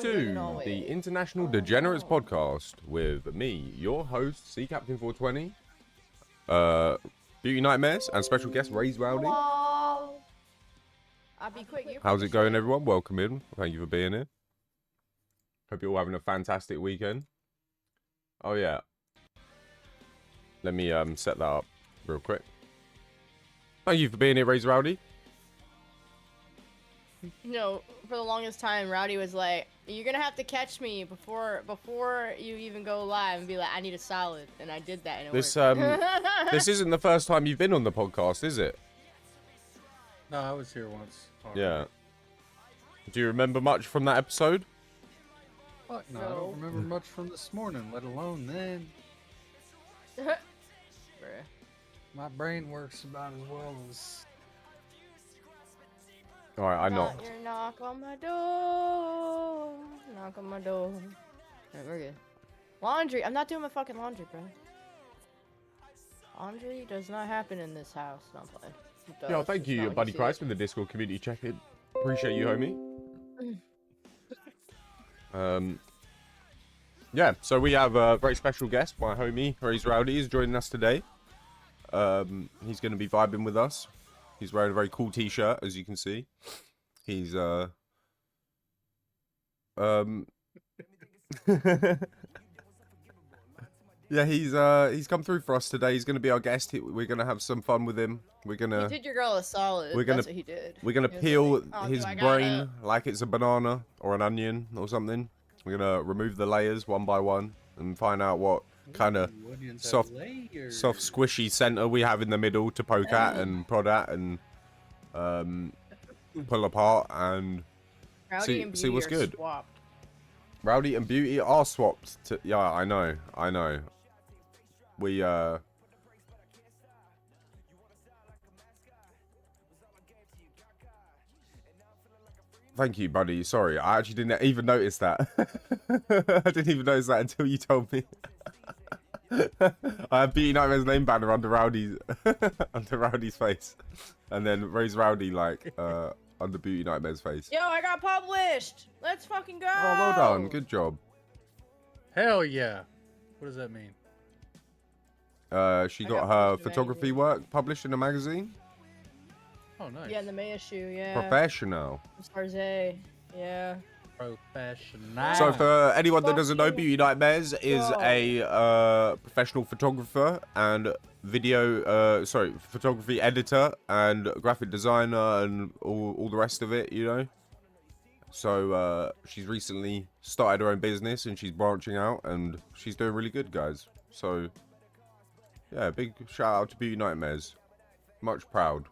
to the International Degenerates Podcast with me, your host, Sea Captain 420, Beauty Nightmares, and special guest RaizedRowdy. I'll be quick. How's it going, everyone? Welcome in. Thank you for being here. Hope you're all having a fantastic weekend. Oh yeah. Let me set that up real quick. Thank you for being here, RaizedRowdy. You know, for the longest time, Rowdy was like, "You're gonna have to catch me before you even go live," and be like, "I need a solid," and I did that. And it worked. This isn't the first time you've been on the podcast, is it? No, I was here once. Already. Yeah. Do you remember much from that episode? Fuck no, I don't remember much from this morning, let alone then. Bruh. My brain works about as well as. Alright, I knocked. Your knock on my door. Knock on my door. Alright, we're good. Laundry. I'm not doing my fucking laundry, bro. Laundry does not happen in this house. Not playing. Yo, thank you, Buddy Christ, with the Discord community check-in. Appreciate you, homie. Yeah, so we have a very special guest. My homie, RaizedRowdy, is joining us today. He's going to be vibing with us. He's wearing a very cool t-shirt, as you can see. He's, yeah, he's come through for us today. He's going to be our guest. We're going to have some fun with him. We're going to... He did your girl a solid. That's what he did. We're going to peel his brain like it's a banana or an onion or something. We're going to remove the layers one by one and find out what kind of soft, squishy center we have in the middle to poke at and prod at and pull apart and see what's good. Swapped. Rowdy and Beauty are swapped. Yeah, I know. We Thank you, buddy. Sorry, I actually didn't even notice that. I didn't even notice that until you told me. I have Beauty Nightmare's name banner under Rowdy's face, and then RaizedRowdy like under Beauty Nightmare's face. Yo, I got published. Let's fucking go. Oh, well done. Good job. Hell yeah. What does that mean? She got her photography work published in a magazine. Oh, nice. Yeah, in the May issue, yeah. Professional. Tarzay, yeah. Professional. So for anyone that doesn't know, Beauty Nightmares is a professional photographer and photography editor and graphic designer and all the rest of it, you know. So she's recently started her own business and she's branching out and she's doing really good, guys. So yeah, big shout out to Beauty Nightmares. Much proud.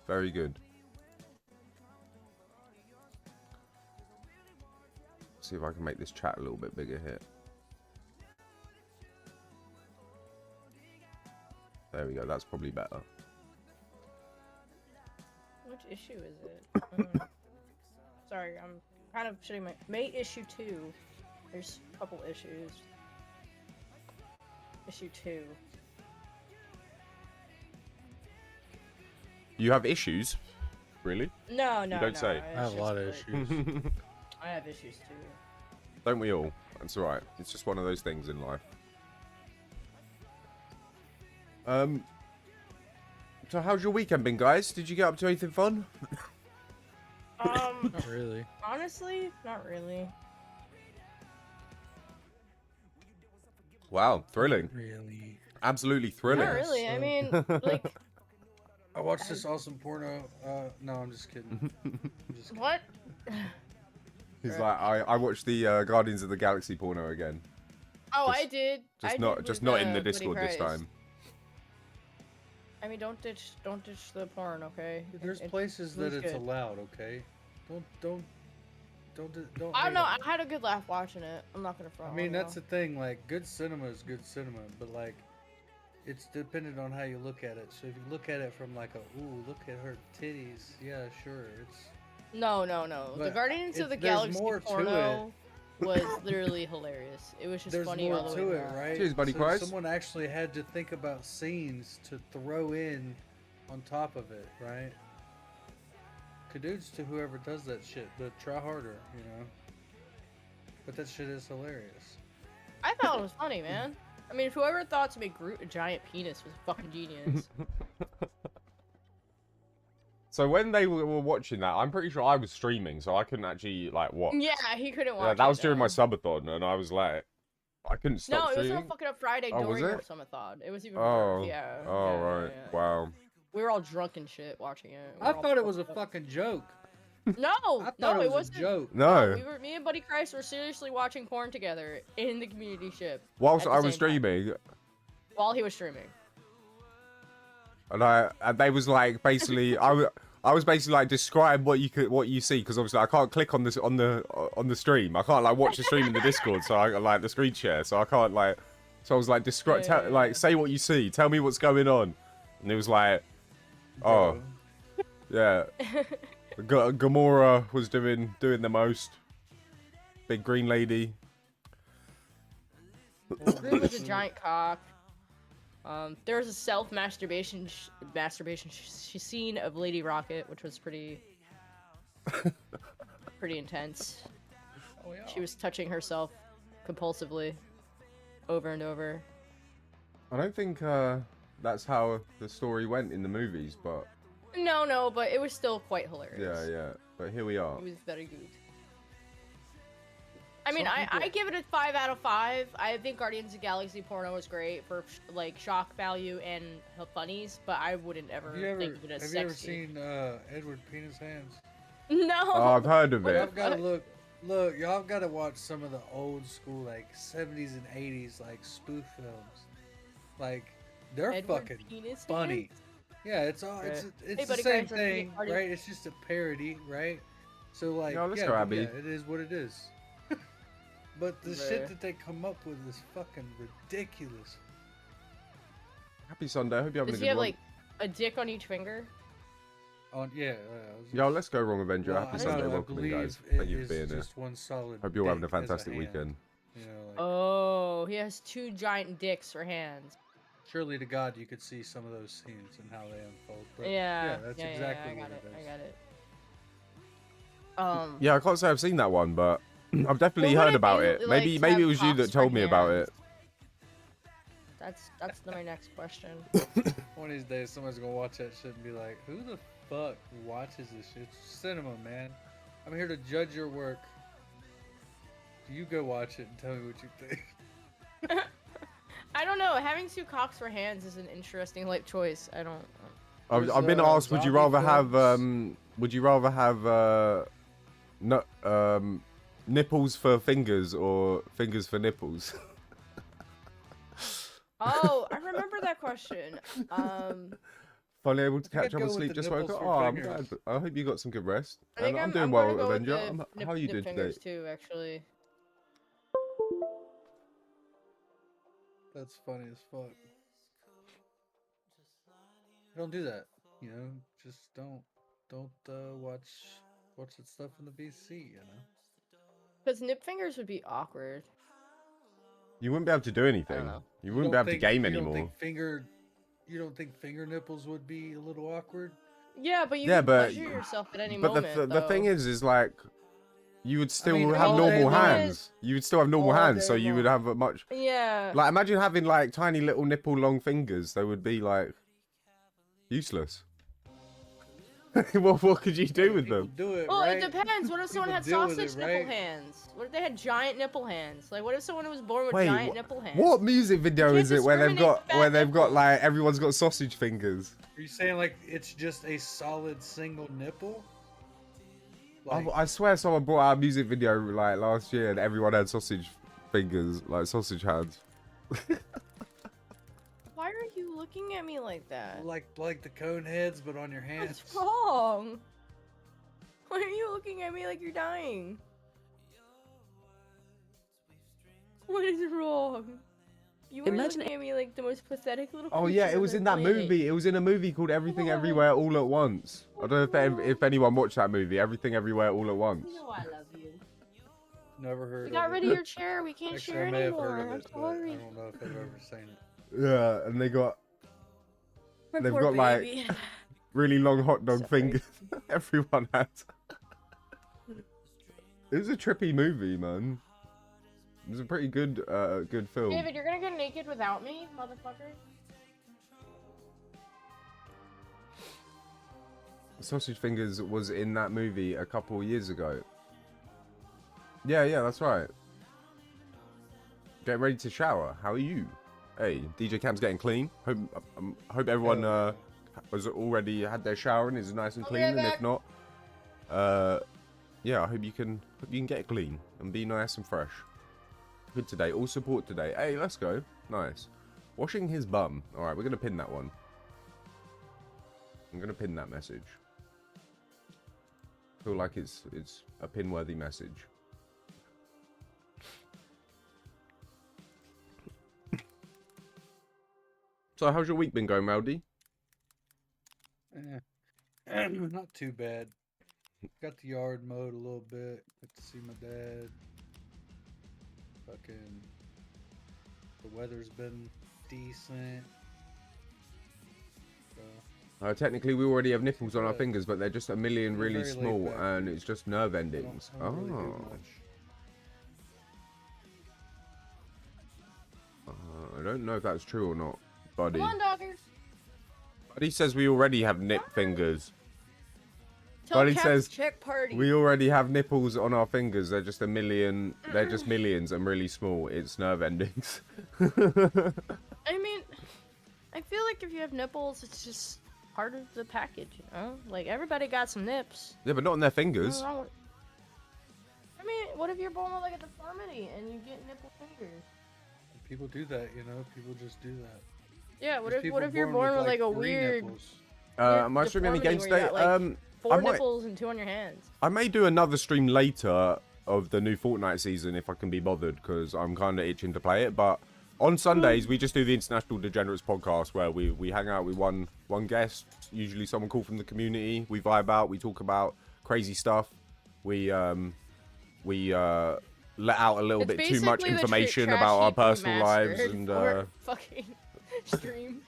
Very good. See if I can make this chat a little bit bigger here. There we go. That's probably better. Which issue is it? Sorry, I'm kind of shitting my... May issue 2. There's a couple issues. Issue 2. You have issues? Really? No. You don't say. I have a lot of issues. I have issues too. Don't we all? That's alright. It's just one of those things in life. So how's your weekend been, guys? Did you get up to anything fun? Not really. Honestly, not really. Wow, thrilling. Really? Absolutely thrilling. Not really. I mean, like... I watched this awesome porno. No, I'm just kidding. What? He's like, I watched the Guardians of the Galaxy porno again. Oh, I did. Just not in the Discord this time. I mean, don't ditch the porn, okay? There's places that it's allowed, okay? Don't. I don't know. I had a good laugh watching it. I'm not gonna front. I mean, that's the thing. Like, good cinema is good cinema, but like, it's dependent on how you look at it. So if you look at it from like ooh, look at her titties. Yeah, sure. It's. No. The Guardians of the Galaxy porno was literally hilarious. It was just funny all the way. There's more to it, right? Cheers, buddy. So someone actually had to think about scenes to throw in on top of it, right? Kudos to whoever does that shit, but try harder, you know. But that shit is hilarious. I thought it was funny, man. I mean, whoever thought to make Groot a giant penis was a fucking genius. So when they were watching that, I'm pretty sure I was streaming, so I couldn't actually like watch. Yeah, he couldn't watch. Yeah, that was during my no. subathon, and I was like, I couldn't stop No, it was streaming. on fucking up Friday Oh, was during our it? subathon. It was even Oh, worse. Yeah. oh yeah, right, yeah. wow. We were all drunk and shit watching it. We I were all thought it was a fucked up. fucking joke. No, I thought no, it it was wasn't. a joke. No. Me and Buddy Christ were seriously watching porn together in the community ship. Whilst at the I was same time, streaming, while he was streaming. and they was like basically, I was basically like describe what you see, because obviously I can't click on this on the stream. I can't like watch the stream in the Discord, so I like the screen share, so I can't like. So I was like describe, Yeah. like say what you see, tell me what's going on, and it was like, oh, yeah. Gamora was doing the most. Big green lady. Groot was a giant cock. There was a self-masturbation scene of Lady Rocket, which was pretty intense. Oh, yeah. She was touching herself compulsively over and over. I don't think that's how the story went in the movies, but No, but it was still quite hilarious. yeah. But here we are. It was very good. I mean, Some people- I give it a 5 out of 5. I think Guardians of the Galaxy porno was great for like shock value and funnies, but I wouldn't ever Have you ever, think of it as have sexy. you ever seen Edward Penis Hands? No. Oh, I've heard of What it. the Y'all gotta look, y'all gotta watch some of the old school like 70s and 80s like spoof films. Like they're Edward fucking Penis funny. Hands? Yeah, it's all it's Right. it's Hey, the buddy, same guys, let's get thing, party. right? It's just a parody, right? So like, No, let's yeah, go, but Abby. yeah, it is what it is. But the Right. shit that they come up with is fucking ridiculous. Happy Sunday. I hope you're having Does a he good have one. like a dick on each finger? On yeah, Yo, let's go, Wrong Avenger. well, Happy I Sunday. know, I Welcome in, believe guys. it Thank you for is being here. just one solid. Hope you're all having a dick as fantastic hand. weekend. You know, like, Oh, he has 2 giant dicks for hands. surely to God you could see some of those scenes and how they unfold. But Yeah, that's yeah, exactly I what got it. it is. I got it. Yeah, I can't say I've seen that one, but I've definitely Well, heard wouldn't about you, it. like, Maybe have it was you that cocks for told me about hands? it. That's my next question. One of these days somebody's gonna watch that shit and be like, who the fuck watches this shit? It's cinema, man. I'm here to judge your work. You go watch it and tell me what you think. I don't know. Having 2 cocks for hands is an interesting life choice. I don't. I've been asked, would you zombie rather have films. nipples for fingers or fingers for nipples? Oh, I remember that question. Finally able to think I'd catch up go on with sleep the just woke nipples up. for Oh, I'm fingers. glad. I hope you got some good rest. I think I'm I'm doing gonna well, go with Avenger. the How are you doing nip today? fingers too, actually. That's funny as fuck. Don't do that. You know, just don't watch that stuff in the VC. You know. Because nip fingers would be awkward. You wouldn't be able to do anything. know. You wouldn't be able to game you anymore. You don't think finger nipples would be a little awkward? Yeah, but you Yeah, can but- pleasure yourself at any But moment. the thing though. is like, you would still mean, have all normal day long. hands. You would still have normal All hands, so day you would long. have a much. Yeah. Like, imagine having like tiny little nipple long fingers. They would be like useless. what could you do with People them? do it, Well, right? it depends. What if someone People had deal with sausage it, nipple right? hands? What if they had giant nipple hands? Like, what if someone was born with Wait, giant nipple hands? what music video can't is it where they've discriminate got fat like everyone's got sausage fingers? Are you saying like it's just a solid single nipple? Like, I swear someone brought out a music video like last year and everyone had sausage fingers, like sausage hands. Why are you looking at me like that? like the cone heads, but on your hands. What's wrong? Why are you looking at me like you're dying? What is wrong? You were Imagine- looking at me like the most pathetic little. Oh yeah, creature it was on in the that planet. movie. It was in a movie called Everything Why? Everywhere All at Once. I don't know if anyone watched that movie, Everything Everywhere All at Once. You know I love you. Never heard We of got it. rid of your chair. We can't Actually, share I may have anymore. heard of I'm it, but I sorry. don't know if I've ever seen it. Yeah, and they've got Poor like baby. really long hot dog Sorry. fingers. Everyone has. It was a trippy movie, man. It was a pretty good good film. David, you're gonna get naked without me, motherfucker? Sausage Fingers was in that movie a couple years ago. Yeah, that's right. Getting ready to shower. How are you? Hey, DJ Cam's getting clean. Hope everyone has already had their shower and is nice and clean. And if not, yeah, I hope you can get clean and be nice and fresh. Good today. All support today. Hey, let's go. Nice. Washing his bum. All right, we're gonna pin that one. I'm gonna pin that message. I feel like it's a pin-worthy message. So, how's your week been going, Rowdy? Not too bad. Got the yard mowed a little bit. Got to see my dad. Fucking. The weather's been decent. So, Technically, we already have nipples on our fingers, but they're just a million really very small, laid back, and dude. it's just nerve endings. I don't really do much. I don't know if that's true or not, buddy. Come on, doggers. Buddy says we already have nip fingers. Tell Buddy Cap says to check party. we already have nipples on our fingers. They're just a million. They're just millions and really small. It's nerve endings. I mean, I feel like if you have nipples, it's just part of the package, you know? Like, everybody got some nips. Yeah, but not on their Nothing fingers. wrong with- I mean, what if you're born with, like, a deformity and you get nipple fingers? People do that, you know? People just do that. Yeah, what There's if people you're born with, like, a 3 weird nipples. Am I streaming any deformity games where you today? got, like, 4 I might- nipples and 2 on your hands? I may do another stream later of the new Fortnite season if I can be bothered, because I'm kind of itching to play it. But on Sundays, we just do the International Degenerates Podcast, where we hang out with one guest, usually someone cool from the community. We vibe out, we talk about crazy stuff. We let out a little It's bit too much basically the information trash about our heap we personal lives mastered and for fucking stream.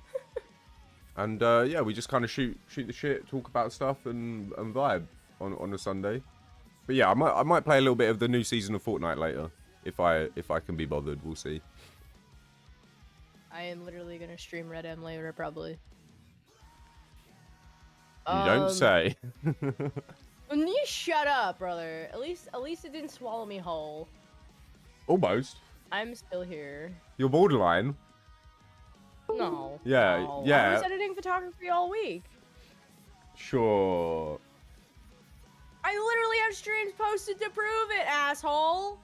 and yeah, we just kind of shoot the shit, talk about stuff, and vibe on a Sunday. But yeah, I might play a little bit of the new season of Fortnite later if I can be bothered. We'll see. I am literally gonna stream Red M later, probably. You don't say. You shut up, brother. At least it didn't swallow me whole. Almost. I'm still here. You're borderline. No. Yeah, no. yeah. I was editing photography all week. Sure. I literally have streams posted to prove it, asshole.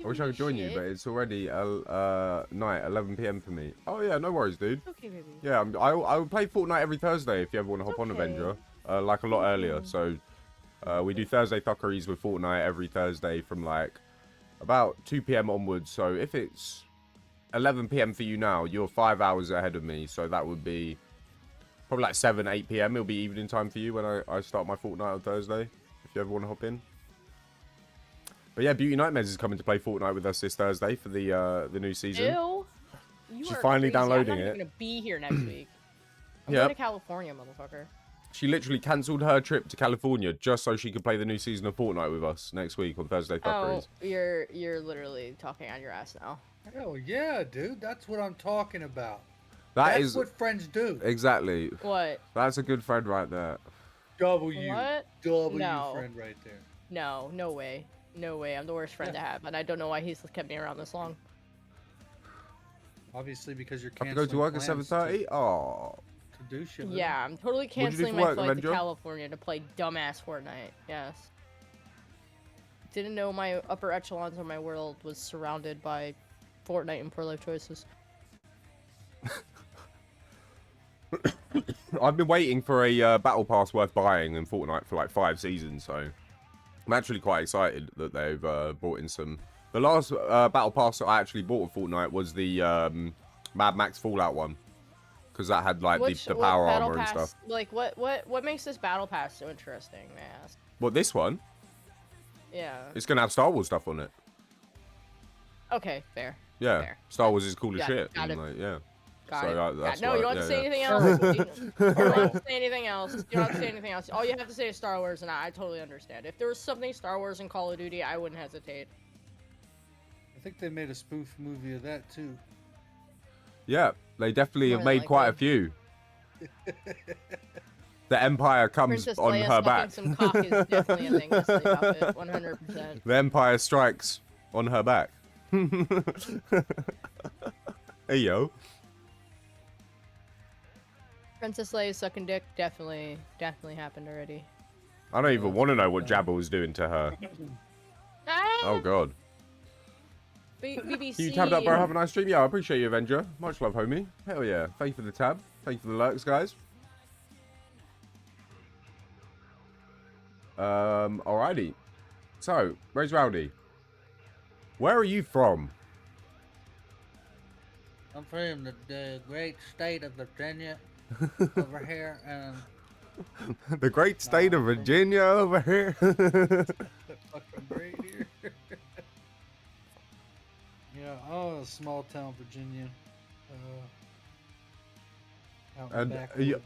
I wish I could join you, but it's already night, 11 p.m. for me. Oh yeah, no worries, dude. Okay, baby. Yeah, I will play Fortnite every Thursday if you ever want to hop on Okay. Avenger. Like a lot earlier. So we do Thursday Thuggeries with Fortnite every Thursday from like about 2 p.m. onwards. So if it's 11 p.m. for you now, you're 5 hours ahead of me. So that would be probably like 7, 8 p.m. It'll be evening time for you when I start my Fortnite on Thursday. If you ever want to hop in. But yeah, Beauty Nightmares is coming to play Fortnite with us this Thursday for the new season. Ew. You She's are finally crazy. downloading I'm not it. even gonna be here next week. I'm Yep. going to California, motherfucker. She literally cancelled her trip to California just so she could play the new season of Fortnite with us next week on Thursday Oh, Thuggeries. you're literally talking on your ass now. Hell yeah, dude. That's what I'm talking about. That That's is what friends do. exactly. What? That's a good friend right there. W. What? W No. friend right there. No, no way. No way. I'm the worst friend to have, and I don't know why he's kept me around this long. Obviously because you're Have to canceling go to work at plans 7:30. Oh, to do shit. with Yeah, I'm totally What'd you do canceling for my work, flight Avenger? to California to play dumbass Fortnite. Yes. Didn't know my upper echelons of my world was surrounded by Fortnite and poor life choices. I've been waiting for a battle pass worth buying in Fortnite for like 5 seasons, so I'm actually quite excited that they've brought in some. The last battle pass that I actually bought of Fortnite was the Mad Max Fallout one, because that had like the What power battle armor and pass, stuff. Like what makes this battle pass so interesting, may I ask? Well, this one, Yeah. it's gonna have Star Wars stuff on it. Okay, fair. Yeah, Fair. Star Wars is cool as Got shit. Got and, it. like, yeah. Got So, it. that's No, why- you don't have to yeah, say yeah. anything else. You don't have to say anything else. You don't have to say anything else. All you have to say is Star Wars, and I totally understand. If there was something Star Wars in Call of Duty, I wouldn't hesitate. think they made a spoof movie of that too. Yeah, they definitely More have than made quite a likely. few. The Empire comes Princess on Leia her sucking back. some cock is definitely a thing. Let's sleep off it. 100%. The Empire strikes on her back. Hey yo. Princess Leia sucking dick definitely happened already. I don't even that's want to know pretty what bad. Jabba was doing to her. Ah! Oh god. BBC. You tabbed up, bro. Have a nice stream. Yeah, I appreciate you, Avenger. Much love, homie. Hell yeah. Thank you for the tab. Thank you for the lurks, guys. Alrighty. So, Raise Rowdy. Where are you from? I'm from the great state of Virginia over here, and The great state of Virginia over here. fucking great here. Yeah, oh, a small town, Virginia. Out in And the you-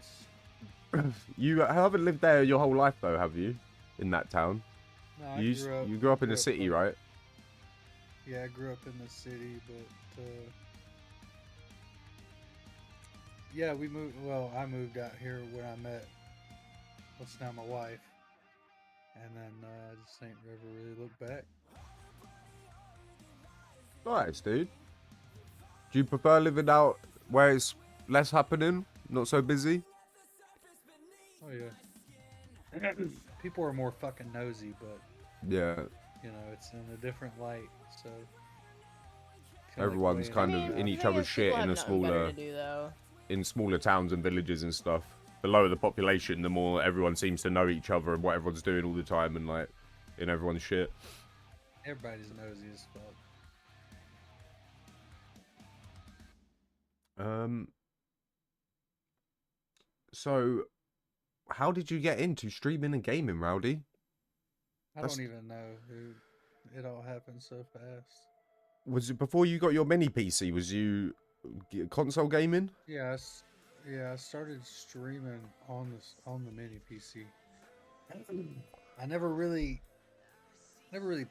backwoods. You haven't lived there your whole life, though, have you? In that town? No, I You grew up in the city, like- right? Yeah, I grew up in the city, but yeah, we moved. Well, I moved out here when I met what's now my wife, and then I just ain't ever really looked back. Nice, dude. Do you prefer living out where it's less happening, not so busy? Oh yeah. People are more fucking nosy, but Yeah. you know it's in a different light. So kinda Everyone's like kind weighing of it in out. each other's shit people in have a nothing better smaller, to do, though. in smaller towns and villages and stuff. The lower the population, the more everyone seems to know each other and what everyone's doing all the time and like in everyone's shit. Everybody's nosy as fuck. So how did you get into streaming and gaming, Rowdy? I That's- don't even know, dude. It all happened so fast. Was it before you got your mini PC? Was you console gaming? Yeah, I started streaming on the mini PC. I never really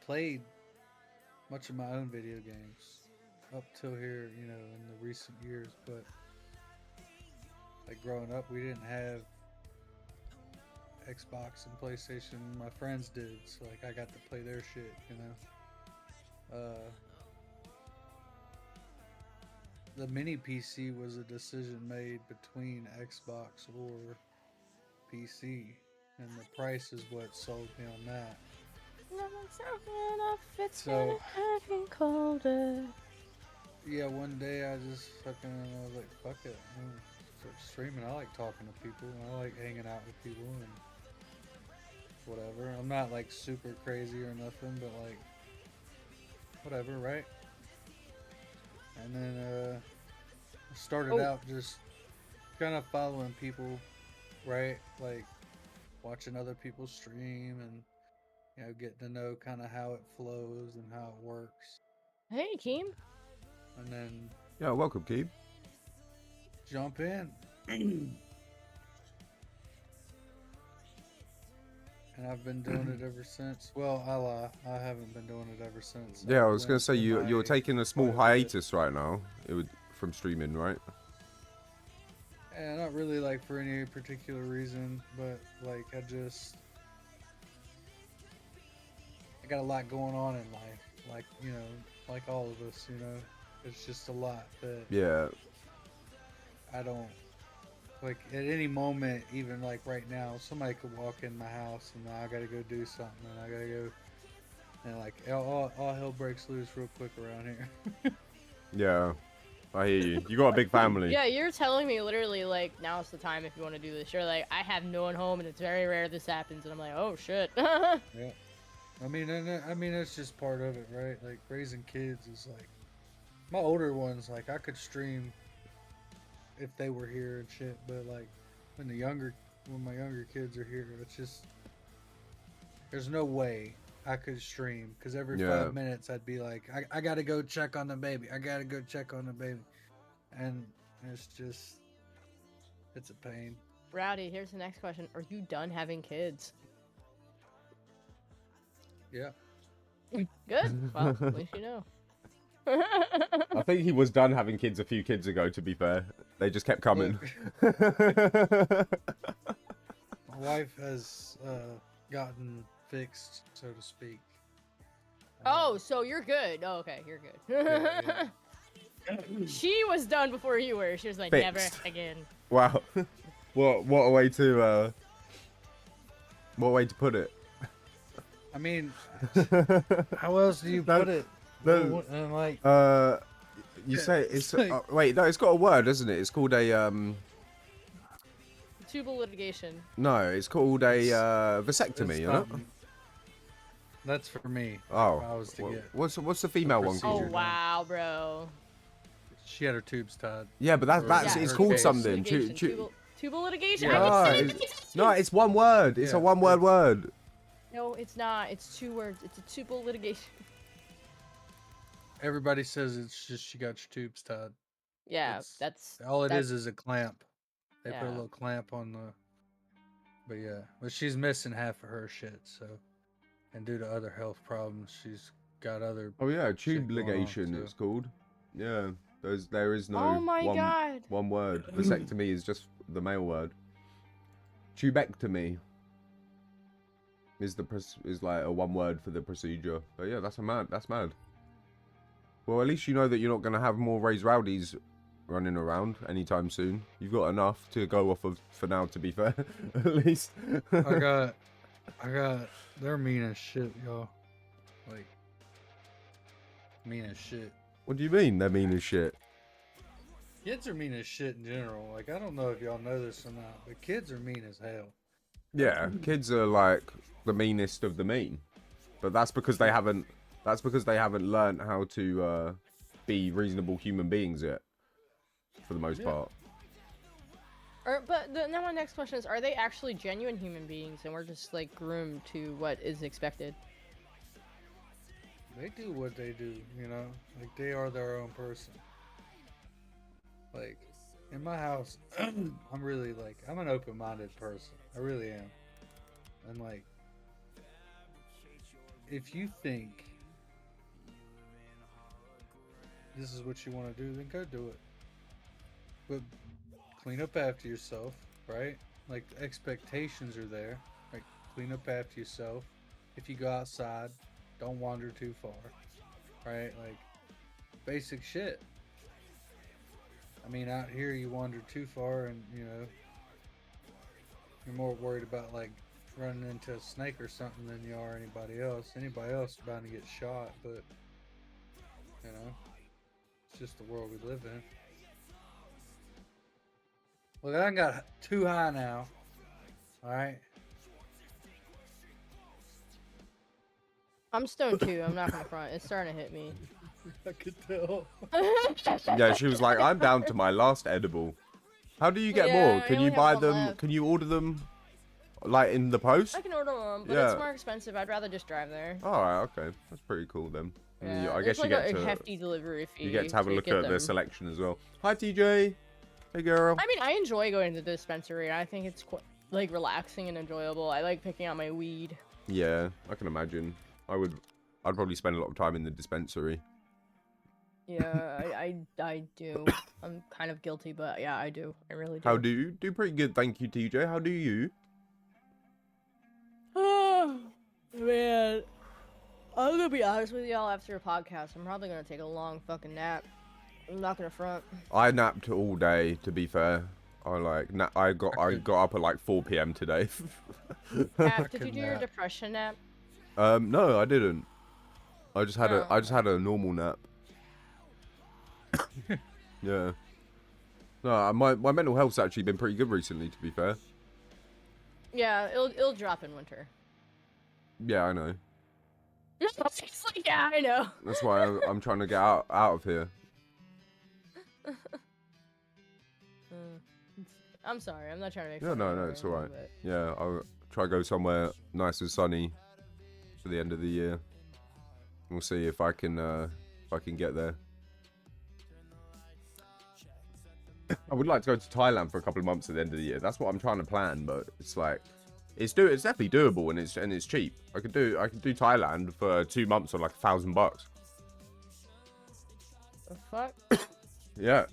played much of my own video games up till here, you know, in the recent years. But like growing up, we didn't have Xbox and PlayStation. My friends did, so like I got to play their shit, you know. The mini PC was a decision made between Xbox or PC, and the price is what sold me on that. So colder. yeah, one day I just fucking I was like, fuck it, I'm gonna start streaming. I like talking to people, and I like hanging out with people and whatever. I'm not like super crazy or nothing, but like whatever, right? And then I started out just kind of following people, right? Like watching other people stream and you know getting to know kind of how it flows and how it works. Hey, Keem. And then Yeah, welcome, Keeb. jump in. And I've been doing it ever since. Well, I lie. I haven't been doing it ever since. Yeah, I was gonna went say you're MIA taking a small quite a bit. hiatus right now. It would from streaming, right? Yeah, not really like for any particular reason, but like I got a lot going on in life. Like, you know, like all of us, you know. It's just a lot that Yeah. I don't like at any moment, even like right now, somebody could walk in my house and I gotta go do something and I gotta go and like all hell breaks loose real quick around here. Yeah. I hear you. You got a big family. Yeah, you're telling me literally like now's the time if you want to do this. You're like, I have no one home and it's very rare this happens, and I'm like, oh shit. Yeah. I mean, it's just part of it, right? Like raising kids is like my older ones. Like I could stream if they were here and shit, but like when my younger kids are here, it's just there's no way I could stream because every Yeah. 5 minutes I'd be like, I gotta go check on the baby. I gotta go check on the baby, and it's a pain. Rowdy, here's the next question. Are you done having kids? Yeah. Good. Well, at least you know. I think he was done having kids a few kids ago, to be fair. They just kept coming. My wife has gotten fixed, so to speak. Oh, so you're good. Oh, okay, you're good. Yeah. She was done before you were. She was like, Fixed. never again. Wow. What a way to put it. I mean, how else do you put it? No, Like, you say it's like- wait, no, it's got a word, isn't it? It's called a Tubal litigation. no, it's called a vasectomy, it's you know? not- That's for me. Oh, If I was to get. what's the female one procedure. Oh, called? wow, bro. She had her tubes tied. Yeah, but that's Yeah, it's her called case. something. Litigation. Tubal litigation. Yeah. I No, can say it. no, it's one word. It's a Yeah, one-word word. No, it's not. It's 2 words. It's a tubal litigation. Everybody says it's just she got your tubes tied. Yeah, It's- that's All it that's- is a clamp. They put a Yeah. little clamp on the. But yeah, but she's missing half of her shit. So, and due to other health problems, she's got other. Oh yeah, shit tube going on, ligation. too. It's called. Yeah, there is no Oh my god. one word. Vasectomy is just the male word. Tubectomy is is like a one word for the procedure. But yeah, that's mad. Well, at least you know that you're not gonna have more Raised Rowdies running around anytime soon. You've got enough to go off of for now, to be fair. At least. I got. They're mean as shit, y'all. Like, mean as shit. What do you mean they're mean as shit? Kids are mean as shit in general. Like, I don't know if y'all know this or not, but kids are mean as hell. Yeah, kids are like the meanest of the mean, but that's because they haven't. That's because they haven't learned how to be reasonable human beings yet, for the most Yeah. part. Now my next question is: are they actually genuine human beings, and we're just like groomed to what is expected? They do what they do, you know? Like, they are their own person. Like, in my house, I'm really, like, I'm an open-minded person. I really am. And, like, if you think this is what you want to do, then go do it. But clean up after yourself, right? Like, the expectations are there. Like, clean up after yourself. If you go outside, don't wander too far, right? Like, basic shit. I mean, out here you wander too far and, you know, you're more worried about, like, running into a snake or something than you are anybody else. Anybody else is bound to get shot, but, you know, it's just the world we live in. Look, I done got too high now, alright? I'm stoned too. I'm not gonna front. It's starting to hit me. I could tell. Yeah, she was like, "I'm down to my last edible." How do you get Yeah, more? I Can only you have buy one them? left. Can you order them, like in the post? I can order one, but Yeah. it's more expensive. I'd rather just drive there. All right, okay, that's pretty cool then. And then Yeah, I there's guess you like get a to hefty delivery fee. you get to have a look get at the them. selection as well. Hi, TJ. Hey, girl. I mean, I enjoy going to the dispensary. I think it's quite like relaxing and enjoyable. I like picking out my weed. Yeah, I can imagine. I'd probably spend a lot of time in the dispensary. Yeah, I do. I'm kind of guilty, but yeah, I do. I really do. How do you? Do pretty good, thank you, TJ. How do you? Oh, man. I'm gonna be honest with y'all after a podcast. I'm probably gonna take a long fucking nap. I'm not gonna front. I napped all day, to be fair. I got up at like 4 p.m. today. Cap, did you Fucking do your nap. depression nap? No, I didn't. I just had Oh. I just had a normal nap. Yeah. No, my mental health's actually been pretty good recently, to be fair. Yeah, it'll drop in winter. Yeah, I know. It's like, yeah, I know. That's why I'm trying to get out of here. I'm sorry. I'm not trying to make Yeah, fun no, of no, you or it's all right. anything, Yeah, I'll try to go somewhere nice and sunny for the end of the year. We'll see if I can get there. I would like to go to Thailand for a couple of months at the end of the year. That's what I'm trying to plan, but it's like it's definitely doable and it's cheap. I could do Thailand for 2 months on like $1,000. The fuck? Yeah.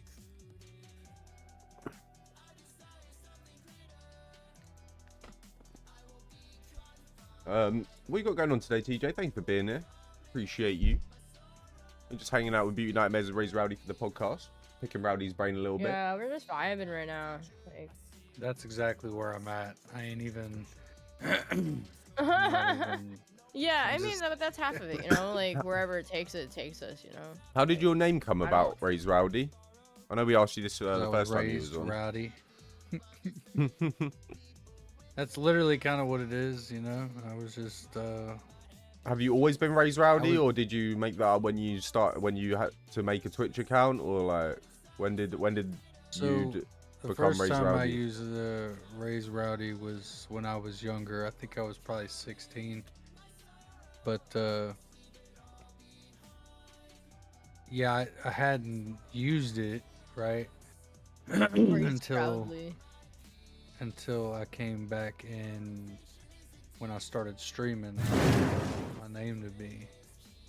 What you got going on today, TJ? Thank you for being here. Appreciate you. I'm just hanging out with Beauty Nightmares and Raise Rowdy for the podcast. Picking Rowdy's brain a little bit. Yeah, we're just vibing right now. Like... That's exactly where I'm at. I ain't even... Yeah, I mean, that's half of it, you know? Like, wherever it takes us, you know? How did your name come about, Raise Rowdy? I know we asked you this the first time you was on. Rowdy. That's literally kind of what it is, you know? I was just... Have you always been Raise Rowdy, or did you make that up when you had to make a Twitch account, or like when did you become Raise Rowdy? The first time I used the Raise Rowdy was when I was younger. I think I was probably 16. But yeah, I hadn't used it, right? until I came back in when I started streaming. My name to be,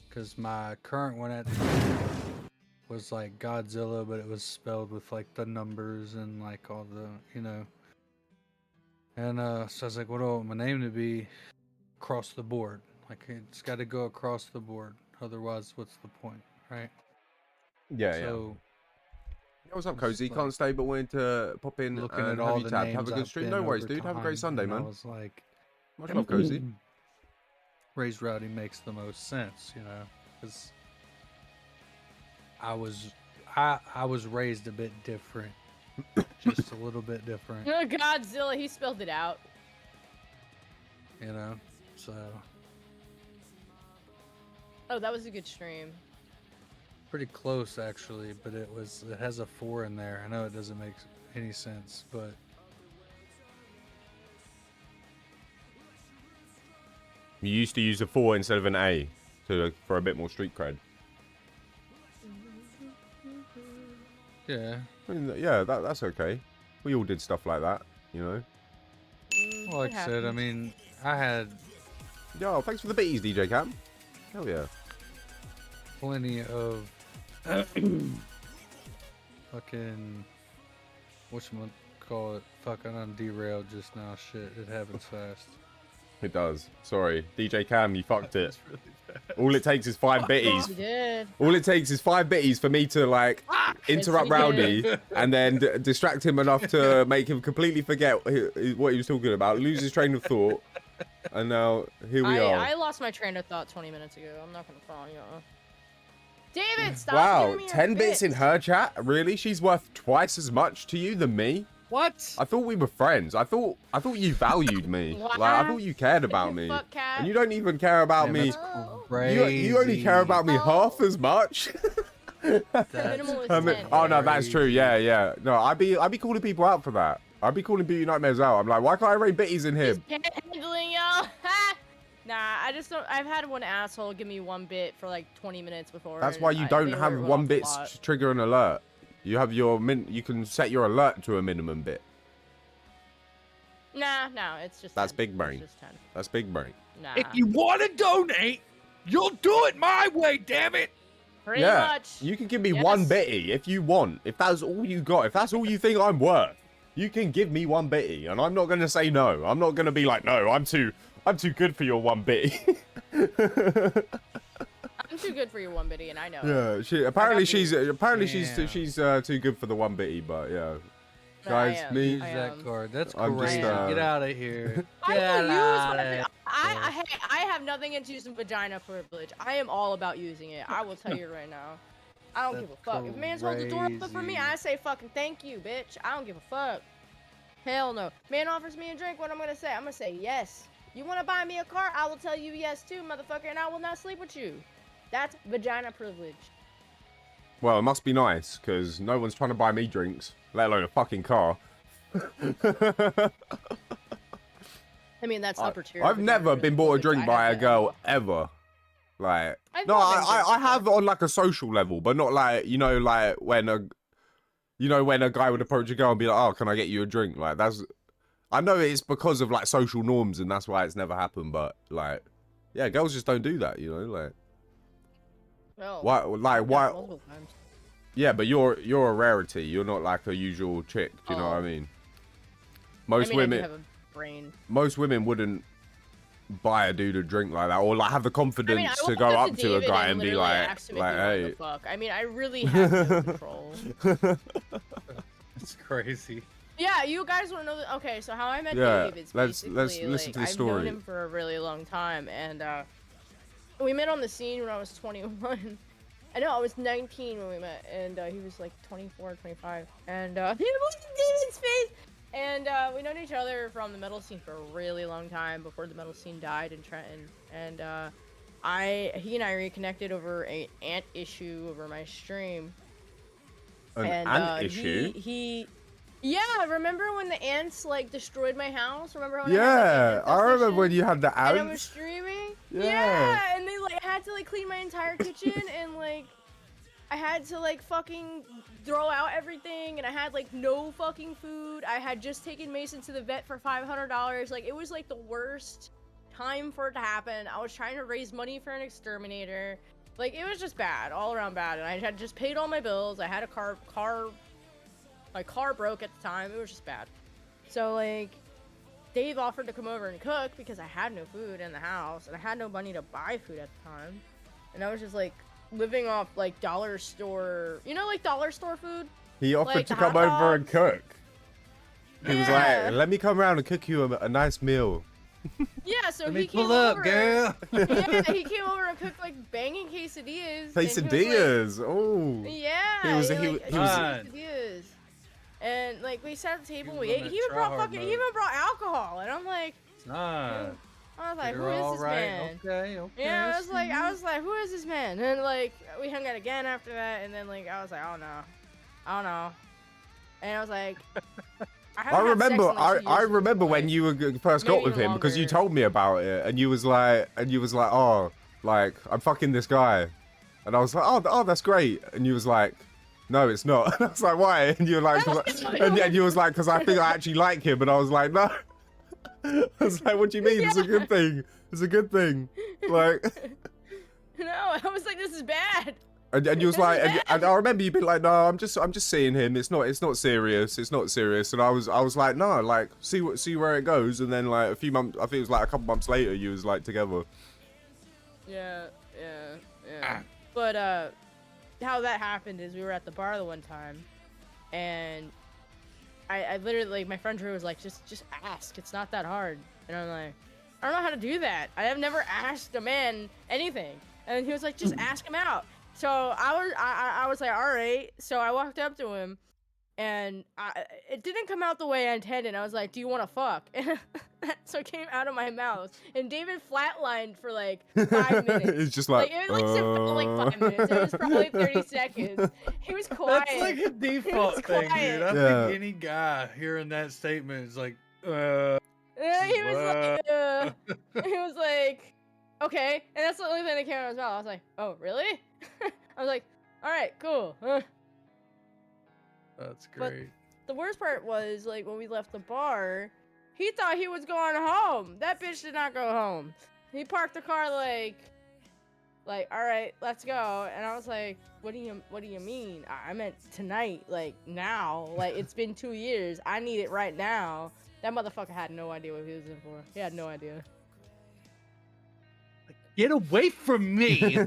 because my current one at the time was like Godzilla, but it was spelled with like the numbers and like all the, you know. And so I was like, what do I want my name to be? Across the board. Like, it's got to go across the board. Otherwise, what's the point, right? Yeah, so, yeah. What's up, Cozy? Can't stay, but wanted to pop in and have you tabbed. Have a good stream. No worries, dude. Have a great Sunday, man. I was like, much love, Cozy. Raise Rowdy makes the most sense, you know, because I was raised a bit different, just a little bit different. Oh, Godzilla, he spelled it out. You know, so. Oh, that was a good stream. Pretty close, actually, but it has a 4 in there. I know it doesn't make any sense, but. You used to use a 4 instead of an A for a bit more street cred. Yeah. I mean, yeah, that's okay. We all did stuff like that, you know. Well, like I said, I mean, I had... Yo, thanks for the beaties, DJ Cam. Hell yeah. Plenty of... fucking... whatchamacallit? Fucking I'm derailed just now. Shit, it happens fast. It does. Sorry. DJ Cam, you fucked it. Really all it takes is 5 bitties. All it takes is 5 bitties for me to, like, interrupt Rowdy and then distract him enough to make him completely forget what he was talking about, lose his train of thought, and now here we are. I lost my train of thought 20 minutes ago. I'm not going to follow you. David, stop. Wow, 10 bits in her chat? Really? She's worth twice as much to you than me? What? I thought we were friends. I thought you valued me. Like, I thought you cared about me. And you don't even care about me. You only care about me half as much. Oh no, that's true. Yeah. No, I'd be calling people out for that. I'd be calling Beauty Nightmares out. I'm like, why can't I rate bitties in him? Handling y'all. Nah, I just don't. I've had one asshole give me 1 bit for like 20 minutes before. That's why you don't have 1 bit trigger an alert. You have your you can set your alert to a minimum bit. Nah, no, it's just. That's 10. big brain. It's just 10. That's big brain. Nah. If you want to donate, you'll do it my way, damn it. Pretty much. You can give me 1 bitty if you want. If that's all you got, if that's all you think I'm worth, you can give me 1 bitty, and I'm not gonna say no. I'm not gonna be like, no, I'm too good for your 1 bitty. I'm too good for your 1 bitty, and I know. Yeah, apparently she's too good for the 1 bitty, but yeah. Guys, me. Use that card. That's I'm crazy. just, Get out of here. I have nothing against using vagina privilege. I am all about using it. I will tell you right now. I don't give a fuck. If a man holds the door open for me, I say fucking thank you, bitch. I don't give a fuck. Hell no. Man offers me a drink, what I'm gonna say? I'm gonna say yes. You wanna buy me a car? I will tell you yes too, motherfucker, and I will not sleep with you. That's vagina privilege. Well, it must be nice, because no one's trying to buy me drinks, let alone a fucking car. I mean, that's upper tier. I've never been bought a drink by a girl, ever. Like, no, I have on like a social level, but not like, you know, like when a guy would approach a girl and be like, oh, can I get you a drink? Like, that's, I know it's because of like social norms and that's why it's never happened, but like, yeah, girls just don't do that, you know, like. No. Why? Yeah, but you're a rarity. You're not like a usual chick. Do you know what I mean? Most I do women have a brain. Most women wouldn't buy a dude a drink like that, or like have the confidence I to go walked up to a David guy and be literally like, asked him if he wanted hey. to fuck. I mean, I really have no control. It's crazy. Yeah, you guys want to know? Okay, so how I met Yeah, Dave is let's basically, listen like, to the I've known story. him for a really long time, and we met on the scene when I was 21. I know I was 19 when we met, and he was like 24, 25, and he looked at David's face. And we known each other from the metal scene for a really long time before the metal scene died in Trenton. And he and I reconnected over an ant issue over my stream. An ant issue? Yeah, remember when the ants like destroyed my house? Remember how Yeah, I remember when you had the and I was ants. streaming? Yeah. And they like had to like clean my entire kitchen and like I had to like fucking throw out everything, and I had like no fucking food. I had just taken Mason to the vet for $500. Like, it was like the worst time for it to happen. I was trying to raise money for an exterminator. Like, it was just bad, all around bad. And I had just paid all my bills. I had a my car broke at the time. It was just bad. So like, Dave offered to come over and cook because I had no food in the house and I had no money to buy food at the time. And I was just like, living off like dollar store, you know, like dollar store food. He offered like to the come hot over and dogs. cook. He was Yeah. like, "Let me come around and cook you a nice meal." Yeah, so Let he me came pull up, over. girl. Yeah, he came over and cooked like banging quesadillas. and he was, like- Quesadillas. Oh. Yeah, He was- like, he was- quesadillas. And like we sat at the table, He we was ate. on He that even brought tryhard fucking. He mode. even brought alcohol, and I'm like, It's not. I was like, who You're is all this right. man? Okay. Yeah, I was like, who is this man? And like, we hung out again after that, and then like, I was like, I don't know. And I was like, I remember. I remember when you were first got Maybe with even him because you longer. told me about it, and you was like, oh, like I'm fucking this guy, and I was like, oh, that's great, and you was like, no, it's not. And I was like, why? And you were like, and you was like, because I think I actually like him, and I was like, no. I was like, what do you mean? It's a good thing. It's a good thing. Like, No, I was like, this is bad. and you was This like, is and I remember you being like, no, I'm just seeing him. It's not serious. It's not serious. And I was like, no, like, see where it goes. And then like a few months, I think it was like a couple months later, you was like together. Yeah. But how that happened is we were at the bar the one time, and I literally, like, my friend Drew was like, just ask. It's not that hard. And I'm like, I don't know how to do that. I have never asked a man anything. And he was like, just ask him out. So I was like, all right. So I walked up to him, and it didn't come out the way I intended. I was like, do you want to fuck? And so it came out of my mouth. And David flatlined for like 5 minutes. It's just like, it like felt like 5 minutes. It was probably 30 seconds. He was quiet. That's like a default thing, quiet. dude. I Yeah. think any guy hearing that statement is like, He was like, okay. And that's the only thing that came out of his mouth. I was like, oh, really? I was like, all right, cool. That's But- great. The worst part was, like, when we left the bar, he thought he was going home. That bitch did not go home. He parked the car like, all right, let's go. And I was like, what do you mean? I meant tonight, like, now. Like, it's been 2 years. I need it right now. That motherfucker had no idea what he was in for. He had no idea. Get away from me! I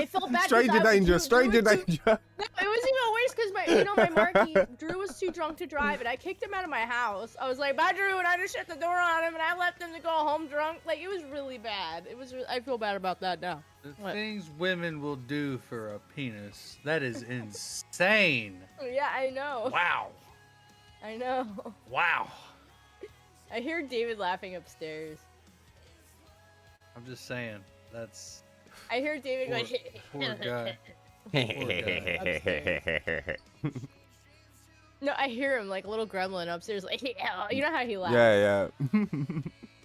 felt bad. 'cause stranger danger, stranger danger. No, it was even worse because my Marky, Drew was too drunk to drive, and I kicked him out of my house. I was like, bye, Drew, and I just shut the door on him, and I left him to go home drunk. Like, it was really bad. I feel bad about that now. The What? things women will do for a penis, that is insane. Yeah, I know. Wow. I know. Wow. I hear David laughing upstairs. I'm just saying, that's I hear David going, poor guy. No, I hear him like a little gremlin upstairs, like, you know how he laughs? Yeah.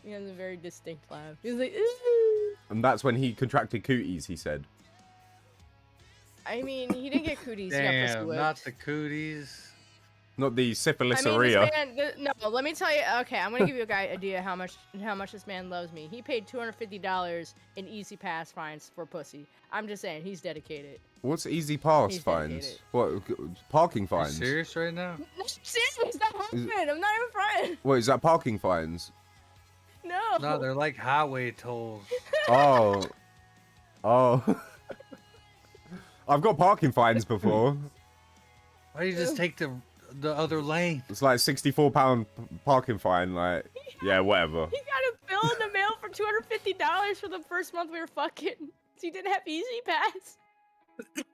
He has a very distinct laugh. He's like, ooh. And that's when he contracted cooties, he said. I mean, he didn't get cooties. He got pussy Damn, whipped. not the cooties. Not the syphilis I mean, area. no, let me tell you. Okay, I'm gonna give you a idea how much this man loves me. He paid $250 in Easy Pass fines for pussy. I'm just saying, he's dedicated. What's easy pass He's fines? dedicated. What, parking Are you fines? serious right now? No, seriously, stop happening. I'm not even fronting. What, is that parking fines? No. No, they're like highway tolls. Oh. Oh. I've got parking fines before. Why do you just take the other lane? It's like £64 parking fine, like, yeah, whatever. He got a bill in the mail for $250 for the first month we were fucking. So he didn't have Easy Pass. That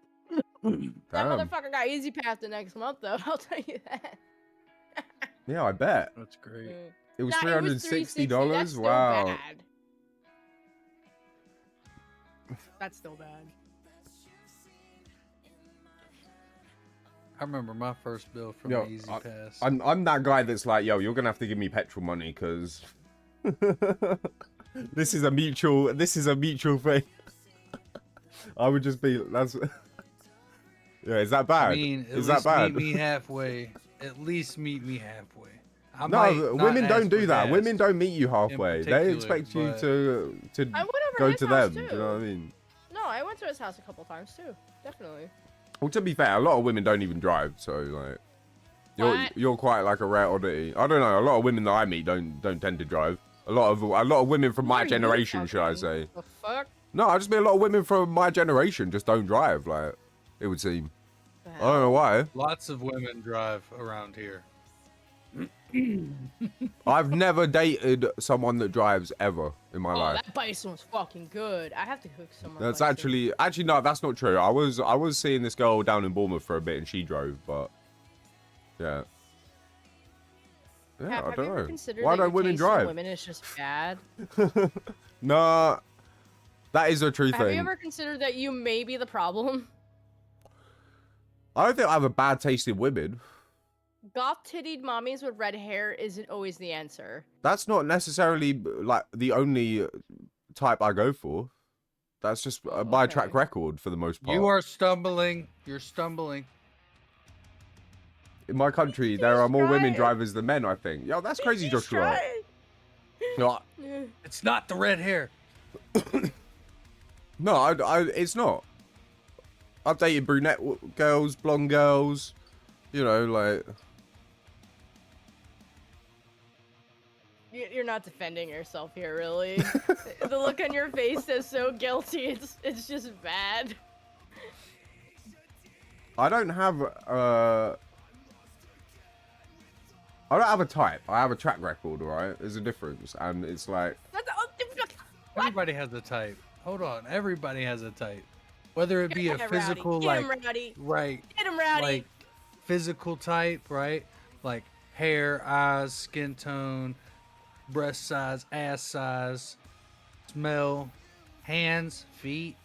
Damn. motherfucker got Easy Pass the next month, though. I'll tell you that. Yeah, I bet. That's great. It was Nah, it was $360? $360. That's still Wow. bad. That's still bad. I remember my first bill from Yo, the Easy Pass. I'm that guy that's like, yo, you're gonna have to give me petrol money because this is a mutual thing. I would just be yeah, is that bad? I mean, at is least that bad? meet me halfway. At least meet me halfway. I No, might not women don't ask do for that. gas. Women don't meet you halfway. They particular, expect you but- to I went over go his to house, them. too. Do you know what I mean? No, I went to his house a couple times too. Definitely. Well, to be fair, a lot of women don't even drive, so like, What? you're quite like a rare oddity. I don't know. A lot of women that I meet don't tend to drive. A lot of women from my What are you generation, should I fucking- say? The fuck? No, I just mean a lot of women from my generation just don't drive. Like, it would seem. The I don't know why. Lots of women drive around here. I've never dated someone that drives ever in my Oh, life. that bison was fucking good. I have to cook some more. That's bison. actually no, that's not true. I was seeing this girl down in Bournemouth for a bit and she drove, but yeah. Yeah, Have I you don't ever know. considered Why that your don't women taste in drive? Women is just bad. Nah, that is a true Have you thing. ever considered that you may be the problem? I don't think I have a bad taste in women. Goth tittied mommies with red hair isn't always the answer. That's not necessarily like the only type I go for. That's just my okay. track record for the most part. You are stumbling. You're stumbling. In my country, Just there are more women try it. drivers than men, I think. Yo, that's crazy, Just Joshua. try No, it. It's not the red hair. no, it's not. I've dated brunette girls, blonde girls, you know, like... You're not defending yourself here, really. The look on your face is so guilty. It's just bad. I don't have a type. I have a track record, alright? There's a difference, and it's like... What? Everybody has a type. Hold on. Everybody has a type. Whether it be a Get physical, Get him, like, Rowdy. right, Get him, Rowdy. like physical type, right? Like hair, eyes, skin tone, breast size, ass size, smell, hands, feet.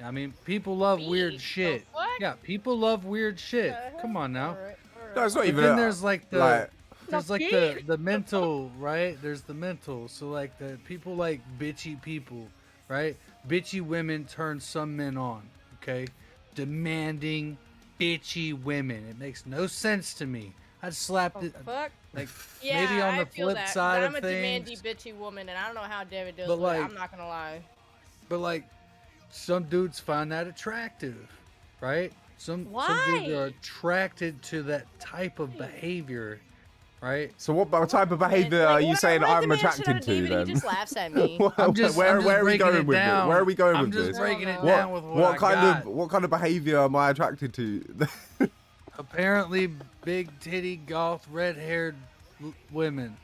I mean, people love weird Feet? shit. The fuck? Yeah, people love weird shit. Come on now. Alright, No, it's not But even... then there's like the like, there's like the mental, right? There's the mental. So like the people like bitchy people, right? Bitchy women turn some men on, okay? Demanding bitchy women. It makes no sense to me. I'd slap Oh, it fuck. like Yeah, maybe on I the feel flip that, 'cause side I'm of a things. demandy, bitchy woman, and I don't know how David deals But, with it. like- I'm not gonna lie. But like some dudes find that attractive, right? Some dudes Why? are attracted to that type of behavior, right? so what type of behavior are you What- saying what I'm demand should I attracted to, David? then? He just laughs at me. Where I'm just are we breaking going it with down. it? Where are we going I'm with just this? breaking it What- down with what I got. What kind of behavior am I attracted to? Apparently, big titty, goth, red-haired women.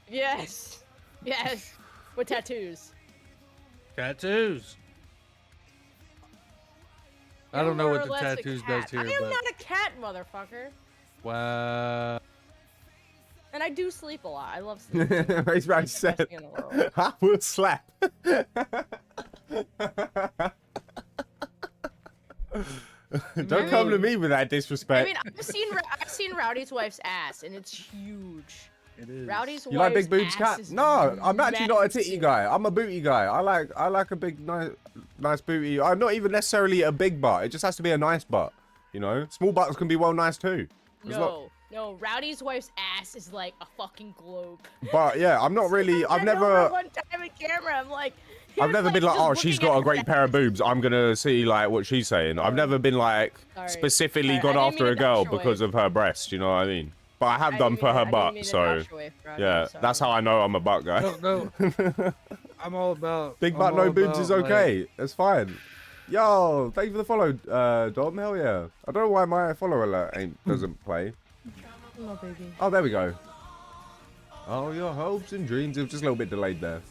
Yes. Yes. With tattoos. Tattoos. I don't know More what or the less a tattoos cat. does here, I am but not a cat, motherfucker. wow. And I do sleep a lot. I love sleeping. Raise right It's the best said, thing in the world. I will slap. Don't come to me with that I disrespect. mean, I've seen Rowdy's wife's ass, and it's huge. It is. Rowdy's You like wife's big boobs, ass cat? is No, I'm actually not a titty massive. guy. I'm a booty guy. I like a big, nice booty. I'm not even necessarily a big butt. It just has to be a nice butt. You know, small butts can be well nice too. As No, No, Rowdy's wife's ass is like a fucking globe. But yeah, I'm not really. I've I never. one time in camera, I'm like. I've never been like, just oh, she's looking got at a great his pair of ass. boobs. I'm gonna see like what she's saying. I've never been like Sorry. specifically Sorry, gone I didn't after mean a it that girl short. because of her breast. You know what I mean? But I have done for her butt. So yeah, that's how I know I'm a butt guy. No, I'm all about Big butt, no boobs is okay. It's fine. Yo, thank you for the follow, Dom. Hell yeah. I don't know why my follow alert doesn't play. Oh, baby. Oh, there we go. Oh, your hopes and dreams. It was just a little bit delayed there.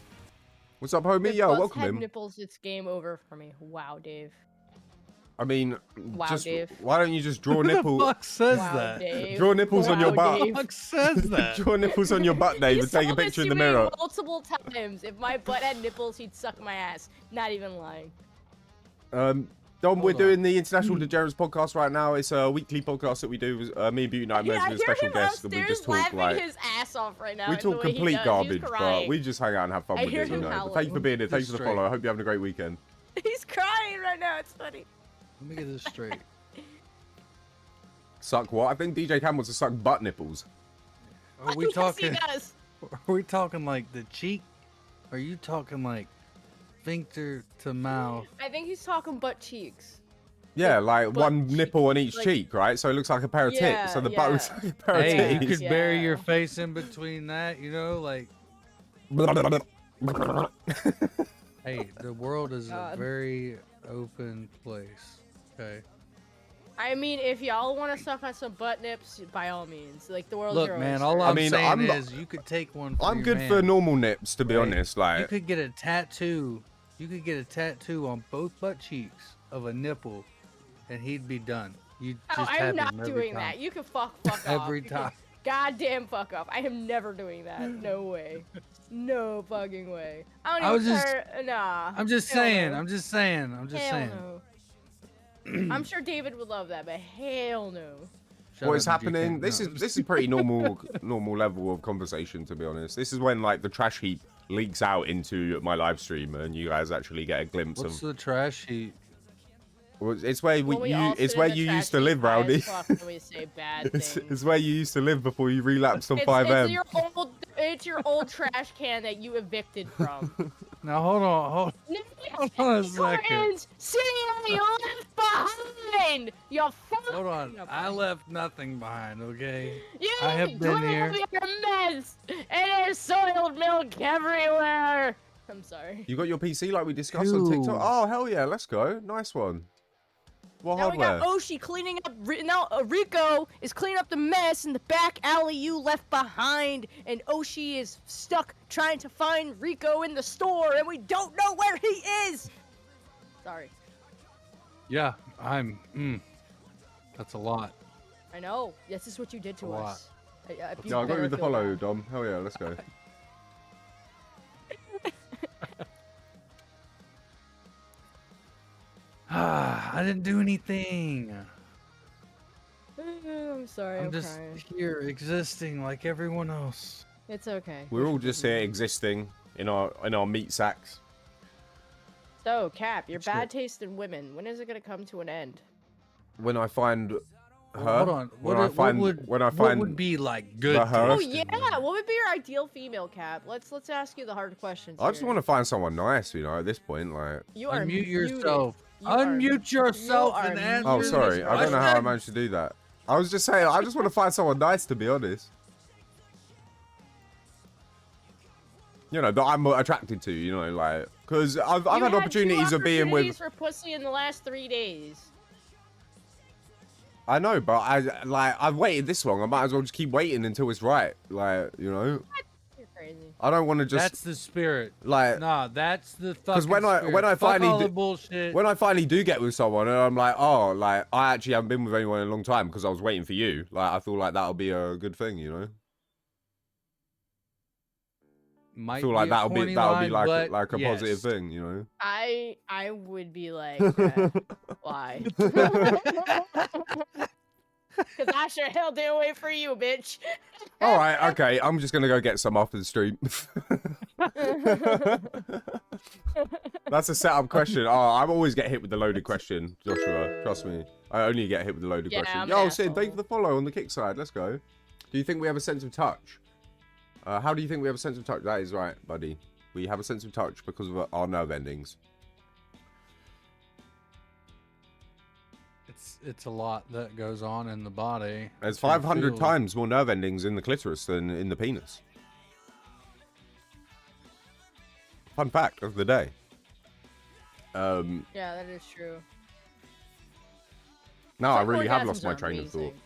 What's up, homie? If Yo, butts welcome had in. nipples, it's game over for me. Wow, Dave. I mean, Wow, just Dave. why don't you just draw Who nipple? the fuck says Wow, that? Dave. Draw nipples on your butt. Who Dave. the fuck says that? Draw nipples on your butt, Dave, He and take a told this picture in to the me mirror. multiple times. If my butt had nipples, he'd suck my ass. Not even lying. Dom, we're Hold doing the International Degenerates Podcast right now. It's a weekly podcast that we do with me and Beauty Nightmares I with a hear special him guest, and we upstairs just talk laughing like his ass off right now. we and the talk way he complete does. garbage, He's but crying. we just hang out and have fun I with hear it, you him know. But howling. thank you for being here. Thanks for the Straight. follow. I hope you're having a great weekend. He's crying right now. It's funny. Let me get this straight. Suck what? I think DJ Cam wants to suck butt nipples. Are we Yes, talking? he does. Are we talking like the cheek? Are you talking like sphincter to mouth? I think he's talking butt cheeks. Yeah, like butt one cheek, nipple on each like- cheek, right? So it looks like a pair of Yeah, tits. So the yeah. butt looks like a pair Hey, of you tits. could bury your Yeah. face in between that, you know, like. Hey, the world is a God. very open place. Okay. I mean, if y'all want to suck on some butt nips, by all means. Like, the world's Look, your man, oyster. all I I'm mean, saying I'm- is you could take one for I'm your good man, for normal nips, to be right? honest. You Like, could get a tattoo. You could get a tattoo on both butt cheeks of a nipple, and he'd be done. You Oh, just I'm tap not him every doing time. that. You can fuck off. Every You can time. Goddamn fuck off. I am never doing that. No way. No fucking way. I I don't was even just- care. Nah. I'm just Hell saying. no. I'm just saying. I'm just Hell saying. no. I'm sure David would love that, but hell no. Shut what is up, DJ happening? Cam. This No. is pretty normal level of conversation, to be honest. This is when like the trash heap leaks out into my live stream, and you guys actually get a glimpse What's of. the trash heap? Well, it's where When we all it's sit where in the you trash used to heap live, high as Rowdy. fuck and we say bad It's, things. it's where you used to live before you relapsed on It's 5M. it's your old trash can that you evicted from. Now hold on. Hold on a second. Friends, sitting on the left behind. You fuck. Hold on. No, I fine. left nothing behind. Okay. You I have been drove here. your mess, and there's soiled milk everywhere. I'm sorry. You got your PC like we discussed on TikTok? Dude. Oh hell yeah, let's go. Nice one. What Now we hardware? got Oshi cleaning up. Now Rico is cleaning up the mess in the back alley you left behind, and Oshi is stuck trying to find Rico in the store, and we don't know where he is. Sorry. Yeah, I'm. That's a lot. I know. This is what you did to A lot. us. Yeah, I got people you better with the feel follow, bad. Dom. Hell yeah, let's go. I didn't do anything. I'm sorry. I'm I'm just crying. here existing like everyone else. It's okay. We're all just here existing in our meat sacks. So, Cap, your It's bad good. taste in women. When is it gonna come to an end? When I find her, Hold on. when I find what would be like good? the her? Oh taste in yeah, women? what would be your ideal female, Cap? Let's ask you the hard questions. I just here. want to find someone nice, you know. At this point, like. You are Unmute muted. yourself. You are- Unmute yourself you are and answer. Oh, Answer sorry. this I don't know how I question. managed to do that. I was just saying, I just want to find someone nice, to be honest. You know, that I'm attracted to, you know, like, because I've You had two opportunities of being with. opportunities for pussy in the last 3 days. I know, but I've waited this long. I might as well just keep waiting until it's right. Like, you know, You're crazy. I don't want to just That's the spirit. like. Nah, that's the fucking. Because when I spirit. Fuck finally all do- the bullshit. When I finally do get with someone and I'm like, oh, like, I actually haven't been with anyone in a long time because I was waiting for you. Like, I feel like that'll be a good thing, you know? Might I feel like a that'll be corny like line, like a but positive yes. thing, you know? I would be like, why? Because I sure hell didn't wait for you, bitch. All right, okay. I'm just gonna go get some after the stream. That's a setup question. Oh, I always get hit with the loaded question, Joshua. Trust me. I only get hit with the loaded question. I'm Yo, an Sid, thank you asshole. for the follow on the kick side. Let's go. Do you think we have a sense of touch? How do you think we have a sense of touch? That is right, buddy. We have a sense of touch because of our nerve endings. It's a lot that goes on in the body. There's that you 500 feel. times more nerve endings in the clitoris than in the penis. Fun fact of the day. Yeah, that is true. No, I Some really have orgasms lost my are train of thought. amazing.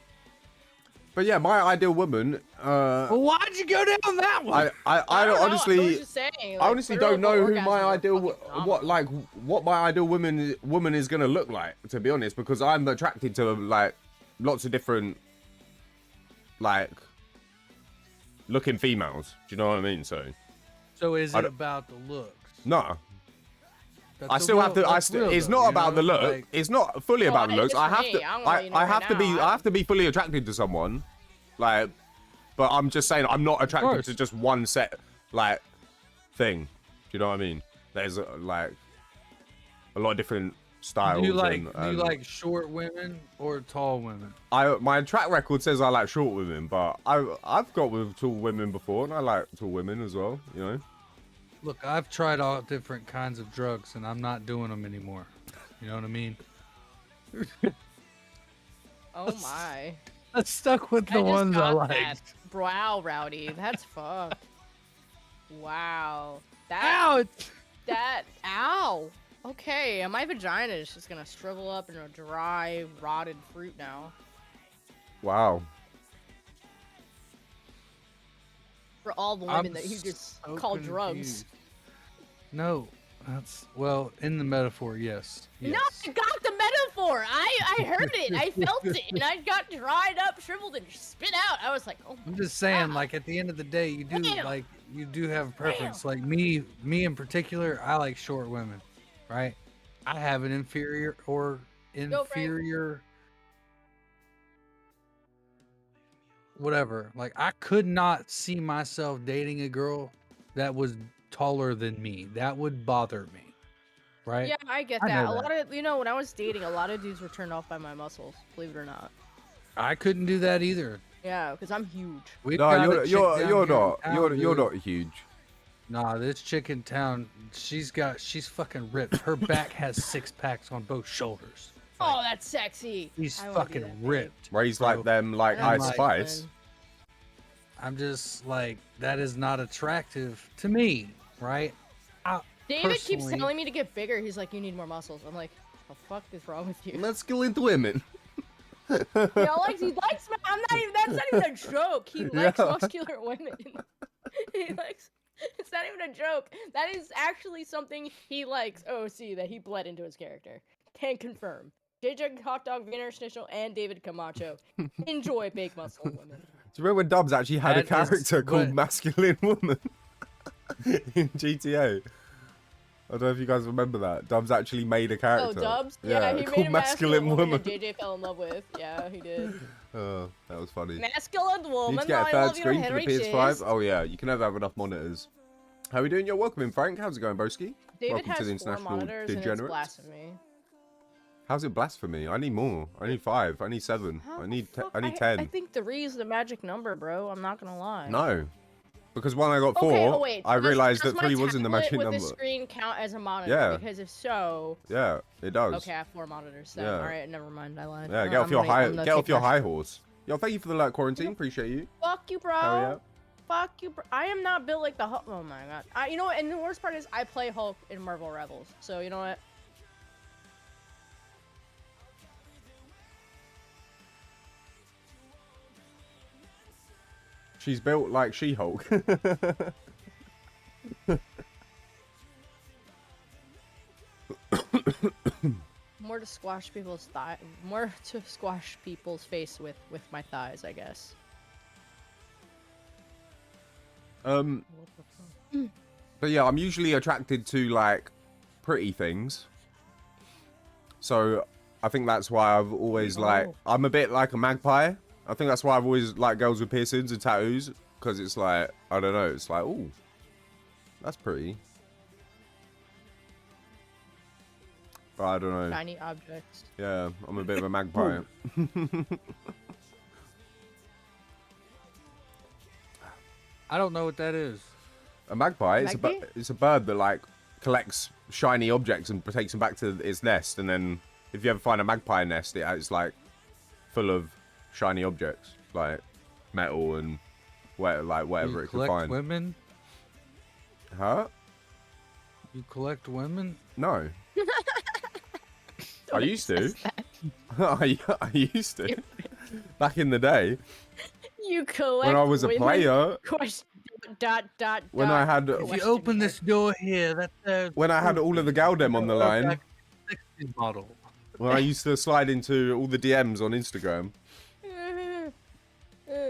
But yeah, my ideal woman. Well, why'd you go down that one? I don't know, honestly, I was just saying, I like, honestly literal don't know who orgasms my are ideal, fucking phenomenal. what my ideal woman is gonna look like. To be honest, because I'm attracted to like lots of different like looking females. Do you know what I mean? So is it about the looks? no. That's I a still real- have to. that's real, It's though, not you about know? the look. Like, It's not fully No, about the it looks. is I for have me. to. I'm gonna let you know I right have to be. now. I have to be fully attracted to someone. Like, but I'm just saying I'm not attracted course. to just one set like thing. Do you know what I mean? There's like a lot of different styles. do you and like short women or tall women? my track record says I like short women, but I've got with tall women before, and I like tall women as well. You know. Look, I've tried all different kinds of drugs, and I'm not doing them anymore. You know what I mean? Oh my. I stuck with the I just ones I got liked. that. Wow, Rowdy. That's fucked. Wow. Ow! Ow. Okay, my vagina is just gonna shrivel up in a dry, rotted fruit now. Wow. For all the women that you just so call drugs. confused. No, that's in the metaphor. Yes. No, I got the metaphor. I heard it. I felt it, and I got dried up, shriveled, and spit out. I was like, oh. I'm just saying, God. like at the end of the day, you do Damn. you do have a preference. Like me in particular, I like short women, right? I have an inferior whatever. Like I could not see myself dating a girl that was taller than me. That would bother me. Right? Yeah, I get I that. know A that. lot of when I was dating, a lot of dudes were turned off by my muscles. Believe it or not. I couldn't do that either. Yeah, because I'm huge. We've No, got a you're chick you're down you're here in not. town, You're dude. not huge. Nah, this chick in town, she's fucking ripped. Her back has 6 packs on both shoulders. Oh, that's sexy. She's I wanna do fucking that thing. ripped. Raised bro. like them, like I'm Ice like, Spice. I'm just like, that is not attractive to me, right? David keeps Personally- telling me to get bigger. He's like, you need more muscles. I'm like, what the fuck is wrong with you? Masculine women. He likes. I'm not even. That's not even a joke. He likes Yeah. muscular women. He likes. It's not even a joke. That is actually something he likes. Oh, see, that he bled into his character. Can confirm. JJ Hot Dog International and David Camacho enjoy big muscle women. Do you remember when Dubs actually had a That is character called what- Masculine Woman in GTA? I don't know if you guys remember that. Dubs actually made a Oh, character. Dubs? Yeah, he called made a masculine woman that JJ fell in love with. Yeah, he did. Oh, that was funny. Masculine woman. Need to get a I third love you, screen for Henry the PS5? Cheers. Oh yeah, you can never have enough monitors. How are we doing? You're welcome in, Frank. How's it going, broski? David Welcome has to the 4 International monitors and it's Degenerates. blasphemy. How's it blasphemy? I need more. I need 5. I need 7. How I the need fuck? I need 10. I think 3 is the magic number, bro. I'm not gonna lie. No. Because when I got 4, Okay, oh wait. I does- realized does that my 3 wasn't the tablet magic with number. the screen count as a monitor? Yeah. Because if so, Yeah, it does. okay, I have 4 monitors. Then. Yeah. All right, never mind. I lied. Yeah, I'm get off your gonna high take that shit. horse. Yo, thank you for the like quarantine. Appreciate you. Fuck you, bro. Hell yeah. Fuck you, bro. I am not built like the Hulk. Oh my god. You know what? And the worst part is I play Hulk in Marvel Rebels. So you know what? She's built like She-Hulk. More to squash people's more to squash people's face with my thighs, I guess. But yeah, I'm usually attracted to like pretty things. So I think that's why I've always like I'm a bit like a magpie. I think that's why I've always liked girls with piercings and tattoos, because it's like I don't know, it's like, ooh, that's pretty. But I don't know. Shiny objects. Yeah, I'm a bit of a magpie. I don't know what that is. A magpie? Magpie? It's a bird that like collects shiny objects and takes them back to its nest. And then if you ever find a magpie nest, it's like full of shiny objects, like metal and whatever it can find. Women? Huh? You collect women? No. I used to. I used to. Back in the day. You collect When I was a women? player. Question, When I had. If you open this door here, that's When I had all of the Galdem on the line. Model. When I used to slide into all the DMs on Instagram.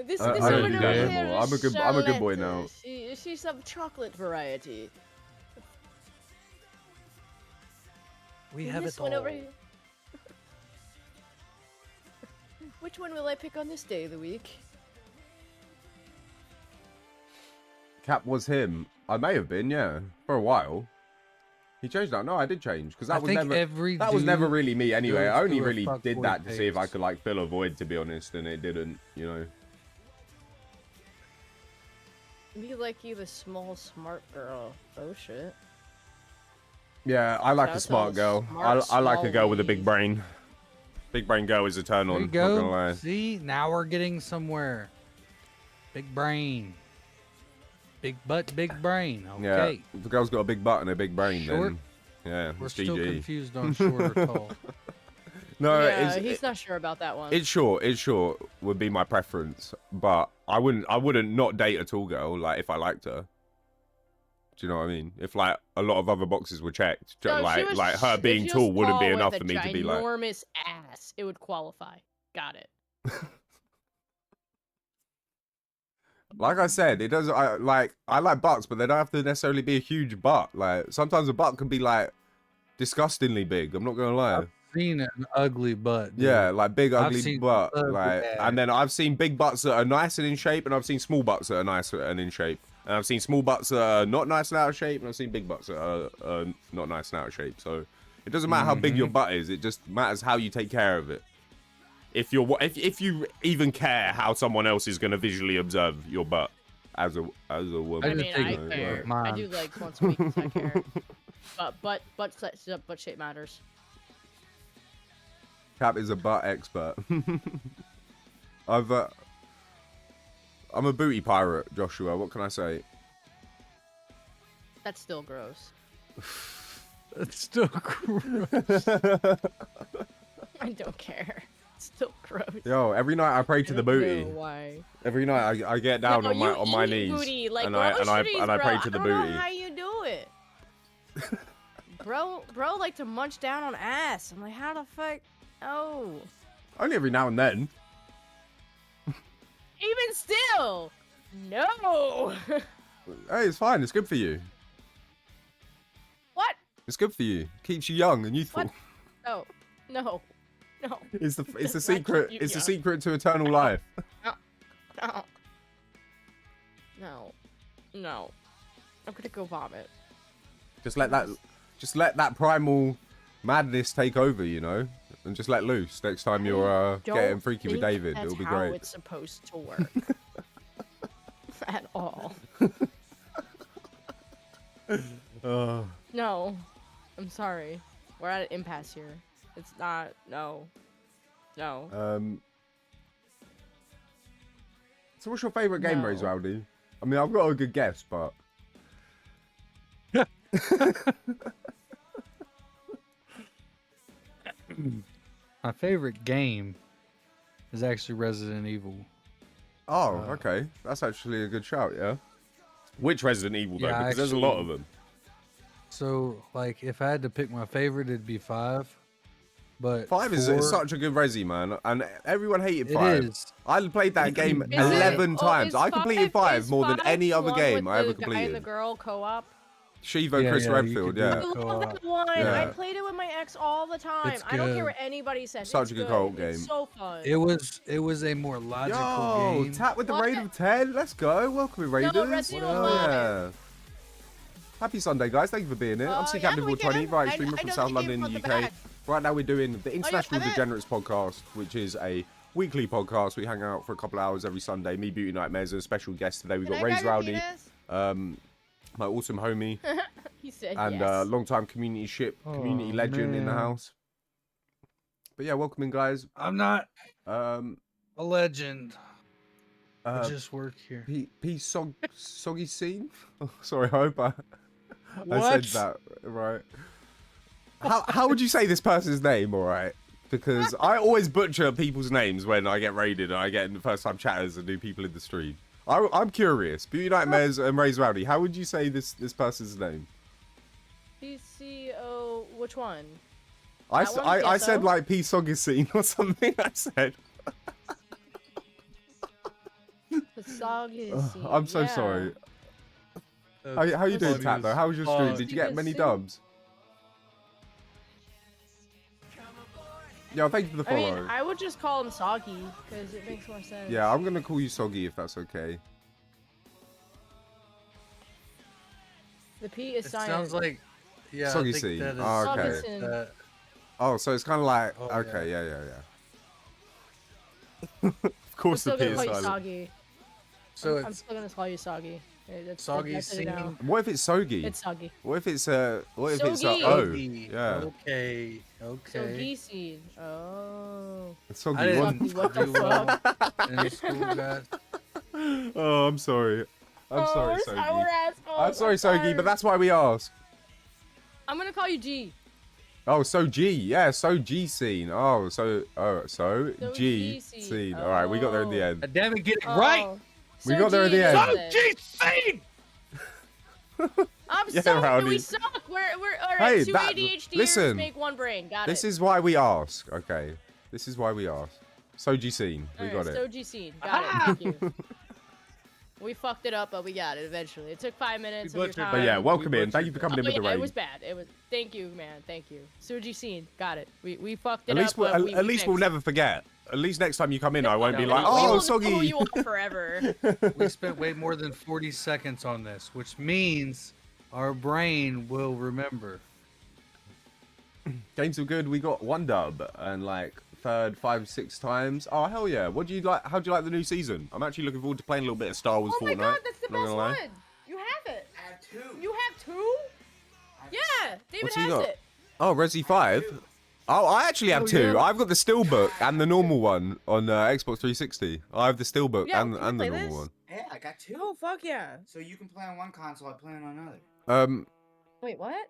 This I woman don't do over that here anymore. is I'm a good boy now. She's of chocolate variety. We And have this it one all. over here. Which one will I pick on this day of the week? Cap was him. I may have been, yeah, for a while. He changed that. No, I did change because that was never really me anyway. I only really did that to see if I could like fill a void, to be honest, and it didn't, you know. Be like you, the small smart girl. Oh shit. Yeah, I like a That's smart all girl. smart, I like a girl small with a big brain. Big brain girl is a turn There on. you Not gonna go. lie. See, now we're getting somewhere. Big brain. Big butt, big brain. Okay. Yeah, if the girl's got a big butt and a big brain, Short? then yeah, We're it's still GG. confused on short or tall. No, Yeah, he's not sure about that one. It's short. It's short would be my preference, but I wouldn't not date a tall girl. Like if I liked her. Do you know what I mean? If like a lot of other boxes were checked, No, like her if being she was tall wouldn't be tall enough with for a me to be like. ginormous ass. It would qualify. Got it. Like I said, it does. I like butts, but they don't have to necessarily be a huge butt. Like sometimes a butt can be like disgustingly big. I'm not gonna lie. I've seen an ugly butt. Dude. Yeah, like big I've ugly seen butt. ugly Like, ass. and then I've seen big butts that are nice and in shape, and I've seen small butts that are nice and in shape. And I've seen small butts that are not nice and out of shape, and I've seen big butts that are not nice and out of shape. So it doesn't matter how big your butt is; it just matters how you take care of it. If you even care how someone else is gonna visually observe your butt as a woman. I mean, I care. I do like once a week. I care. But butt shape matters. Cap is a butt expert. I'm a booty pirate, Joshua. What can I say? That's still gross. It's still gross. I don't care. It's still gross. Yo, every night I pray to the booty. Why? Every night I get down on my knees booty. Like, and I pray to the I don't booty. know how you do it. bro like to munch down on ass. I'm like, how the fuck? Oh. Only every now and then. Even still, no. Hey, it's fine. It's good for you. What? It's good for you. Keeps you young and youthful. What? No. It's the Does not secret. keep you It's the young. secret to eternal life. No. I'm gonna go vomit. Just let that primal madness take over, you know, and just let loose. Next time you're getting freaky with David, it'll be great. That's how it's supposed to work. At all. No. I'm sorry. We're at an impasse here. It's not. No. So what's your favorite game, No. RaizedRowdy? I mean, I've got a good guess, but My favorite game is actually Resident Evil. oh, okay, that's actually a good shout, yeah. Which Resident Evil though? Yeah, Because there's a lot of them. So, like, if I had to pick my favorite, it'd be 5. But 5 is 4, such a good Resi, man, and everyone hated It 5. is. I played that game Is 11 it? times. Oh, I completed 5 more than any other game I ever The guy and the completed. girl co-op. Shiva, Yeah, Chris yeah, you Redfield, could do yeah. I love that one. Yeah. I played it with my ex all the time. It's I don't care good. what anybody says. Such It's a good good. co-op It's game. so fun. It was a more logical Yo, game. tap with the What? raid of 10. Let's go. Welcome, Raiders. Resident Evil Hell 5. yeah. Happy Sunday, guys. Thank you for being here. I'm C Captain we 420, can. right I streamer from know South the London game in the from the UK. back. Right now we're doing the International have it? Degenerates Podcast, which is a weekly podcast. We hang out for a couple of hours every Sunday. Me, Beauty Nightmares, and a special guest today. We've got RaizedRowdy, my awesome homie, He said and yes. long-time community legend in the house. But yeah, welcome in, guys. I'm not A legend. I just work here. Soggy Scene? Oh, sorry, I hope I said that right. How would you say this person's name, alright? Because I always butcher people's names when I get raided and I get the first time chatters and new people in the stream. I'm curious. Beauty Nightmares and RaizedRowdy, how would you say this person's name? PCO, which one? I said like P Soggy Scene or something. I said. I'm so sorry. How you doing, Tat, though? How was your stream? Did you get many dubs? Yeah, thank you for the follow. I mean, I would just call him Soggy, because it makes more sense. Yeah, I'm going to call you Soggy if that's okay. The P is silent. Sounds like... Yeah, Soggy Scene. Oh, okay. Oh, so it's kind of like... Oh, okay, yeah. Of course the P is silent. Soggy. So I'm still gonna call you Soggy. Soggy Scene. What if it's Soggy? It's Soggy. What if it's O? Soggy. Yeah. Okay. Soggy Scene. Oh. It's Soggy I didn't one. What the fuck? In school, guys. Oh, I'm sorry. I'm sorry, we're Soggy. assholes. I'm sorry, Soggy, but that's why we ask. I'm gonna call you G. Oh, so G, yeah, so G Scene. Oh, so G Scene. All right, we got there in the end. Damn it, get it right. We got there in the end. So G Scene. I'm Yeah, sorry, Rowdy. we suck. We're all Hey, right. Two that- ADHDers listen. make one brain. Got This it. is why we ask, okay? This is why we ask. So G Scene, we got it. Soji Scene. Got it. Thank you. We fucked it up, but we got it eventually. It took 5 minutes of your time. But yeah, welcome in. Thank you for coming in with the It raid. was bad. It was. Thank you, man. Thank you. Soji Scene. Got it. We fucked it At least, up. But at least we'll fixed never forget. At least next time you come in, I won't be No, like, we oh, will Soggy. know you are forever. We spent way more than 40 seconds on this, which means our brain will remember. Games are good. We got one dub and like third, 5, 6 times. Oh hell yeah! What do you like? How do you like the new season? I'm actually looking forward to playing a little bit of Star Wars Oh Fortnite. my god, that's the Not best gonna lie. one. You have it. I have 2. You have 2? Yeah, David What's he has got? it. Oh, Resi 5. Oh, I actually have 2. yeah. I've got the Steelbook and the normal one on Xbox 360. I have the Steelbook Yeah, and can we the play normal this? one. Yeah, I got 2. Oh fuck yeah. So you can play on one console, I play on another. Wait, what?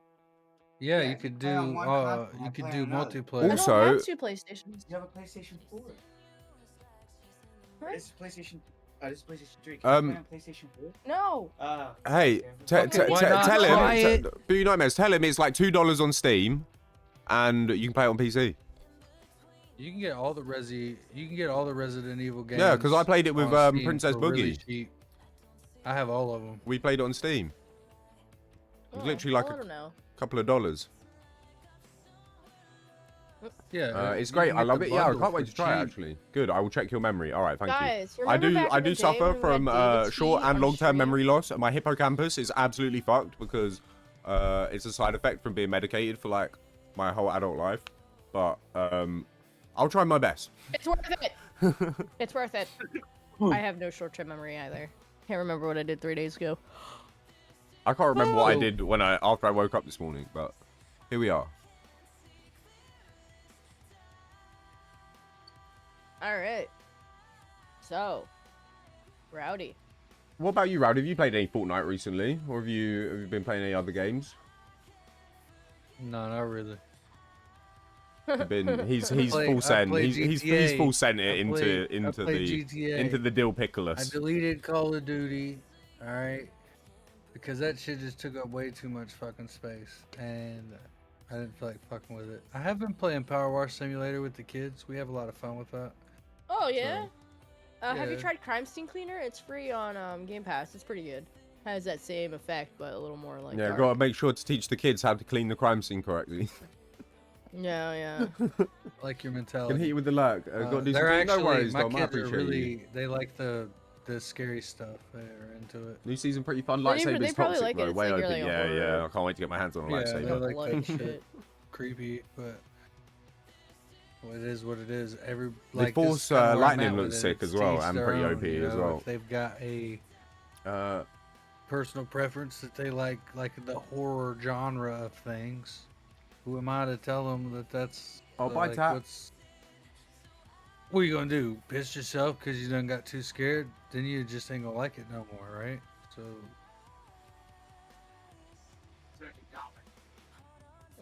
Yeah, Yeah, you could play on do one console, you I could play do on another. multiplayer. Also- I don't have 2 PlayStations. You have a PlayStation 4. What? This is PlayStation. This is PlayStation 3. Can you play on PlayStation 4? No. Hey, Okay, why not tell try him. Beauty Nightmares, tell him it's like $2 on Steam, and you can play it on PC. You can get all the Resident Evil games. Yeah, because I played it with on Steam Princess for really Boogie. cheap. I have all of them. We played it on Steam. It was literally like I a don't know. couple of dollars. Yeah, It's you great. can I get love the it. Yeah, I bundle can't wait for to try it cheap. actually. Good. I will check your memory. All right, thank Guys, you. I remember back do in the day suffer when we from had David's short feet and on long-term stream? memory loss. My hippocampus is absolutely fucked because it's a side effect from being medicated for like my whole adult life. But I'll try my best. It's worth it. It's worth it. I have no short-term memory either. Can't remember what I did 3 days ago. I can't remember what I Oh. did after I woke up this morning, but here we are. All right. So, Rowdy. What about you, Rowdy? Have you played any Fortnite recently, or have you been playing any other games? No, not really. You've been he's I full send. played He's GTA. full sent it I played the GTA. into the dill I pickles. deleted Call of Duty, alright? Because that shit just took up way too much fucking space. And I didn't feel like fucking with it. I have been playing Power Wash Simulator with the kids. We have a lot of fun with that. Oh yeah. So, Have you yeah. tried Crime Scene Cleaner? It's free on Game Pass. It's pretty good. Has that same effect, but a little more like. Yeah, dark. gotta make sure to teach the kids how to clean the crime scene correctly. Yeah. I like your Can mentality. hit you with the lurk. Gotta do They're something. No actually, worries, my Dom. I kids are appreciate you. really, they like the the scary stuff. They're into it. New season pretty fun. They Lightsabers probably toxic like it. though. It's Way like open. really a Yeah, horror. yeah. I can't wait to get my hands on a Yeah, lightsaber. they're like Bloody that shit. shit. Creepy, but well, it is what it is. The like Force this kinda where I'm lightning at with looks it. sick It's as well, to and each pretty their OP own, you as know, well. If they've got a personal preference that they like the horror genre of things, who am I to tell them that that's Oh, bye, Tap. What are you gonna do? Piss yourself because you done got too scared? Then you just ain't gonna like it no more, right? So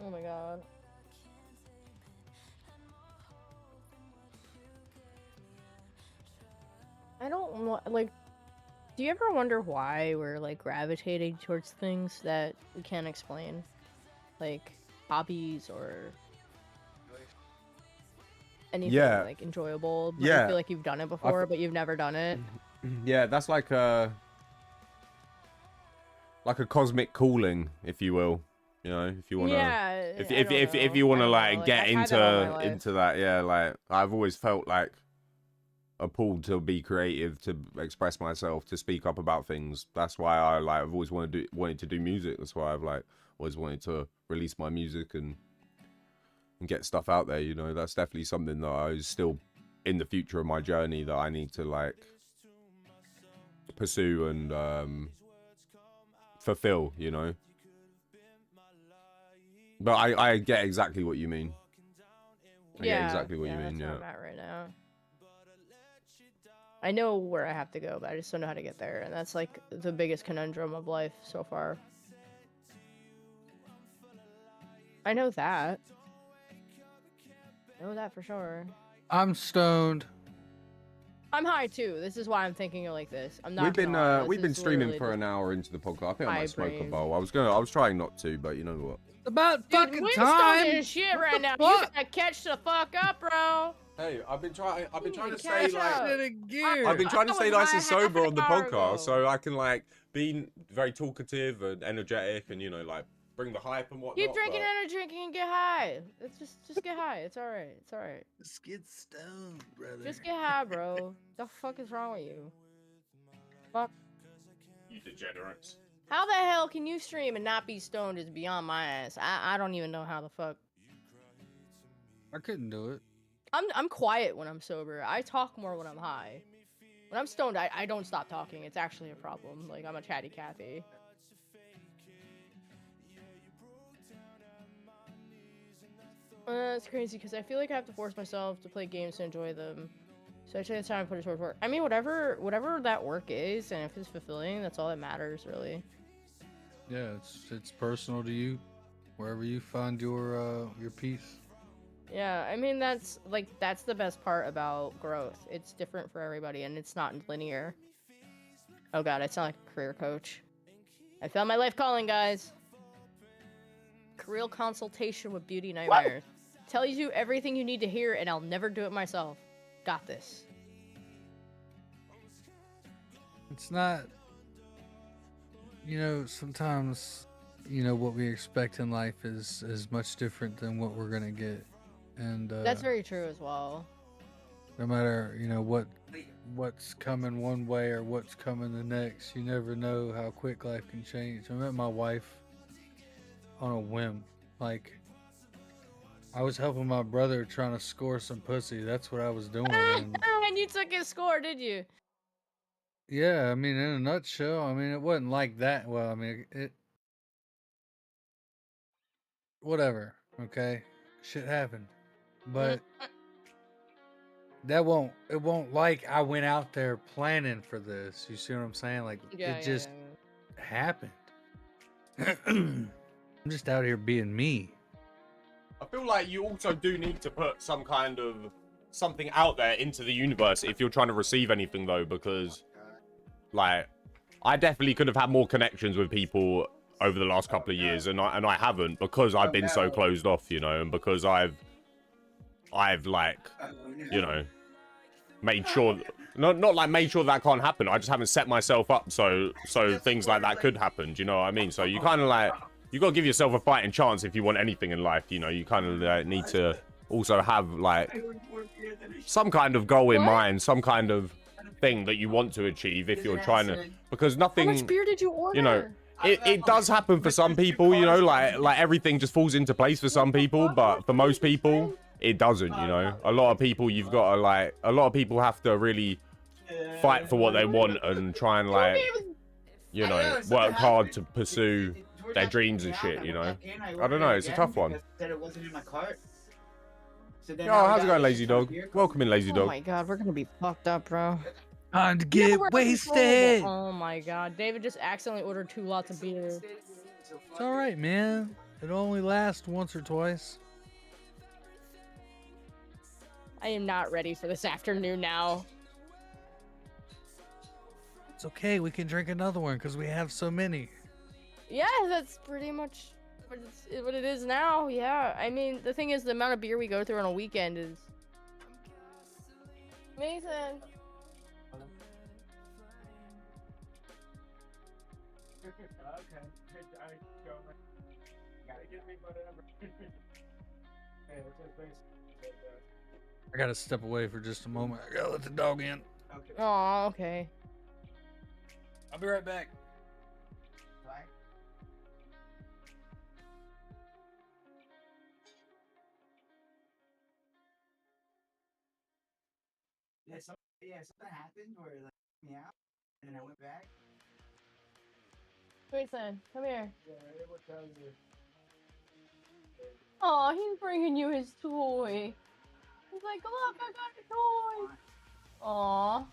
Oh my god. I don't want, like, do you ever wonder why we're, like, gravitating towards things that we can't explain? Like, hobbies or anything, Yeah. like, enjoyable, but Yeah. you feel like you've done it before, but you've never done it? Yeah, that's like a cosmic calling, if you will. You know, if you wanna, Yeah. if you wanna like get I've had that all my life. into that, yeah. Like I've always felt like a pull to be creative, to express myself, to speak up about things. That's why I've always wanted to do music. That's why I've like always wanted to release my music and get stuff out there. You know, that's definitely something that is still in the future of my journey that I need to like pursue and fulfill. You know. But I get exactly what you mean. I get exactly what you mean, that's where I'm at right now. I know where I have to go, but I just don't know how to get there, and that's like the biggest conundrum of life so far. I know that. I know that for sure. I'm stoned. I'm high too. This is why I'm thinking like this. I'm not. We've been streaming for an hour into the podcast. I think I might smoke a bowl. I was trying not to, but you know what? About Dude, fucking we time. stoned as shit right now. You fuck? gotta catch the fuck up, bro. Hey, I've been trying to catch stay up. like I've been trying to I stay was nice and high half sober an on the hour podcast, ago. so I can like be very talkative and energetic, and you know like bring the hype and whatnot. Keep drinking but... and drinking and get high. It's just get high. It's alright. It's alright. Just get stoned, brother. Just get high, bro. The fuck is wrong with you? Fuck. You degenerates. How the hell can you stream and not be stoned is beyond my ass. I don't even know how the fuck. I couldn't do it. I'm quiet when I'm sober. I talk more when I'm high. When I'm stoned, I don't stop talking. It's actually a problem. Like, I'm a chatty Cathy. It's crazy because I feel like I have to force myself to play games to enjoy them. So I take the time to put it towards work. I mean, whatever that work is, and if it's fulfilling, that's all that matters, really. Yeah, it's personal to you. Wherever you find your peace. Yeah, I mean, that's the best part about growth. It's different for everybody, and it's not linear. Oh god, I sound like a career coach. I found my life calling, guys. Career consultation with Beauty Nightmares. Tells you everything you need to hear, and I'll never do it myself. Got this. It's not, you know, sometimes, you know, what we expect in life is much different than what we're gonna get, and That's very true as well. no matter, you know, what's coming one way or what's coming the next, you never know how quick life can change. I met my wife on a whim. Like, I was helping my brother trying to score some pussy. That's what I was doing. And you took his score, did you? yeah, I mean, in a nutshell, I mean, it wasn't like that. Well, I mean, it whatever, okay? Shit happened. But it won't like I went out there planning for this. You see what I'm saying? Like, it just happened. I'm just out here being me. I feel like you also do need to put some kind of something out there into the universe if you're trying to receive anything, though, because like I definitely could have had more connections with people over the last couple of years, and I haven't, because I've been so closed off, you know, and because I've like, you know, made sure not like made sure that can't happen. I just haven't set myself up so things like that could happen. Do you know what I mean? So you kind of like, you got to give yourself a fighting chance if you want anything in life. You know, you kind of need to also have like some kind of goal in mind, some kind of thing that you want to achieve if you're trying to, because How nothing, much beer did you order? you know, it does happen for some people, you know, like everything just falls into place for some people, but for most people, it doesn't, you know. A lot of people, you've got to a lot of people have to really fight for what they want and try and you know, work hard to pursue their dreams and shit, you know. I don't know, it's a tough one. Yo, how's it going, Lazy Dog? Welcome in, Lazy Dog. Oh my god, we're gonna be fucked up, bro. Time to get wasted. Oh my god, David just accidentally ordered 2 lots of beer. It's all right, man. It only lasts once or twice. I am not ready for this afternoon now. It's okay. We can drink another one because we have so many. Yeah, that's pretty much what it is now. Yeah, I mean, the thing is, the amount of beer we go through on a weekend is... Mason! I gotta step away for just a moment. I gotta let the dog in. Oh, okay. I'll be right back. Yeah, something happened where like me out, and then I went back. Mason, come here. Oh, he's bringing you his toy. He's like, look, I got a toy. Aw.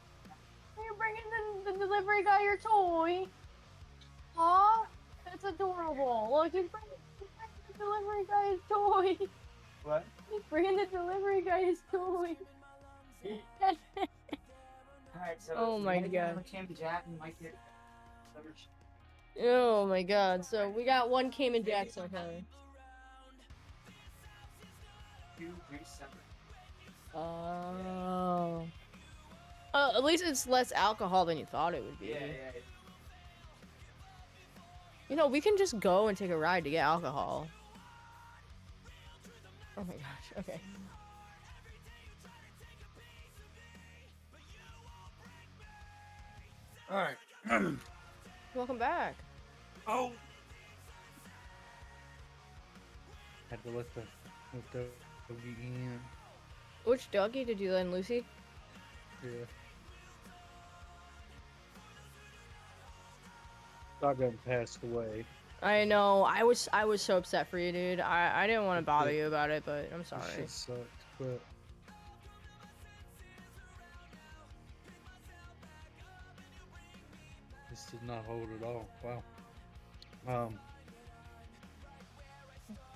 You're bringing the delivery guy your toy. Aw, that's adorable. Look, he's bringing the delivery guy his toy. What? He's bringing the delivery guy his toy. Alright, so Oh my god. Cayman Jack and might get Oh my god. So we got 1 Cayman Jack so far. 2, 3 separate. Oh. At least it's less alcohol than you thought it would be. Yeah. You know, we can just go and take a ride to get alcohol. Oh my gosh, okay. Alright. Welcome back. Oh! Had to let the doggy in. Which doggy did you lend, Lucy? Yeah. Doggy passed away. I know. I was so upset for you, dude. I didn't want to bother you about it, but I'm sorry. Shit sucked, but this did not hold at all. Wow.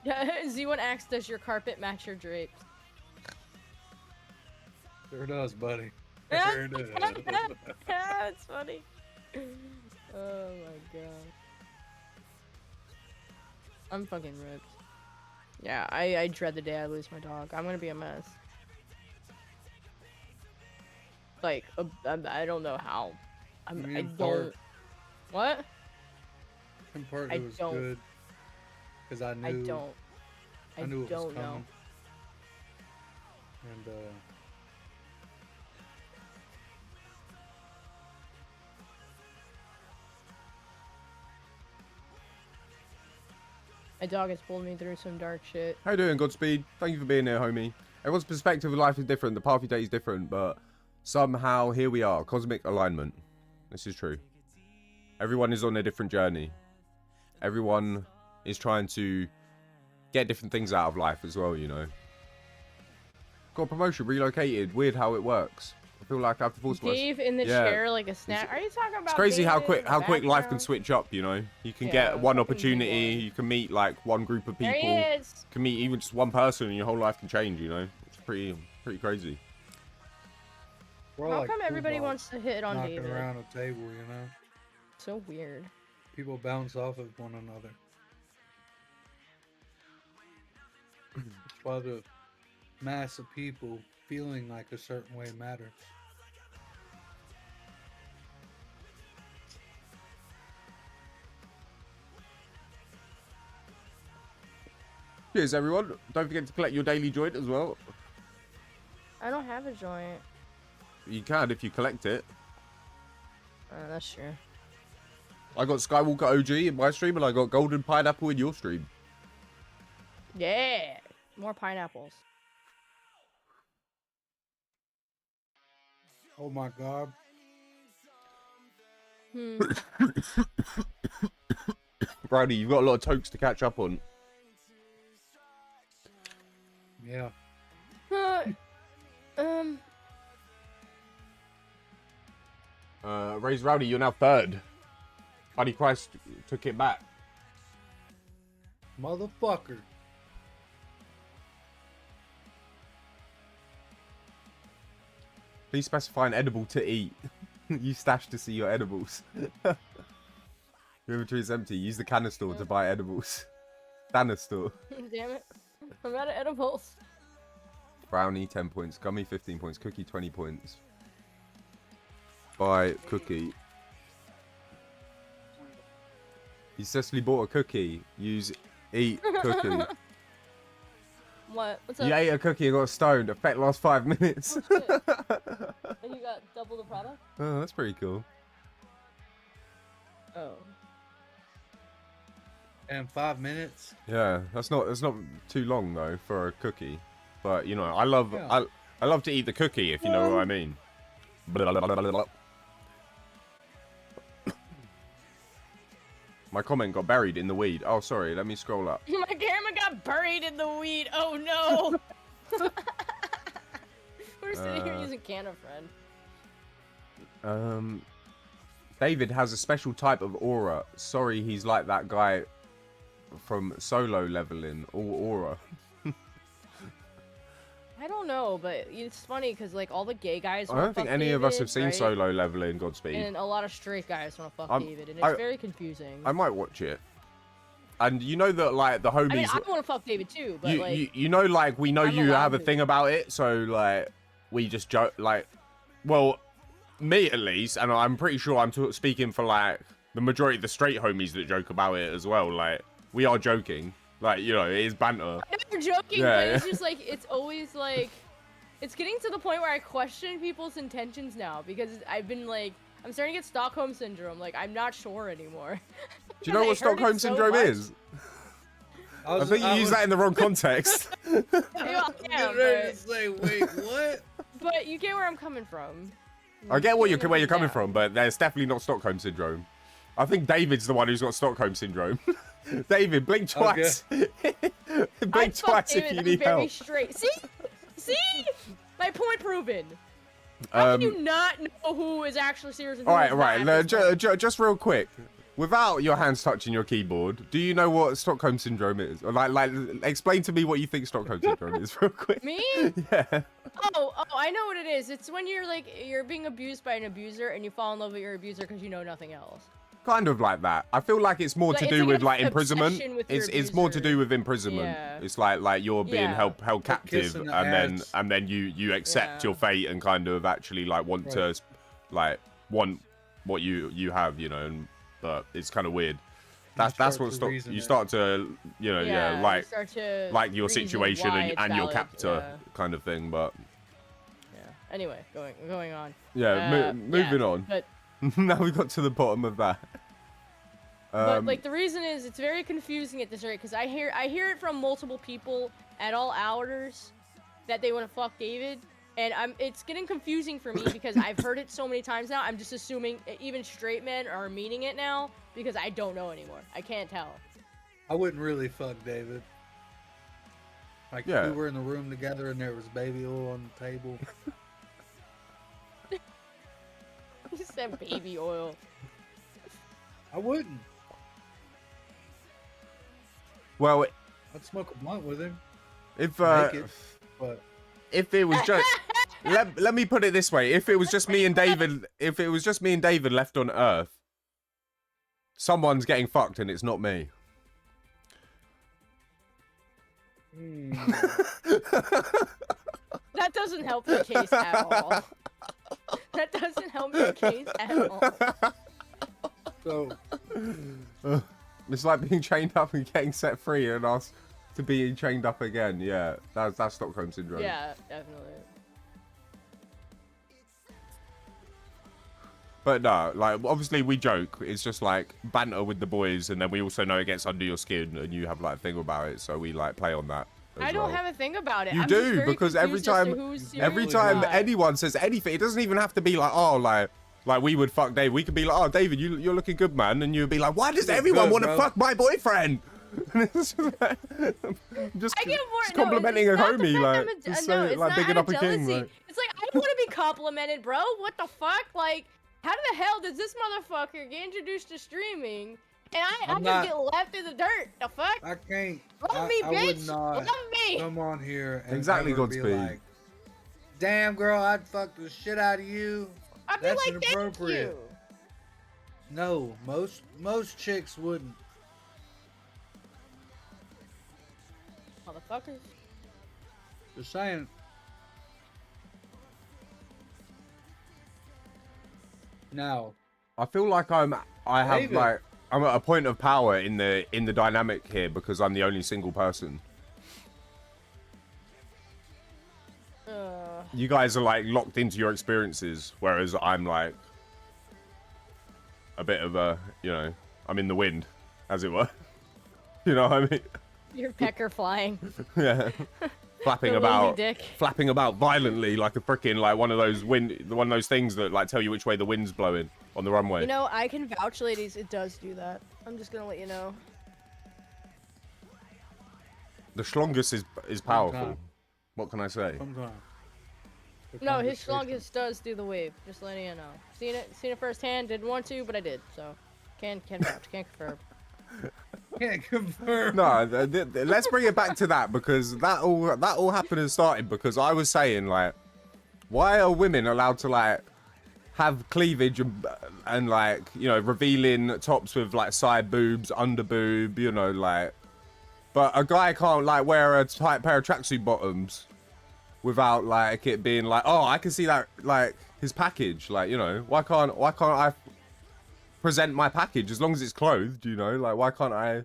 Z1 asks, does your carpet match your drapes? Sure does, buddy. Sure does. That's funny. Oh my god. I'm fucking ripped. Yeah, I dread the day I lose my dog. I'm gonna be a mess. Like, I don't know how. I don't. Part, What? in part I it was don't. good. Because I knew. I don't. I knew it was don't coming. know. And My dog has pulled me through some dark shit. How you doing, Godspeed? Thank you for being here, homie. Everyone's perspective of life is different. The path you take is different, but somehow here we are. Cosmic alignment. This is true. Everyone is on a different journey. Everyone is trying to get different things out of life as well, you know. Got a promotion, relocated. Weird how it works. I feel like I have to force myself. Dave in the chair like a snack. Are you talking about? It's crazy how David quick in the life can background? switch up, you know. You can Yeah, get one fucking opportunity, David. you can meet like one group of people. There he is. You can meet even just one person and your whole life can change, you know. It's pretty crazy. we're all How like come everybody football, wants to hit on knocking David? around a table, you know. So weird. People bounce off of one another. That's why the mass of people feeling like a certain way matters. Cheers, everyone. Don't forget to collect your daily joint as well. I don't have a joint. You can if you collect it. That's true. I got Skywalker OG in my stream, and I got Golden Pineapple in your stream. Yeah, more pineapples. Oh my god. Rowdy, you've got a lot of tokes to catch up on. Yeah. Raise Rowdy, you're now third. Buddy Christ took it back. Motherfucker. Please specify an edible to eat. You stash to see your edibles. Your inventory is empty. Use the canister to buy edibles. Canister. Damn it. I'm out of edibles. Brownie 10 points. Gummy 15 points. Cookie 20 points. Buy cookie. You successfully bought a cookie. Use eat cookie. What? What's up? You ate a cookie and got stoned. Effect lasts 5 minutes. Oh, shit. And you got double the product? Oh, that's pretty cool. Oh. And 5 minutes. Yeah, that's not too long though for a cookie. But you know, I love to eat the cookie if you know what I mean. My comment got buried in the weed. Oh, sorry. Let me scroll up. My camera got buried in the weed. Oh no. We're sitting here using Canna Friend. David has a special type of aura. Sorry, he's like that guy from Solo Leveling. All aura. I don't know, but it's funny because like all the gay guys. I don't think any of us have seen Solo Leveling. Godspeed. And a lot of straight guys want to fuck David, and it's very confusing. I might watch it. And you know that like the homies. I mean, I want to fuck David too, but you know, like we know you have a to. thing about it, so like we just joke, like, well, me at least, and I'm pretty sure I'm speaking for like the majority of the straight homies that joke about it as well. Like we are joking, like, you know, it is banter. I'm never joking, but it's just like it's always like it's getting to the point where I question people's intentions now because I'm starting to get Stockholm syndrome. Like I'm not sure anymore. Do you know what Stockholm syndrome is? I think you used that in the wrong context. I was getting ready to say, wait, what? But you get where I'm coming from. I get where you're coming from, but there's definitely not Stockholm syndrome. I think David's the one who's got Stockholm syndrome. David, blink twice. Blink twice if you need help. Straight. See, my point proven. How can you not know who is actually serious? And who is right. Just real quick. Without your hands touching your keyboard, do you know what Stockholm syndrome is? Or like, explain to me what you think Stockholm syndrome is, real quick. Me? Yeah. Oh, I know what it is. It's when you're being abused by an abuser and you fall in love with your abuser because you know nothing else. Kind of like that. I feel like it's more to do with like imprisonment. It's more to do with imprisonment. Yeah. It's like you're being held captive, and then you accept your fate and kind of actually like want what you have, you know. But it's kind of weird. That's what you start to, you know, like your situation and your captor kind of thing. But anyway, going on. Moving on. But now we got to the bottom of that. But like the reason is it's very confusing at this rate because I hear it from multiple people at all hours that they want to fuck David, and it's getting confusing for me because I've heard it so many times now. I'm just assuming even straight men are meaning it now because I don't know anymore. I can't tell. I wouldn't really fuck David. Like we were in the room together and there was baby oil on the table. You said baby oil. I wouldn't. Well, I'd smoke a blunt with him. If If it was just let me put it this way, if it was just me and David left on Earth, someone's getting fucked and it's not me. That doesn't help the case at all. That doesn't help the case at all. So it's like being chained up and getting set free and asked to be chained up again. Yeah, that's Stockholm syndrome. Yeah, definitely. But no, like obviously we joke. It's just like banter with the boys, and then we also know it gets under your skin, and you have like a thing about it, so we like play on that. I don't have a thing about it. You I'm just do, very because every confused as to time who's serious or not. anyone says anything, it doesn't even have to be like, oh, like we would fuck Dave. We could be like, oh, David, you're looking good, man, and you'd be like, why does everyone want to fuck my boyfriend? Just complimenting a homie, like, just like bigging up a king. Like. It's like, I want to be complimented, bro. What the fuck? Like, how the hell does this motherfucker get introduced to streaming, and I just get left in the dirt? The fuck? I can't. Love me, bitch. I would not Love me. come on here and exactly, ever be Godspeed. like, damn, girl, I'd fuck the shit out of you. I'd be That's like, inappropriate. Thank you. No, most chicks wouldn't. Motherfuckers. Just saying. Now, I feel like I'm at a point of power in the dynamic here because I'm the only single person. You guys are like locked into your experiences, whereas I'm like a bit of a, you know, I'm in the wind, as it were. You know what I mean? Your pecker flying. Yeah. Flapping about violently like a freaking like one of those things that like tell you which way the wind's blowing on the runway. You know, I can vouch, ladies, it does do that. I'm just gonna let you know. The schlongus is powerful. What can I say? No, his schlongus does do the wave. Just letting you know. Seen it firsthand. Didn't want to, but I did. So, can vouch. Can't confirm. Can't confirm. No, let's bring it back to that because that all happened and started because I was saying like, why are women allowed to like have cleavage and like, you know, revealing tops with like side boobs, under boob, you know, like, but a guy can't like wear a tight pair of tracksuit bottoms without like it being like, oh, I can see that like his package, like, you know, why can't I present my package as long as it's clothed, you know, like why can't I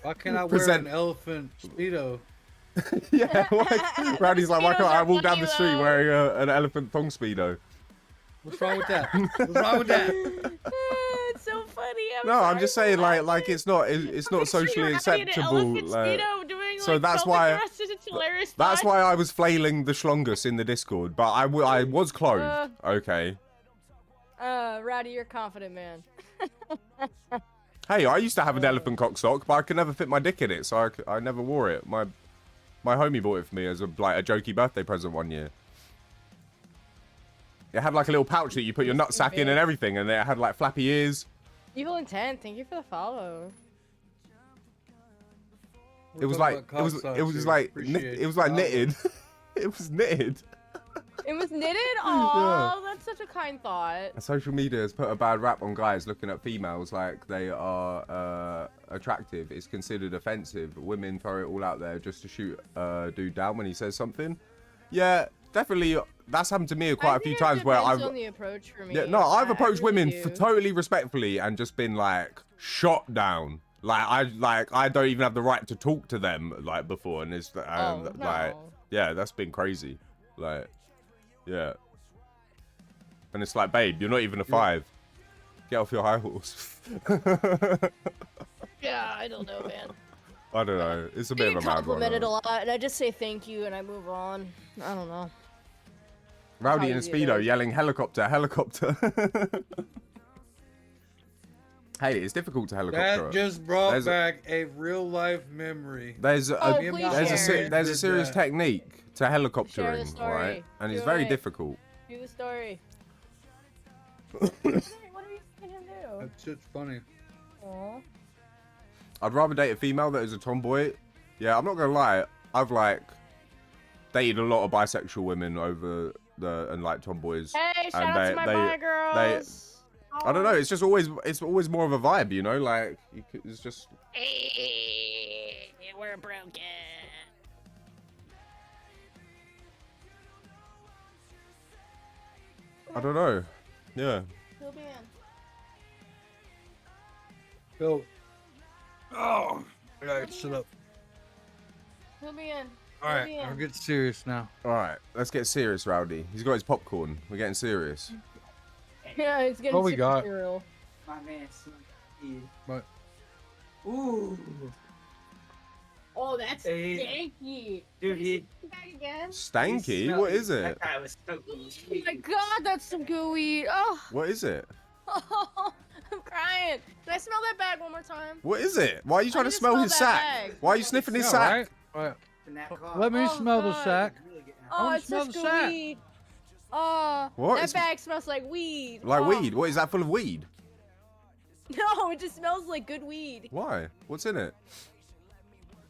wear an elephant speedo? Yeah, Rowdy's like, why can't I walk down the street wearing an elephant thong speedo? What's wrong with that? What's wrong with that? It's so funny. I'm just saying like it's not socially acceptable. Like, so that's why I was flailing the schlongus in the Discord, but I was clothed. Okay. Rowdy, you're a confident man. Hey, I used to have an elephant cock sock, but I could never fit my dick in it, so I never wore it. My homie bought it for me as a jokey birthday present one year. It had like a little pouch that you put your nutsack in and everything, and it had like flappy ears. Evil intent. Thank you for the follow. It was like knitted. It was knitted. It was knitted? Aww, that's such a kind thought. Social media has put a bad rap on guys looking at females like they are attractive. It's considered offensive. Women throw it all out there just to shoot dude down when he says something. Yeah, definitely. That's happened to me quite a few times where I've on the approach for me. Yeah, no, I've approached really women totally respectfully and just been like shot down. Like I don't even have the right to talk to them like before, and it's like yeah, that's been crazy. Like. Yeah. And it's like, babe, you're not even a 5. Get off your high horse. Yeah, I don't know, man. I don't know. It's a bit of a mad one. Complimented a lot, and I just say thank you and I move on. I don't know. Rowdy in a Speedo yelling helicopter, helicopter. Hey, it's difficult to helicopter. That just brought back a real life memory. There's a serious technique to helicoptering, right? And it's very difficult. Do the story. What are you gonna do? That's just funny. Aww. I'd rather date a female that is a tomboy. Yeah, I'm not gonna lie. I've like dated a lot of bisexual women over and like tomboys. Hey, shout out to my bi girls. I don't know. It's just always more of a vibe, you know. Like it's just. Hey, we're broken. I don't know. Yeah. He'll be in. Go. Oh, I gotta shut up. He'll be in. All right, I'll get serious now. All right, let's get serious, Rowdy. He's got his popcorn. We're getting serious. Yeah, it's getting What we super got? serial. My man smoked weed. What? Ooh. Oh, that's Hey. stanky. Dude, he Back again. Stanky? What is it? That guy was smoking Oh my weed. god, that's some good weed. Oh, What is it? I'm crying. Can I smell that bag one more time? What is it? Why are you trying to need to smell smell his that sack? bag. Why are you sniffing his Yeah, sack? right? In that car. Let me Oh, smell the God. sack. Really getting I Oh, wanna it's smell such the good sack. weed. Oh, What? that It's- bag smells like weed. Like Oh. weed? What is that full of weed? No, it just smells like good weed. Why? What's in it?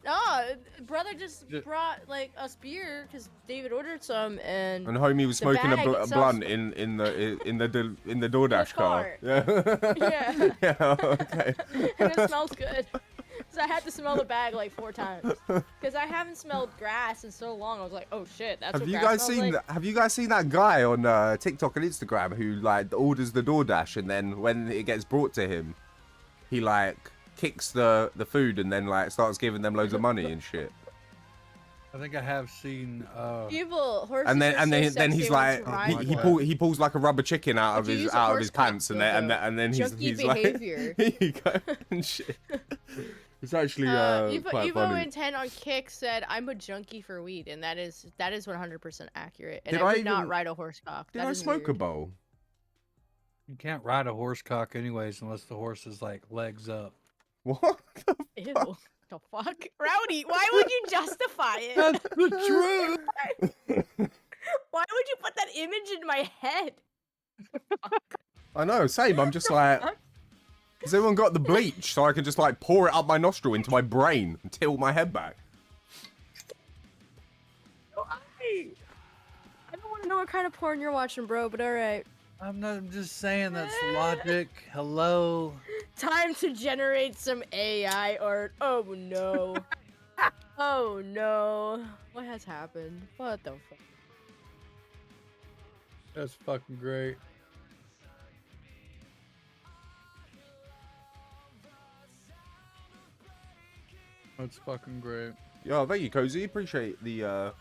Oh, brother just Ju- brought like us beer because David ordered some and And homie was The smoking a bag itself blunt smells- in the DoorDash car. car. Yeah. Yeah. Yeah. Okay. and it smells good. So I had to smell the bag like 4 times because I haven't smelled grass in so long. I was like, oh shit, that's Have what you grass guys smells seen like. Have you guys seen that guy on TikTok and Instagram who like orders the DoorDash and then when it gets brought to him, he like kicks the food and then like starts giving them loads of money and shit. I think I have seen. Evil horses And are then so then sexy he's when like survival. he pulls like a rubber chicken out of Would you his use a out of horse his pants cock, and then he's junkie like behavior. here you go and shit. It's actually quite Evo funny. in 10 on Kick said, "I'm a junkie for weed," and that is 100% accurate. And Did I I would not even- ride a horse cock. Did That I is smoke a weird. bowl? You can't ride a horse cock anyways unless the horse is like legs up. What? Ew. The fuck, Rowdy? Why would you justify it? That's the truth. Why would you put that image in my head? I know, same. I'm just like, has anyone got the bleach so I can just like pour it up my nostril into my brain and tilt my head back? I don't want to know what kind of porn you're watching, bro. But all right, I'm just saying that's logic. Hello. time to generate some AI art. Oh no. Oh no. What has happened? What the fuck? That's fucking great. That's fucking great. Yeah, thank you, Cozy. Appreciate the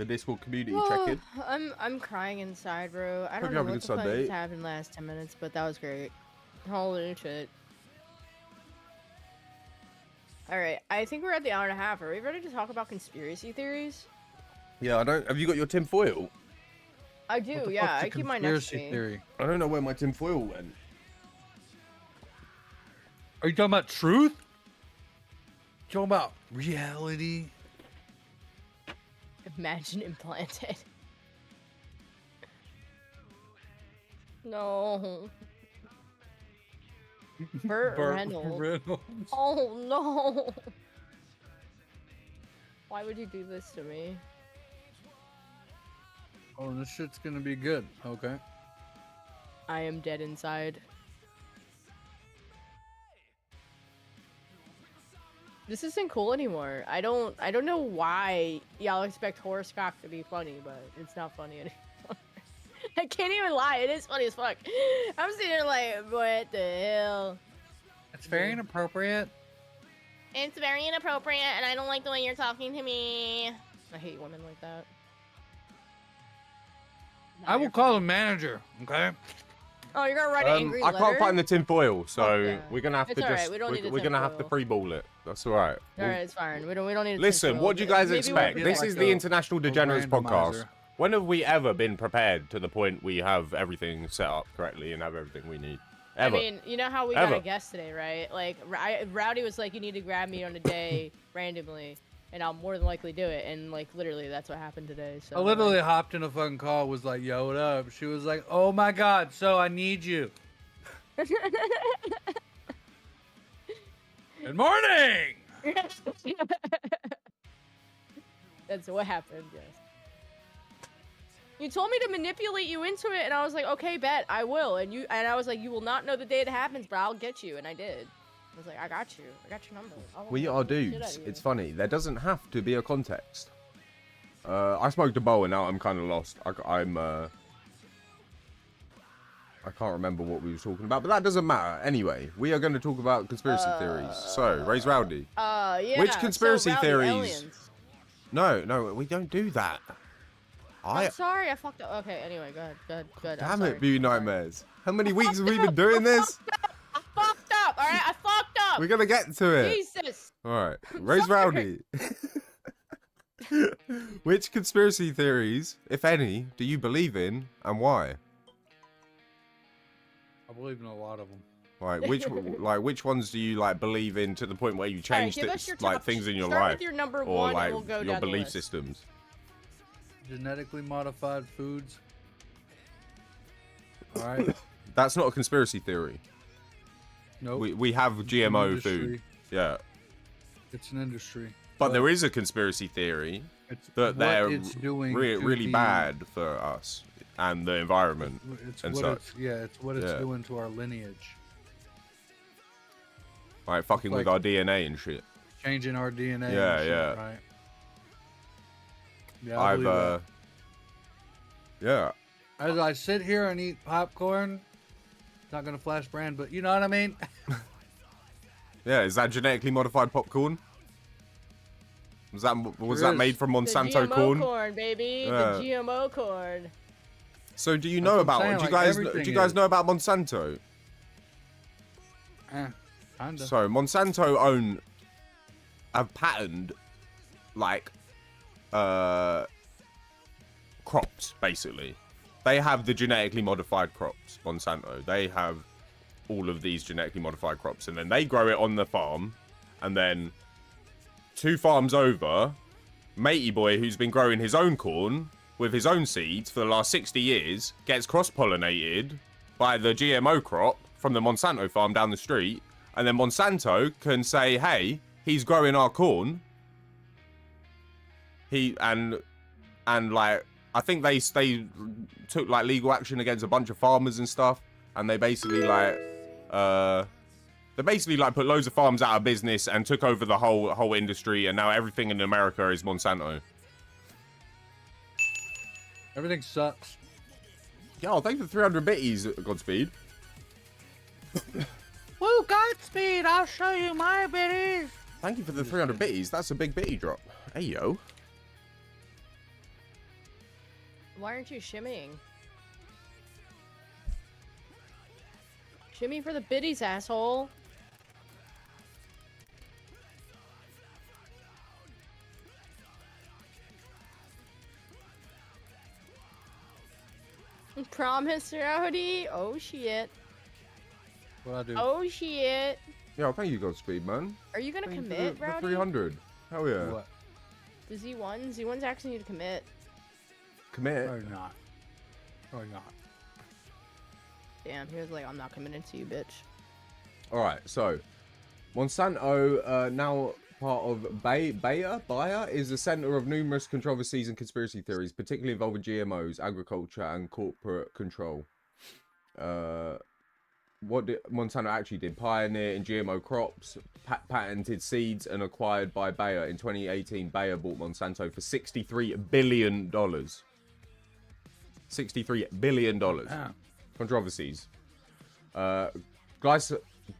Discord community Oh, check-in. I'm crying inside, bro. I Hope don't you know have a what good the fuck Sunday. just happened last 10 minutes, but that was great. Holy shit. Alright, I think we're at the hour and a half. Are we ready to talk about conspiracy theories? Yeah, I don't. Have you got your tinfoil? I What do, the yeah. fuck's a I keep mine next to conspiracy me. theory? I don't know where my tinfoil went. Are you talking about truth? You talking about reality? Imagine implanted. No. Burt Reynolds. Reynolds. Oh no. Why would you do this to me? Oh, this shit's gonna be good. Okay. I am dead inside. This isn't cool anymore. I don't know why y'all expect horse cock to be funny, but it's not funny anymore. I can't even lie, it is funny as fuck. I'm sitting there like, what the hell? It's very Yeah. inappropriate. It's very inappropriate and I don't like the way you're talking to me. I hate women like that. I will call a manager. Okay. Oh, you're gonna write an angry I letter? can't find the tinfoil, so Fuck yeah. we're gonna have It's to alright, just we don't need a we're gonna have to tinfoil. free ball it. That's all right. Alright, it's fine. We don't need to Listen, what do you guys expect? we'll This do is like the a- International a Degenerates Podcast. randomizer. When have we ever been prepared to the point we have everything set up correctly and have everything we need? Ever. I mean, you know how we got Ever. a guest today, right? Like, Rowdy was like, you need to grab me on a day randomly, and I'll more than likely do it. And, like, literally, that's what happened today. So I literally hopped in a fucking call. Was like, "Yo, what up?" She was like, "Oh my god, so I need you." Good morning. That's what happened, yes. You told me to manipulate you into it, and I was like, okay, bet, I will. And I was like, you will not know the day it happens, but I'll get you. And I did. I was like, I got you. I got your number. I'll We beat are the shit out dudes. of you. It's funny. There doesn't have to be a context. I smoked a bowl and now I'm kind of lost. I can't remember what we were talking about, but that doesn't matter. Anyway, we are going to talk about conspiracy theories. So, Raise Rowdy. Yeah. Which so conspiracy Rowdy, theories? aliens. No, we don't do that. I'm sorry, I fucked up. Okay, anyway, go ahead. Damn it, Beauty Nightmares. How many weeks have we been doing this? I fucked up, alright? I fucked up! We're gonna get to it. Jesus! Alright, Raise Rowdy. Which conspiracy theories, if any, do you believe in, and why? I believe in a lot of them. Which ones do you believe in to the point where you change things in your Start life, with your number or one, and we'll go your down the belief list. systems? Genetically modified foods. All right. That's not a conspiracy theory. Nope. We have GMO food. Yeah. It's an industry. But there is a conspiracy theory that they're really bad for us and the environment and such. It's what it's doing to our lineage. Like fucking with our DNA and shit. Changing our DNA. Yeah, and shit, yeah. Right. Yeah, I believe that. Yeah. As I sit here and eat popcorn, it's not gonna flash brand, but you know what I mean. Yeah, is that genetically modified popcorn? Was that made from Monsanto the GMO corn, baby. Yeah. The GMO corn. So do you know about it? Do you guys know about Monsanto? Kinda. So Monsanto have patented crops, basically. They have the genetically modified crops, Monsanto. They have all of these genetically modified crops, and then they grow it on the farm, and then 2 farms over, Matey Boy, who's been growing his own corn with his own seeds for the last 60 years, gets cross-pollinated by the GMO crop from the Monsanto farm down the street, and then Monsanto can say, hey, he's growing our corn. I think they took legal action against a bunch of farmers and stuff, and they basically put loads of farms out of business and took over the whole industry, and now everything in America is Monsanto. Everything sucks. Yo, thank you for 300 bitties, Godspeed. Woo, Godspeed! I'll show you my bitties. Thank you for the 300 bitties. That's a big bitty drop. Hey, yo. Why aren't you shimmying? Shimmy for the biddies, asshole. Promise, Rowdy? Oh, shit. What I do? Oh, shit. Yo, thank you, Godspeed, man. Are you gonna Thank you commit, for Rowdy? 300. Hell yeah. What? The Z1? Z1's asking you to commit. Commit. Or not. Or not. Damn, he was like, I'm not committing to you, bitch. Alright, so Monsanto, now part of Bayer is the center of numerous controversies and conspiracy theories, particularly involving GMOs, agriculture, and corporate control. What Monsanto actually did: pioneer in GMO crops, patented seeds, and acquired by Bayer. In 2018, Bayer bought Monsanto for $63 billion. $63 billion. Damn. Controversies.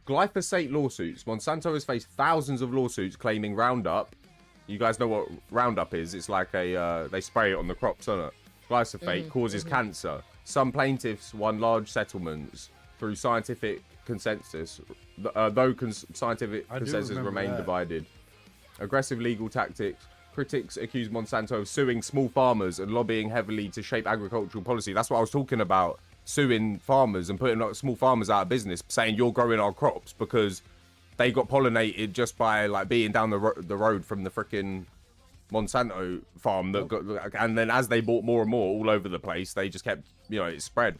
Glyphosate lawsuits. Monsanto has faced thousands of lawsuits claiming Roundup. You guys know what Roundup is? It's like they spray it on the crops, don't it? Glyphosate causes cancer. Some plaintiffs won large settlements through scientific consensus, though scientific consensus remained divided. Aggressive legal tactics. Critics accuse Monsanto of suing small farmers and lobbying heavily to shape agricultural policy. That's what I was talking about. Suing farmers and putting small farmers out of business, saying you're growing our crops because they got pollinated just by being down the road from the freaking Monsanto farm that got, and then as they bought more and more all over the place, they just kept, it spread.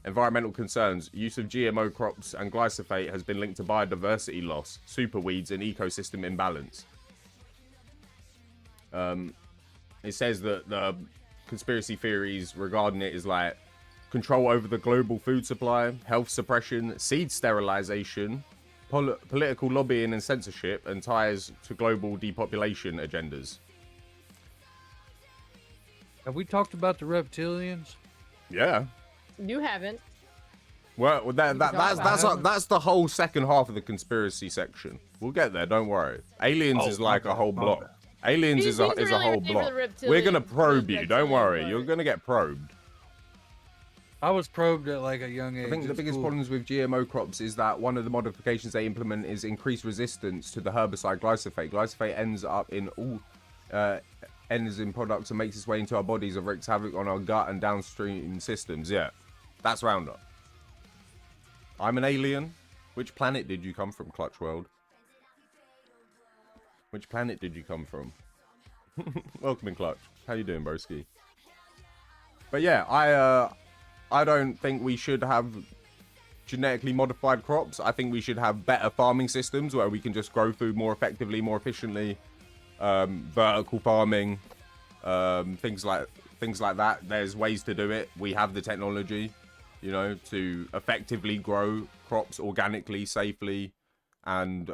Environmental concerns. Use of GMO crops and glyphosate has been linked to biodiversity loss, superweeds, and ecosystem imbalance. It says that the conspiracy theories regarding it is control over the global food supply, health suppression, seed sterilization, political lobbying and censorship, and ties to global depopulation agendas. Have we talked about the reptilians? Yeah. You haven't. Well, that's the whole second half of the conspiracy section. We'll get there, don't worry. Aliens is a whole block. Aliens He is a seems really whole ready for block. the We're gonna reptilian- probe the you. Don't reptilian worry. part. You're gonna get probed. I was probed at like a young age. I think the It's biggest cool. problems with GMO crops is that one of the modifications they implement is increased resistance to the herbicide glyphosate. Glyphosate ends up in all enzyme products and makes its way into our bodies and wreaks havoc on our gut and downstream systems. Yeah, that's Roundup. I'm an alien. Which planet did you come from, Clutch World? Which planet did you come from? Welcome in, Clutch. How you doing, broski? But yeah, I don't think we should have genetically modified crops. I think we should have better farming systems where we can just grow food more effectively, more efficiently. Vertical farming, things like that. There's ways to do it. We have the technology, you know, to effectively grow crops organically, safely, and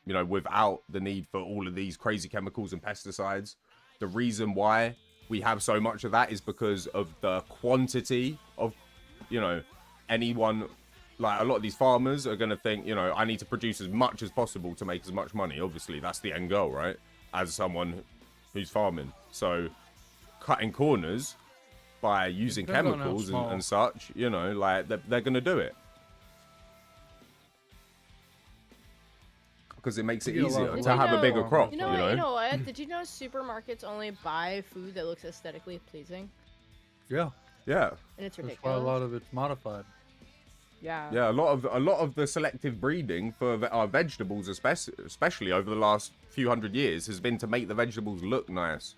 you know, without the need for all of these crazy chemicals and pesticides. The reason why we have so much of that is because of the quantity of, you know, anyone, like a lot of these farmers are going to think, you know, I need to produce as much as possible to make as much money. Obviously, that's the end goal, right? As someone who's farming. So cutting corners by using Depends on how chemicals small. and such, you know, like they're going to do it. Because it makes it You get a lot easier of to have a bigger work. crop, You know what? Did you know supermarkets only buy food that looks aesthetically pleasing? Yeah. Yeah. And it's That's why ridiculous. a lot of it's modified. Yeah. Yeah, a lot of the selective breeding for our vegetables, especially over the last few hundred years, has been to make the vegetables look nice.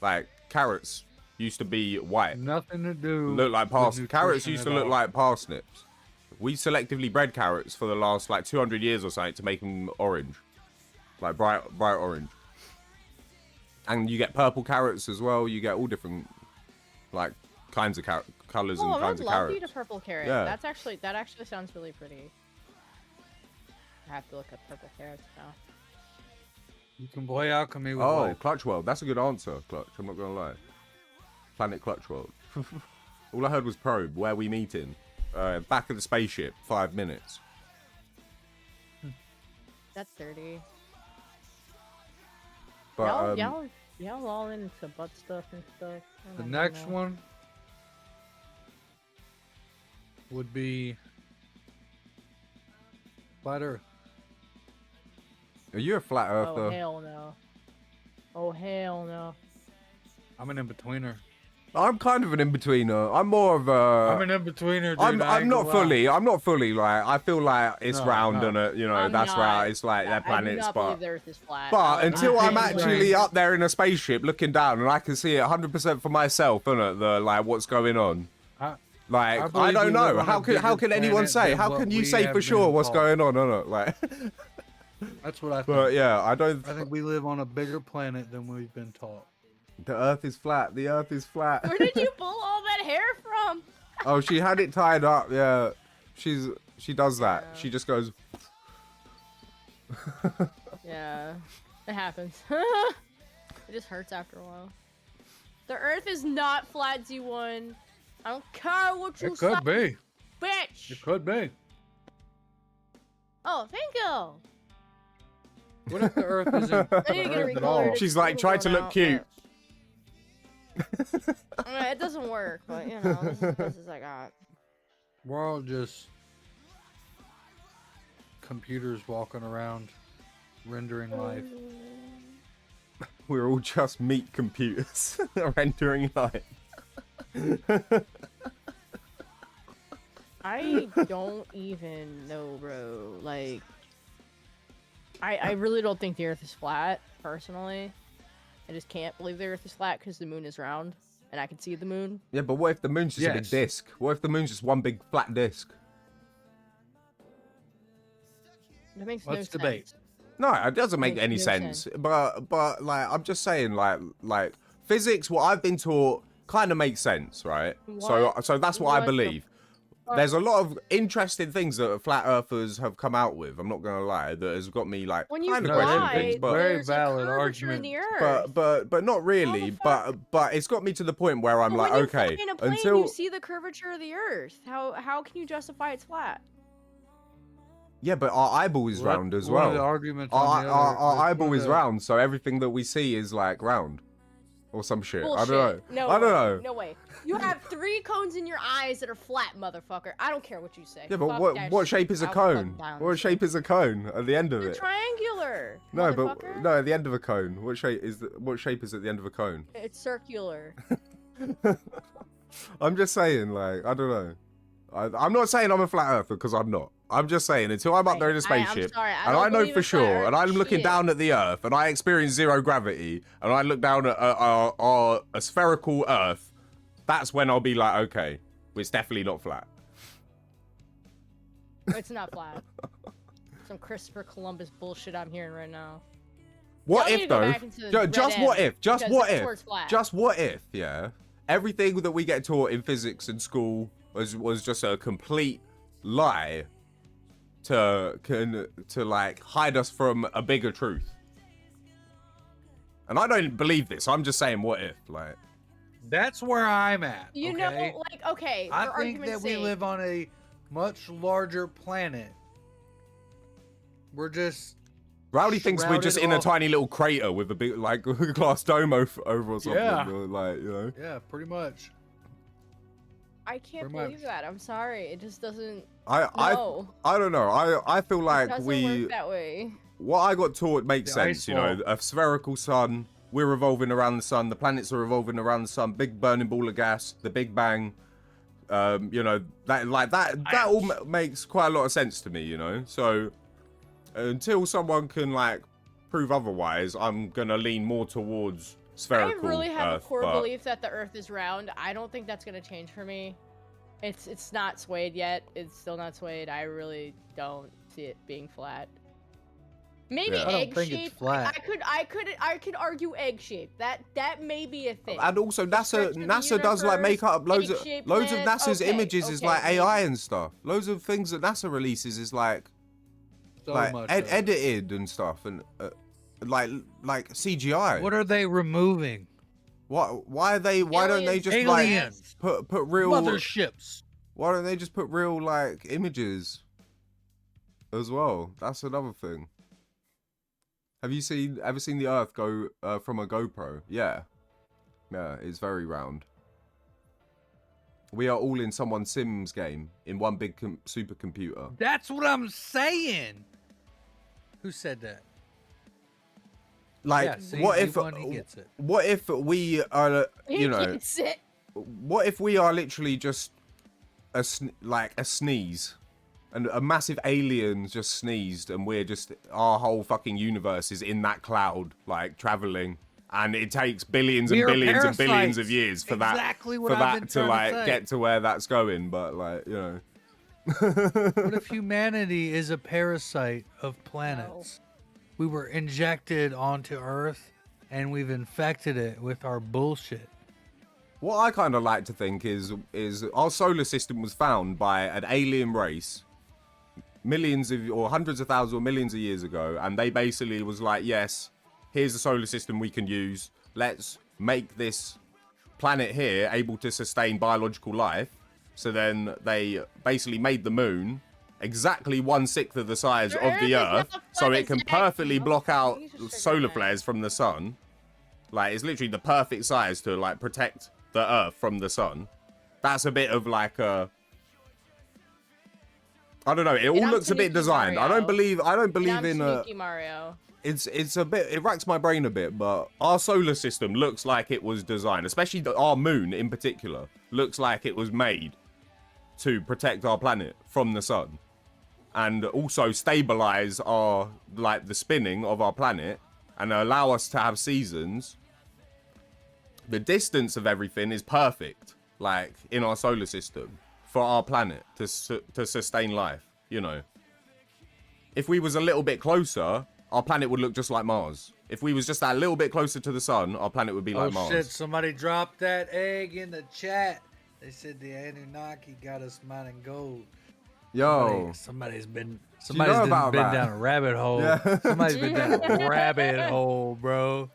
Like carrots used to be white, Nothing to do. look like with parsnips. Carrots nutrition used to at look all. like parsnips. We selectively bred carrots for the last like 200 years or something to make them orange, like bright orange. And you get purple carrots as well. You get all different like kinds of colors and Oh, I kinds would of love to eat carrots. a purple carrot. Yeah. That actually sounds really pretty. I have to look up purple carrots now. You can play alchemy with Oh, life. Clutch World. That's a good answer, Clutch. I'm not gonna lie. Planet Clutch World. All I heard was probe. Where we meeting? Back of the spaceship. 5 minutes. That's dirty. But y'all all into butt stuff and stuff. I The don't next know. one would be Flat Earth. are you a flat Oh earther? hell no. Oh hell no. I'm an in-betweener. I'm kind of an in-betweener. I'm more of a. I'm an in-betweener, dude. I'm I ain't not gonna lie. fully. I'm not fully like. I feel like it's No, round no. and it, you know, I'm that's not. right. It's like their I do planets, not but. believe the Earth is flat. But until I'm I'm actually saying- up there in a spaceship looking down and I can see it 100% for myself, innit? The like what's going on. Like I believe we don't know. live on a How can bigger anyone planet say? than How what can you we say have for sure been what's taught. going on? Innit? Like, That's what I think. but yeah, I don't. I think we live on a bigger planet than we've been taught. The Earth is flat. The Earth is flat. Where did you pull all that hair from? Oh, she had it tied up. Yeah, she does that. Yeah. She just goes. Yeah, it happens. It just hurts after a while. The Earth is not flat, Z1. I don't care what you It could say, be. bitch. It could be. Oh, thank you. What if the Earth isn't I need to get it at all? recolored. She's It's like a trying little to look blown cute. out, but- it doesn't work, but you know, this is as best as I got. We're all just computers walking around, rendering life. We're all just meat computers rendering life. I don't even know, bro. Like, I really don't think the Earth is flat, personally. I just can't believe the Earth is flat because the moon is round, and I can see the moon. Yeah, but what if the moon's just a big Yes. disc? What if the moon's just one big flat disc? That makes Let's no debate. sense. No, it doesn't make Makes any no sense. sense. But like I'm just saying, like physics, what I've been taught kind of makes sense, right? So that's what I What the believe. There's a lot of interesting things that flat earthers have come out with. I'm not gonna lie, that has got me like When you kind of No, questioning fly, things, but Very there's valid a curvature in the Earth. but not really. fuck? But it's got me to the point where I'm But like, when you okay, fly in a plane, until you see the curvature of the Earth. How can you justify it's flat? Yeah, but our eyeball is round as One of well. the arguments Our eyeball one of is the- round, so everything that we see is like round. Or some shit. Bullshit. I don't know. No I don't way. know. No way. You have 3 cones in your eyes that are flat, motherfucker. I don't care what you say. Yeah, but Fuck that what shit. shape is a I'll fuck cone? down What this shape shit. is a cone at the end of It's it? triangular. No, motherfucker. but no, at the end of a cone. What shape is at the end of a cone? It's circular. I'm just saying, like, I don't know. I'm not saying I'm a flat earther because I'm not. I'm just saying until I'm up there in a I'm spaceship sorry, and I don't know believe for in flat sure, Earth and I'm looking shit. down at the Earth and I experience 0 gravity and I look down at a spherical Earth, that's when I'll be like, okay, it's definitely not flat. It's not flat. Some Christopher Columbus bullshit I'm hearing right now. What Y'all need if to go though? back into the Just red what end, if? Just because what that's where if? it's flat. Just what if? Yeah. Everything that we get taught in physics in school was just a complete lie to like hide us from a bigger truth. And I don't believe this. I'm just saying what if, like. That's where I'm at. You okay? know, like, okay, for I think argument's that we sake, live on a much larger planet. We're just Rowdy thinks we're just in a off. tiny little crater with a big, like, glass dome over or something. Yeah. Or, like, you know. yeah, pretty much. I can't pretty believe much. that. I'm sorry. It just doesn't. I No, don't know. I feel it like doesn't we. work that way. What I got taught makes The ice sense, you know. wall. A spherical sun, we're revolving around the sun, the planets are revolving around the sun, big burning ball of gas, the Big Bang. You know, that all makes quite a lot of sense to me, you know. So until someone can like prove otherwise, I'm gonna lean more towards spherical I really have Earth, a core but- belief that the Earth is round. I don't think that's gonna change for me. It's not swayed yet. It's still not swayed. I really don't see it being flat. Maybe Yeah. I don't egg think it's shaped. flat. I could argue egg shaped. That may be a thing. And also The stretch of NASA the does like make up loads of egg-shaped planet. NASA's Okay, images is okay, like maybe. AI and stuff. Loads of things that NASA releases is like So like much. of it. edited and stuff and like CGI. What are they removing? Why don't they Aliens. just Aliens. like put real Motherships. why don't they just put real like images as well? That's another thing. Have you ever seen the Earth go from a GoPro? Yeah, it's very round. We are all in someone's Sims game in one big supercomputer. That's what I'm saying. Who said that? Like, Yeah, see, what he if won, he gets it. what if we are you know Gets it. what if we are literally just like a sneeze? And a massive alien just sneezed, and we're just our whole fucking universe is in that cloud, like traveling, and it takes billions and We are billions and billions of parasites. years for Exactly that what for I've that been to trying to like say. get to where that's going. But like, you know, What if humanity is a parasite of planets? We were injected onto Earth and we've infected it with our bullshit. what I kind of like to think is our solar system was found by an alien race millions of or hundreds of thousands or millions of years ago, and they basically was like, yes, here's a solar system we can use, let's make this planet here able to sustain biological life. So then they basically made the moon exactly 1/6 of the size Your of the Earth is not Earth, so it can exactly- perfectly block out You just solar forgot that. flares from the sun. Like, it's literally the perfect size to like protect the Earth from the sun. That's a bit of like a, I don't know. It all I'm looks a bit Tanuki designed. I don't Mario. believe in a. Tanuki Mario. It's a bit. It racks my brain a bit, but our solar system looks like it was designed, especially our moon in particular, looks like it was made to protect our planet from the sun, and also stabilize our the spinning of our planet and allow us to have seasons. The distance of everything is perfect, like in our solar system, for our planet to sustain life. You know, if we was a little bit closer, our planet would look just like Mars. If we was just that little bit closer to the sun, our planet would be like Mars. Shit, somebody dropped that egg in the chat. They said the Anunnaki got us mining gold. Yo, Somebody's been about been that? down a rabbit hole. Yeah. Somebody's been down a rabbit hole, bro.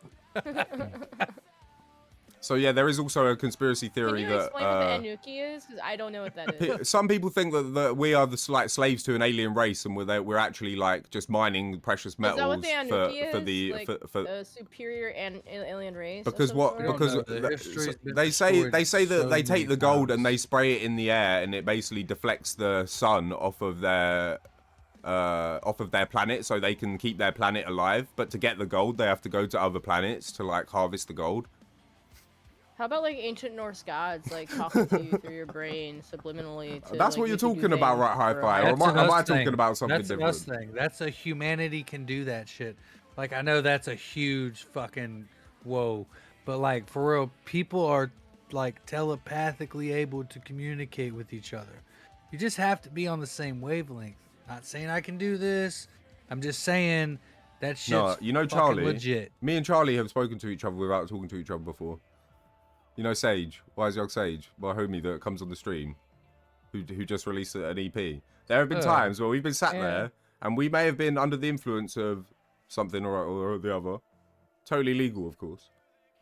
So yeah, there is also a conspiracy Can theory you that explain what the Anuki is? Because I don't know what that is. some people think that we are the like slaves to an alien race, and we're actually like just mining precious metals Is that what the Anuki for is? the Like, for a superior and alien race? because of some what sort? because No, the history's been they say destroyed that so they take many the gold and times. they spray it in the air, and it basically deflects the sun off of their planet, so they can keep their planet alive. But to get the gold, they have to go to other planets to like harvest the gold. How about like ancient Norse gods like talking to you through your brain subliminally? To, That's like, what you're make you do talking about, things right, for Hi-Fi? Or a am while? I talking about something That's different? us thing. That's a humanity can do that shit. Like, I know that's a huge fucking whoa, but like for real, people are like telepathically able to communicate with each other. You just have to be on the same wavelength. Not saying I can do this. I'm just saying that shit's No, you know, fucking Charlie. legit. Me and Charlie have spoken to each other without talking to each other before. You know Sage, Wise Young Sage, my homie that comes on the stream, who just released an EP. There have been times where we've been sat there, and we may have been under the influence of something or the other, totally legal, of course,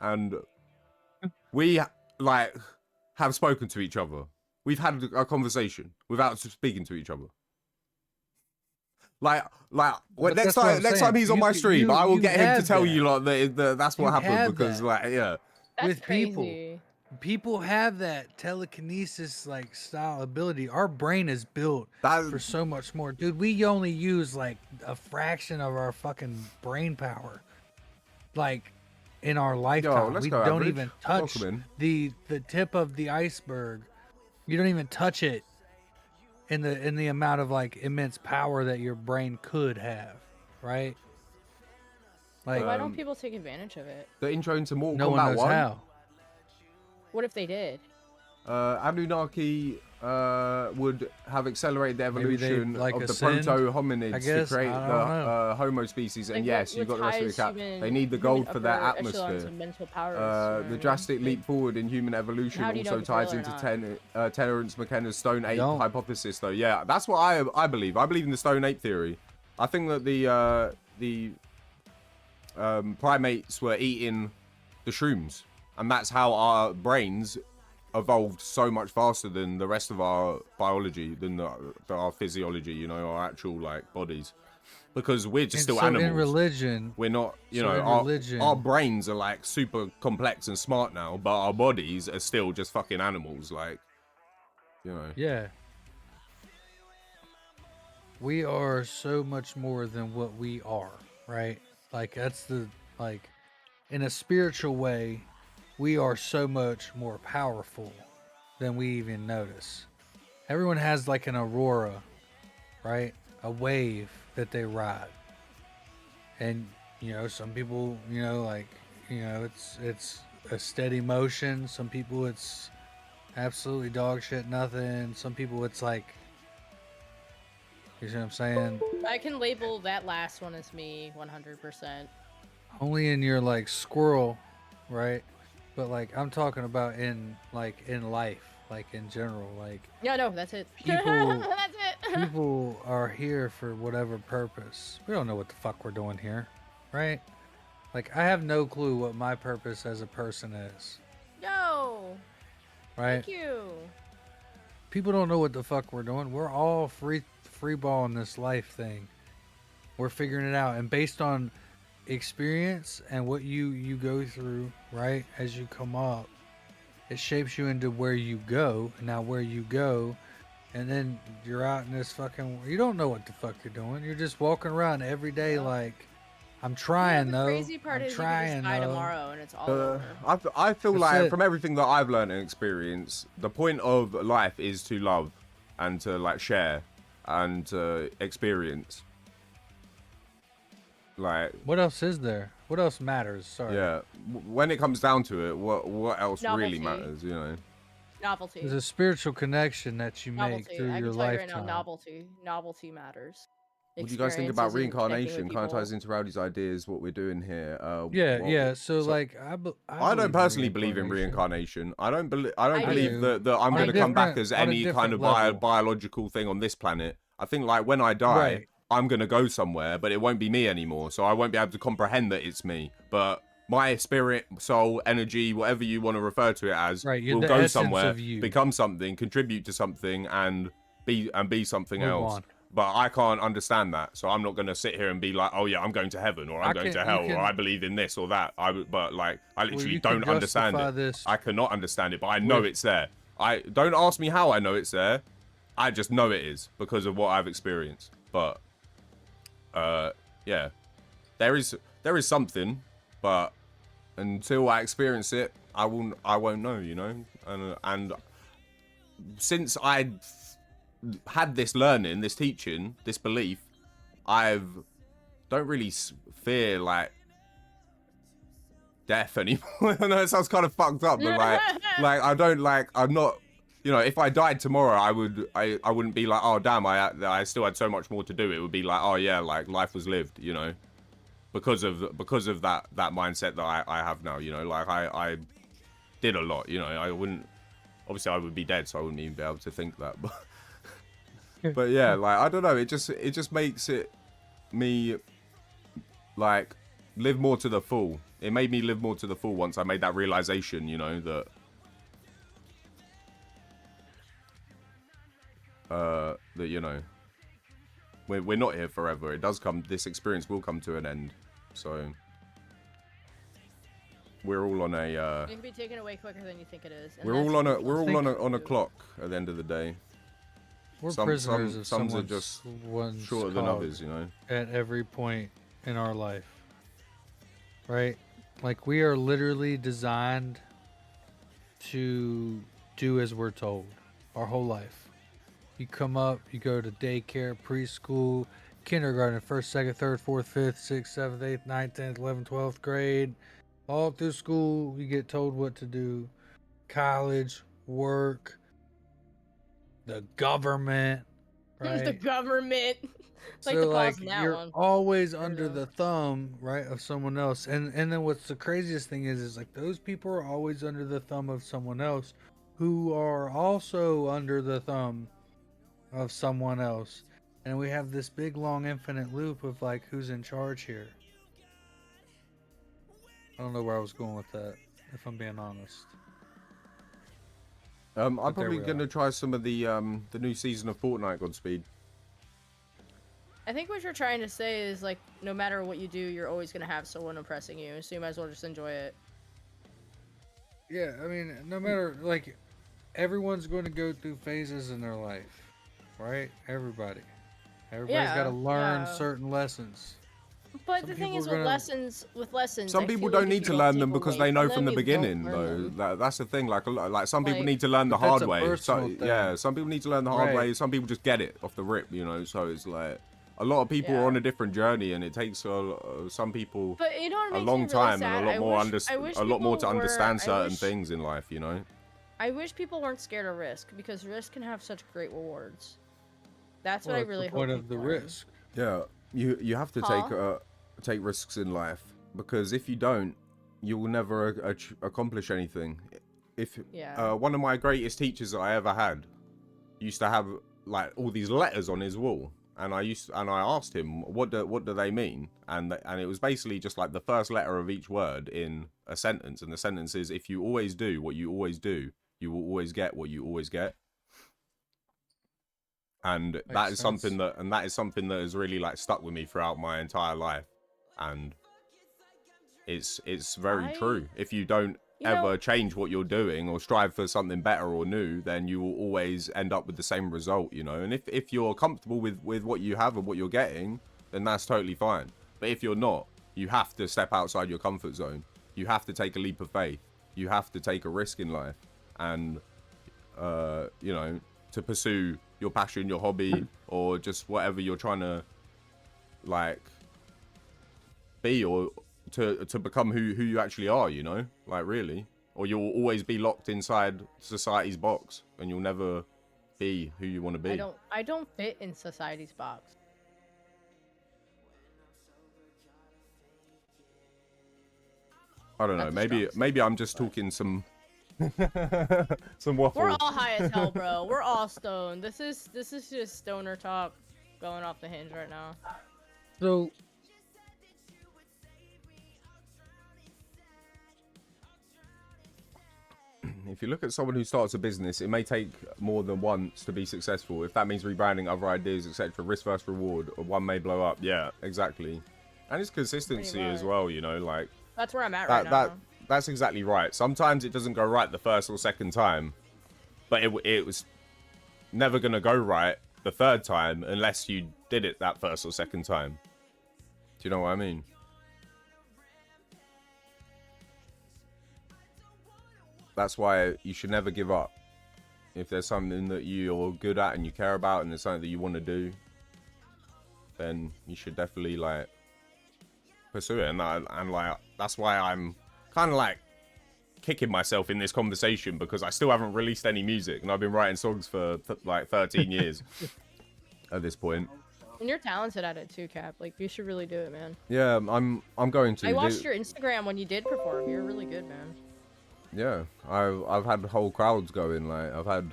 and we like have spoken to each other. We've had a conversation without speaking to each other. Like when, next time he's on my stream, I will get him to tell you like that's what happened because like yeah. That's With crazy. people have that telekinesis like style ability. Our brain is built for so much more, dude. We only use like a fraction of our fucking brain power, like in our lifetime. let's We go, don't average. even touch Welcome the tip of the iceberg. You don't even touch it in the amount of like immense power that your brain could have, right? Like, Why don't people take advantage of it? The intro into Mortal no Kombat one knows 1. how. What if they did? Anunnaki would have accelerated the Maybe they, evolution like, of the ascend, proto-hominids I guess. to create I the don't know. Homo species. And Like, yes, what you've got the rest of the ties cap. human- They need the human gold for their upper echelons atmosphere. of mental powers, you know what The I drastic mean? leap forward in human evolution How do you know also if it's real ties or into not? Terence McKenna's Stone Ape Don't. hypothesis, though. Yeah, that's what I believe. I believe in the Stone Ape theory. I think that the primates were eating the shrooms, and that's how our brains evolved so much faster than the rest of our biology, than our physiology, you know, our actual like bodies, because we're just And still so animals. in religion, We're not, you so know, in religion- our brains are like super complex and smart now, but our bodies are still just fucking animals, like, you know. yeah, we are so much more than what we are, right? Like that's the like in a spiritual way, we are so much more powerful than we even notice. Everyone has like an aurora, right? A wave that they ride. And you know, some people, you know, like, you know, it's a steady motion. Some people it's absolutely dog shit nothing. Some people it's like, you see what I'm saying? I can label that last one as me 100%. Only in your like squirrel, right? But like I'm talking about in life, like in general, like Yeah, no, that's it. People- That's it. people are here for whatever purpose. We don't know what the fuck we're doing here, right? Like I have no clue what my purpose as a person is, Yo, right? thank you. People don't know what the fuck we're doing. We're all free ball in this life thing. We're figuring it out, and based on experience and what you go through, right, as you come up, it shapes you into where you go. Now where you go, and then you're out in this fucking, you don't know what the fuck you're doing. You're just walking around every day Yeah. like, I'm trying the though. crazy part I'm is you trying can just die though. tomorrow and it's all over. I feel That's like it. from everything that I've learned and experienced, the point of life is to love and to like share and to experience. Like, What else is there? What else matters? Sorry. yeah, when it comes down to it, what else really Novelty. matters, you know? Novelty. There's a spiritual connection that you make Novelty. through I your can tell you right lifetime. now, novelty matters. What do you guys think about Experiences and connecting reincarnation? with Kind of people. ties into Rowdy's ideas, what we're doing here. Yeah. So like, I believe don't in personally believe in reincarnation. reincarnation. I don't I believe do. that I'm On a going to come back different- as on a any kind different of level. biological thing on this planet. I think like when I die, Right. I'm going to go somewhere, but it won't be me anymore. So I won't be able to comprehend that it's me. But my spirit, soul, energy, whatever you want to refer to it as, Right, you're will the go essence somewhere, of you. become something, contribute to something, and be something Move else. on. But I can't understand that, so I'm not gonna sit here and be like, oh yeah, I'm going to heaven, or I'm going to hell, or I believe in this or that. But like, I literally you can don't understand justify it. this I cannot understand it, but I know with- it's there. I don't ask me how I know it's there. I just know it is because of what I've experienced. But yeah, there is something, but until I experience it, I won't know, you know. And since I had this learning, this teaching, this belief, don't really fear like death anymore. I know it sounds kind of fucked up, but like I'm not, you know, if I died tomorrow, I wouldn't be like, oh damn, I still had so much more to do. It would be like, oh yeah, like life was lived, you know, because of that mindset that I have now, you know, like I did a lot, you know. I wouldn't, obviously I would be dead, so I wouldn't even be able to think that, but yeah, like I don't know, it just makes me like live more to the full. It made me live more to the full once I made that realization, you know, that that, you know, we're not here forever. It does come, this experience will come to an end, so we're all on a It can be taken away quicker than you think it is. we're all on a clock at the end of the day. We're prisoners of some are someone's just one's shorter than cog others, you know. at every point in our life, right? Like we are literally designed to do as we're told our whole life. You come up, you go to daycare, preschool, kindergarten, 1st, 2nd, 3rd, 4th, 5th, 6th, 7th, 8th, 9th, 10th, 11th, 12th grade. All through school, you get told what to do. College, work, the government, right? The government. Like So the like pause in that you're one. always Fair under enough. the thumb, right, of someone else. And then what's the craziest thing is like those people are always under the thumb of someone else who are also under the thumb of someone else. And we have this big long infinite loop of like who's in charge here. I don't know where I was going with that, if I'm being honest. I'm But there probably we gonna are. try some of the new season of Fortnite, Godspeed. I think what you're trying to say is like no matter what you do, you're always gonna have someone oppressing you, so you might as well just enjoy it. Yeah, I mean, no matter, like, everyone's going to go through phases in their life, right? Everybody's got to learn certain lessons. But Some the thing people is are with lessons, Some I people feel like don't if need you to don't learn take them because away they know from from the them, you won't beginning, learn though. them. That's the thing. Like some people Like- need to learn the But that's hard a way. personal thing. Yeah, some people need to learn the hard Right. way. Some people just get it off the rip, you know. So it's like a lot of people Yeah. are on a different journey, and it takes some people But you know what a makes long me really time sad? and a lot more I wish a lot more to people were- understand I certain wish- things in life, you know. I wish people weren't scared of risk because risk can have such great rewards. That's what Well, I that's really the point hope of the people learn. risk. Yeah, you have to take risks in life, because if you don't, you will never accomplish anything. If Yeah. one of my greatest teachers that I ever had used to have like all these letters on his wall, and I asked him what do they mean, and it was basically just like the first letter of each word in a sentence, and the sentence is, if you always do what you always do, you will always get what you always get. And that is something that has really like stuck with me throughout my entire life, and it's very true. If you don't ever change what you're doing or strive for something better or new, then you will always end up with the same result, you know. And if you're comfortable with what you have and what you're getting, then that's totally fine. But if you're not, you have to step outside your comfort zone. You have to take a leap of faith. You have to take a risk in life, and you know, to pursue your passion, your hobby, or just whatever you're trying to like be, or to become who you actually are, you know, like really. Or you'll always be locked inside society's box, and you'll never be who you want to be. I don't fit in society's box. I don't know. That's a strong Maybe I'm just talking some some waffle. We're all high as hell, bro. We're all stoned. This is just stoner talk going off the hinge right now. So if you look at someone who starts a business, it may take more than once to be successful. If that means rebranding other ideas, etc., risk versus reward, or one may blow up. Yeah, exactly. And it's consistency as well, you know, like that's where I'm at right now. That's exactly right. Sometimes it doesn't go right the first or second time, but it was never gonna go right the third time unless you did it that first or second time. Do you know what I mean? That's why you should never give up. If there's something that you're good at and you care about and there's something that you want to do, then you should definitely like pursue it. And like that's why I'm kind of like kicking myself in this conversation, because I still haven't released any music and I've been writing songs for like 13 years at this point. And you're talented at it too, Cap. Like, you should really do it, man. Yeah, I'm going to. I watched your Instagram when you did perform. You're really good, man. Yeah, I've had whole crowds going. Like, I've had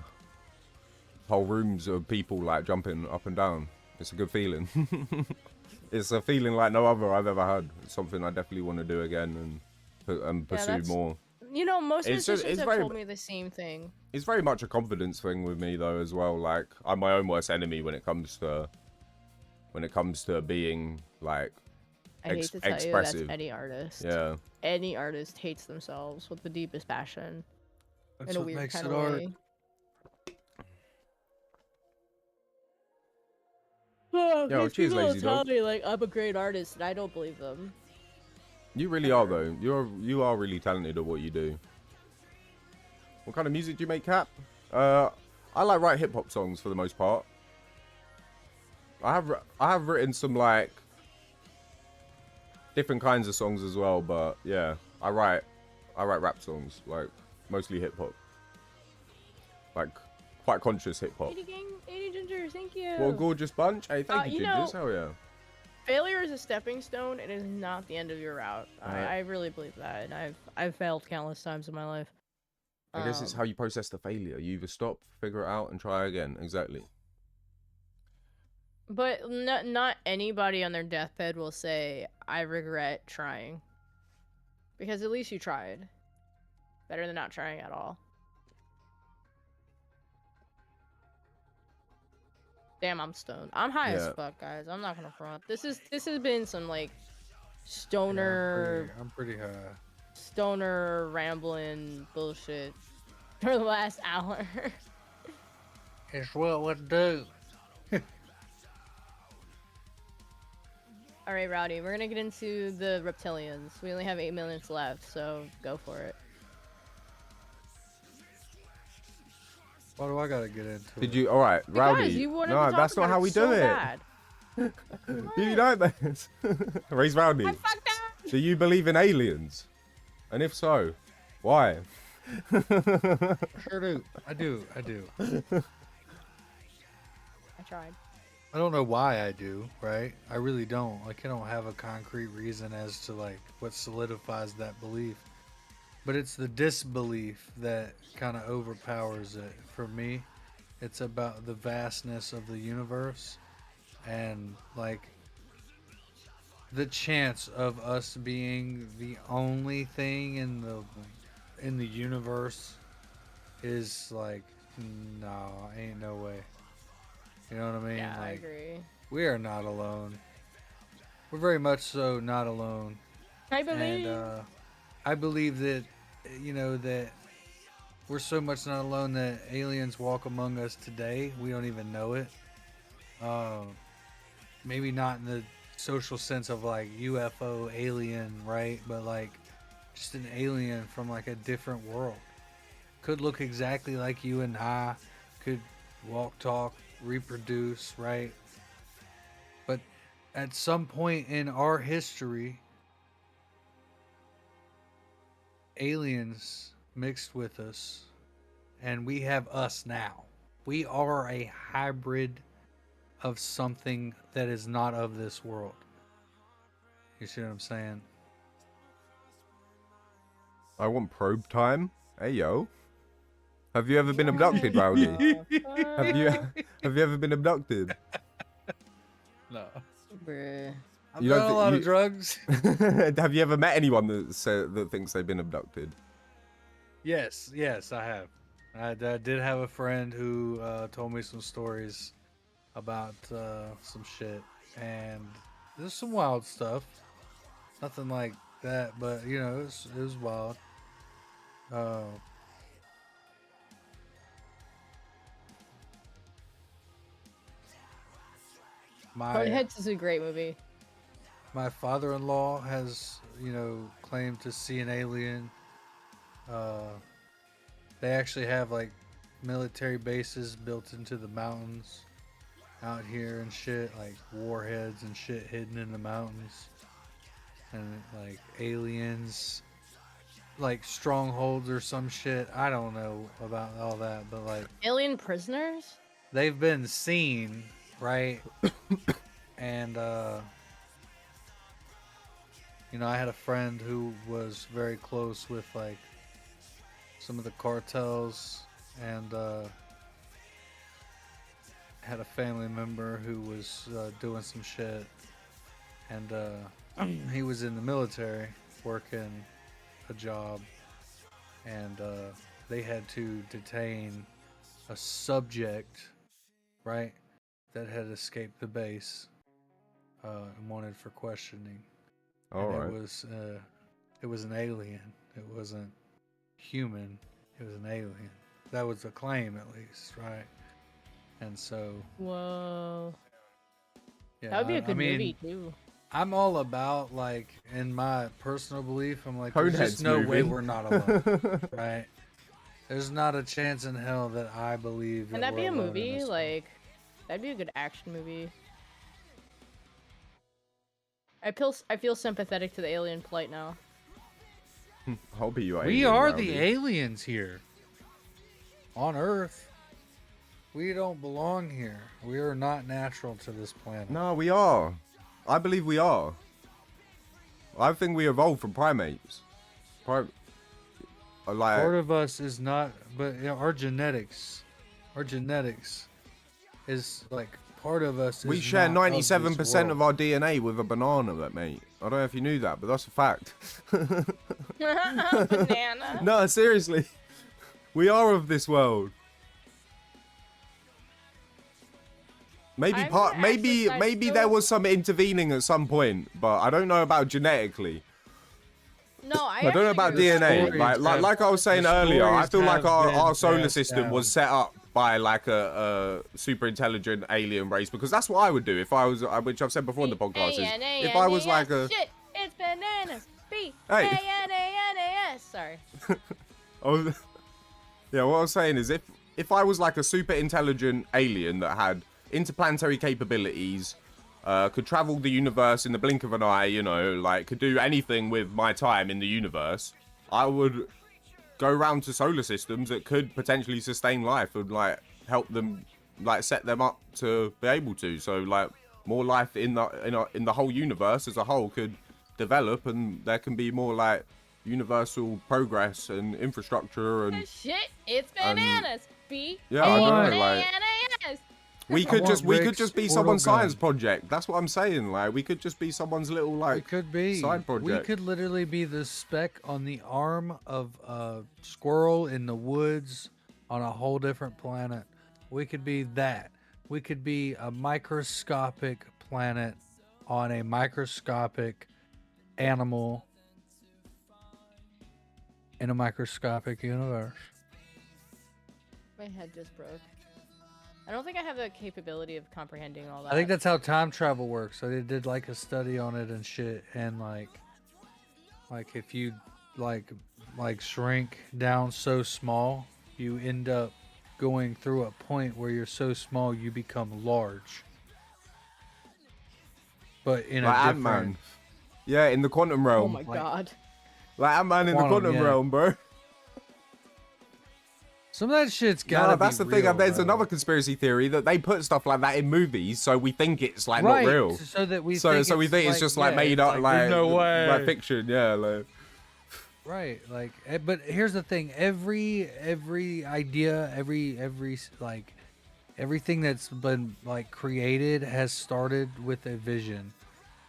whole rooms of people like jumping up and down. It's a good feeling. It's a feeling like no other I've ever had. It's something I definitely want to do again and pursue more. You know, most musicians have told me the same thing. It's very much a confidence thing with me though as well. Like, I'm my own worst enemy when it comes to being like I hate to tell expressive. You, that's any artist. Yeah. Any artist hates themselves with the deepest passion. That's in a what weird makes kind it of art. way. Oh, yo, cheers, people lazy tell dog. me like I'm a great artist, and I don't believe them. You really are though. You are really talented at what you do. What kind of music do you make, Cap? I like write hip hop songs for the most part. I have written some like different kinds of songs as well, but yeah, I write rap songs, like mostly hip hop, like quite conscious hip hop. 80 gang, 80 ginger, thank you. What a gorgeous bunch! Hey, thank you, Gingers. Hell yeah. Failure is a stepping stone. It is not the end of your route. I really believe that, and I've failed countless times in my life. I guess it's how you process the failure. You either stop, figure it out, and try again. Exactly. But not anybody on their deathbed will say, I regret trying. Because at least you tried. Better than not trying at all. Damn, I'm stoned. I'm high as fuck, guys. I'm not gonna front. This has been some like stoner. Yeah, I'm pretty high. Stoner rambling bullshit for the last hour. It's what we do. All right, Rowdy, we're gonna get into the reptilians. We only have 8 minutes left, so go for it. Why do I gotta get into it? Did you? All right, Rowdy. You wanted to No, talk that's not about how we so do it. bad. Do you know this? Raise Rowdy. I fucked up. Do you believe in aliens? And if so, why? Sure do. I do. I tried. I don't know why I do, right? I really don't. Like, I don't have a concrete reason as to like what solidifies that belief. But it's the disbelief that kind of overpowers it. For me, it's about the vastness of the universe and like the chance of us being the only thing in the universe is like, no, ain't no way. You know what I mean? Yeah, like, I agree. We are not alone. We're very much so not alone. I believe. And I believe that, you know, that we're so much not alone that aliens walk among us today. We don't even know it. Maybe not in the social sense of like UFO alien, right? But like just an alien from like a different world. Could look exactly like you and I. Could walk, talk, reproduce, right? But at some point in our history, aliens mixed with us, and we have us now. We are a hybrid of something that is not of this world. You see what I'm saying? I want probe time. Hey yo. Have you ever been abducted, Rowdy? Have you ever been abducted? No. Bruh. I've done a lot of drugs. Have you ever met anyone that thinks they've been abducted? Yes, I have. I did have a friend who told me some stories about some shit, and there's some wild stuff. Nothing like that, but you know, it was wild. Uh, Hard my Heads is a great movie. my father-in-law has, you know, claimed to see an alien. Uh, they actually have like military bases built into the mountains out here and shit, like warheads and shit hidden in the mountains, and like aliens, like strongholds or some shit. I don't know about all that, but like Alien prisoners? they've been seen, right? And you know, I had a friend who was very close with like some of the cartels, and had a family member who was doing some shit, and he was in the military working a job, and they had to detain a subject, right, that had escaped the base and wanted for questioning. All And right. it was an alien. It wasn't human. It was an alien. That was the claim, at least, right? And so, Whoa. yeah, That would be a I good mean, movie, too. I'm all about, like, in my personal belief, I'm like, there's Coneheads just no way movie. we're not alone, right? There's not a chance in hell that I believe that Can that we're be a alone in movie? this world. Like, that'd be a good action movie. I feel sympathetic to the alien plight now. I'll be your We alien, are Rowdy. the aliens here on Earth. We don't belong here. We are not natural to this planet. No, we are. I believe we are. I think we evolved from primates. Like, Part of us is not, but you know, our genetics is like part of us. we is share not of this 97% of world. our DNA with a banana, mate. I don't know if you knew that, but that's a fact. Banana. No, seriously. We are of this world. Maybe I'm part, gonna maybe exercise there so- was some intervening at some point, but I don't know about genetically. No, I I don't know actually about agree with that. DNA. stories Like I was saying the earlier, I stories feel like have our been solar passed system was down. set up by like a super intelligent alien race, because that's what I would do if I was, which I've said before in the podcast, is if I was like a, Shit, it's bananas. Hey. B-A-N-A-N-A-S. Sorry. I was, yeah, what I was saying is if I was like a super intelligent alien that had interplanetary capabilities, could travel the universe in the blink of an eye, you know, like could do anything with my time in the universe, I would go around to solar systems that could potentially sustain life and like help them, like set them up to be able to. So like more life in the whole universe as a whole could develop, and there can be more like universal progress and infrastructure and Shit, it's bananas. yeah, I don't know, like B-A-N-A-N-A-S. we could want just be Rick's someone's portal science gun. project. That's what I'm saying. Like we could just be someone's little We like could be. side We project. could literally be the speck on the arm of a squirrel in the woods on a whole different planet. We could be that. We could be a microscopic planet on a microscopic animal in a microscopic universe. My head just broke. I don't think I have the capability of comprehending all that. I think that's how time travel works. So they did like a study on it and shit, and like if you like shrink down so small, you end up going through a point where you're so small you become large. But in Like a Ant-Man. different, Yeah, in the quantum Oh realm. my like- god. Like Ant-Man in the Quantum, quantum yeah. realm, bro. some of that shit's gotta No, be that's the real, thing. There's bro. another conspiracy theory that they put stuff like that in movies, so we think it's like right, not real. so that we So think we think it's just like yeah, made it's up, like there's no way. like fiction. Yeah, like Right, like, but here's the thing: every idea, every like, everything that's been like created has started with a vision,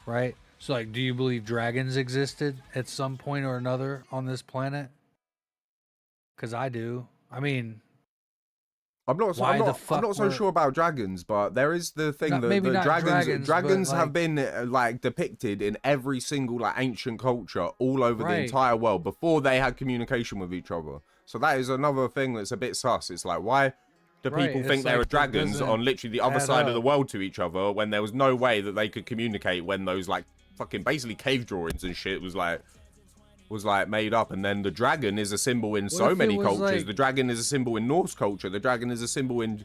right? So, like, do you believe dragons existed at some point or another on this planet? Because I do. I mean, I'm not so sure about dragons, but there is the thing that maybe the not dragons but, have like, been like depicted in every single like ancient culture all over the Right. entire world before they had communication with each other. So that is another thing that's a bit sus. It's like, why do Right, people it's think there are like, that dragons doesn't on literally the other add side of the up. world to each other when there was no way that they could communicate when those like fucking basically cave drawings and shit was like made up? And then the dragon is a symbol in so if it many was, cultures. like- The dragon is a symbol in Norse culture. The dragon is a symbol in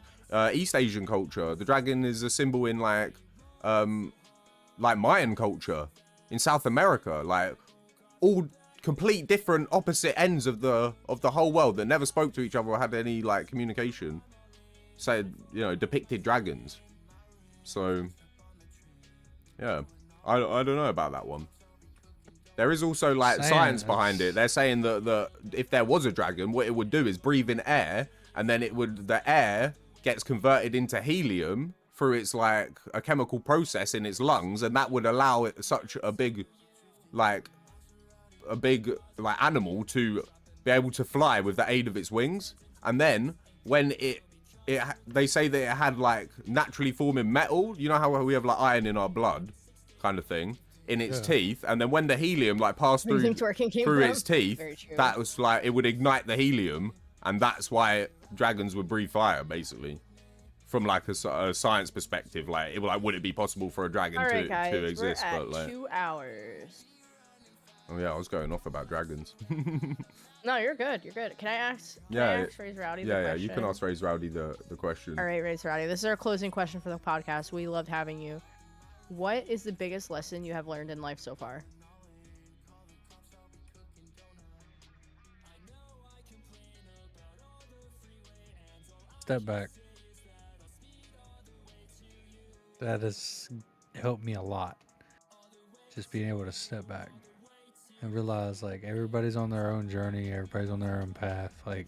East Asian culture. The dragon is a symbol in like Mayan culture in South America. Like all complete different opposite ends of the whole world that never spoke to each other or had any like communication. Said, you know, depicted dragons. So yeah, I don't know about that one. There is also like science behind it. They're saying that if there was a dragon, what it would do is breathe in air, and then the air gets converted into helium through its like a chemical process in its lungs, and that would allow it such a big animal to be able to fly with the aid of its wings. And then when they say that it had like naturally forming metal, you know how we have like iron in our blood kind of thing, in its teeth, and then when the helium like passed through its teeth, that was like it would ignite the helium, and that's why dragons would breathe fire, basically, from like a science perspective. Like would it be possible for a dragon to exist? We're at but like 2 hours. Oh yeah, I was going off about dragons. No, you're good. You're good. Can I ask RaizedRowdy the question? Yeah, you can ask RaizedRowdy the question. All right, RaizedRowdy. This is our closing question for the podcast. We loved having you. What is the biggest lesson you have learned in life so far? Step back. That has helped me a lot. Just being able to step back and realize like everybody's on their own journey, everybody's on their own path. Like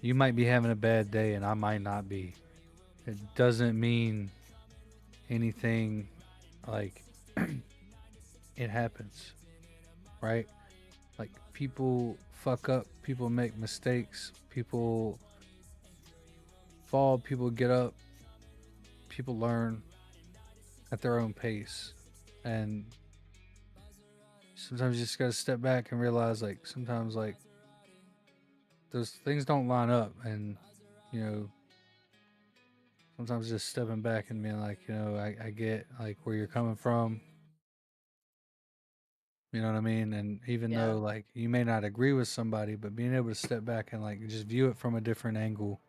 you might be having a bad day and I might not be. It doesn't mean anything. Like it happens, right? Like people fuck up, people make mistakes, people fall, people get up, people learn at their own pace. And sometimes you just gotta step back and realize like sometimes like those things don't line up, and you know, sometimes just stepping back and being like, you know, I get like where you're coming from. You know what I mean? And even though like you may not agree with somebody, but being able to step back and like just view it from a different angle,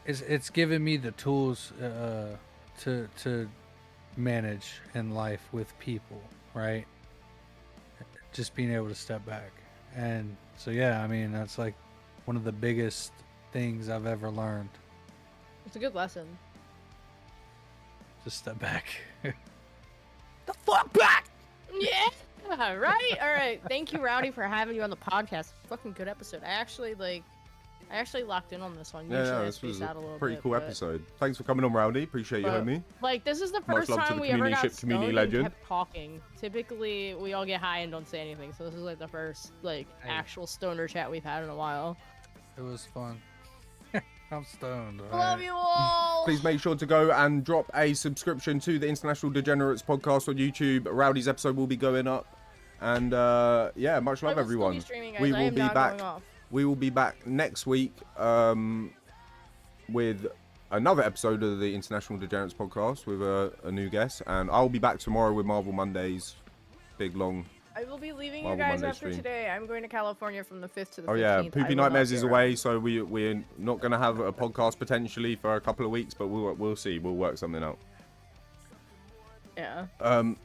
it's given me the tools to manage in life with people, right? Just being able to step back. And so yeah, I mean that's like one of the biggest things I've ever learned. It's a good lesson. Just step back. The fuck back! Yeah! Right? Alright. Thank you, Rowdy, for having you on the podcast. Fucking good episode. I actually locked in on this one. Yeah, this was a pretty cool episode. Thanks for coming on, Rowdy. Appreciate you, homie. Like, this is the first time we ever got stoned and kept talking. Typically, we all get high and don't say anything, so this is like the first, like, actual stoner chat we've had in a while. It was fun. I'm stoned. Love you all! Please make sure to go and drop a subscription to the International Degenerates Podcast on YouTube. Rowdy's episode will be going up. And, yeah, much love, everyone. We will be back. We will be back next week with another episode of the International Degenerates Podcast with a new guest. And I'll be back tomorrow with Marvel Mondays. Big, long I will be leaving Marvel you guys Monday after stream. today. I'm going to California from the 5th to the 15th. Oh yeah, Poopy Nightmares is away, so we're not going to have a podcast potentially for a couple of weeks, but we'll see. We'll work something out. Yeah.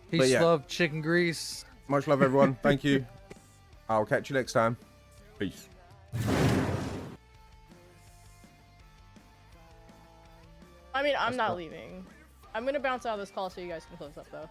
Peace, love, chicken grease. Much love, everyone. Thank you. I'll catch you next time. Peace. I mean, I'm not leaving. I'm going to bounce out of this call so you guys can close up, though.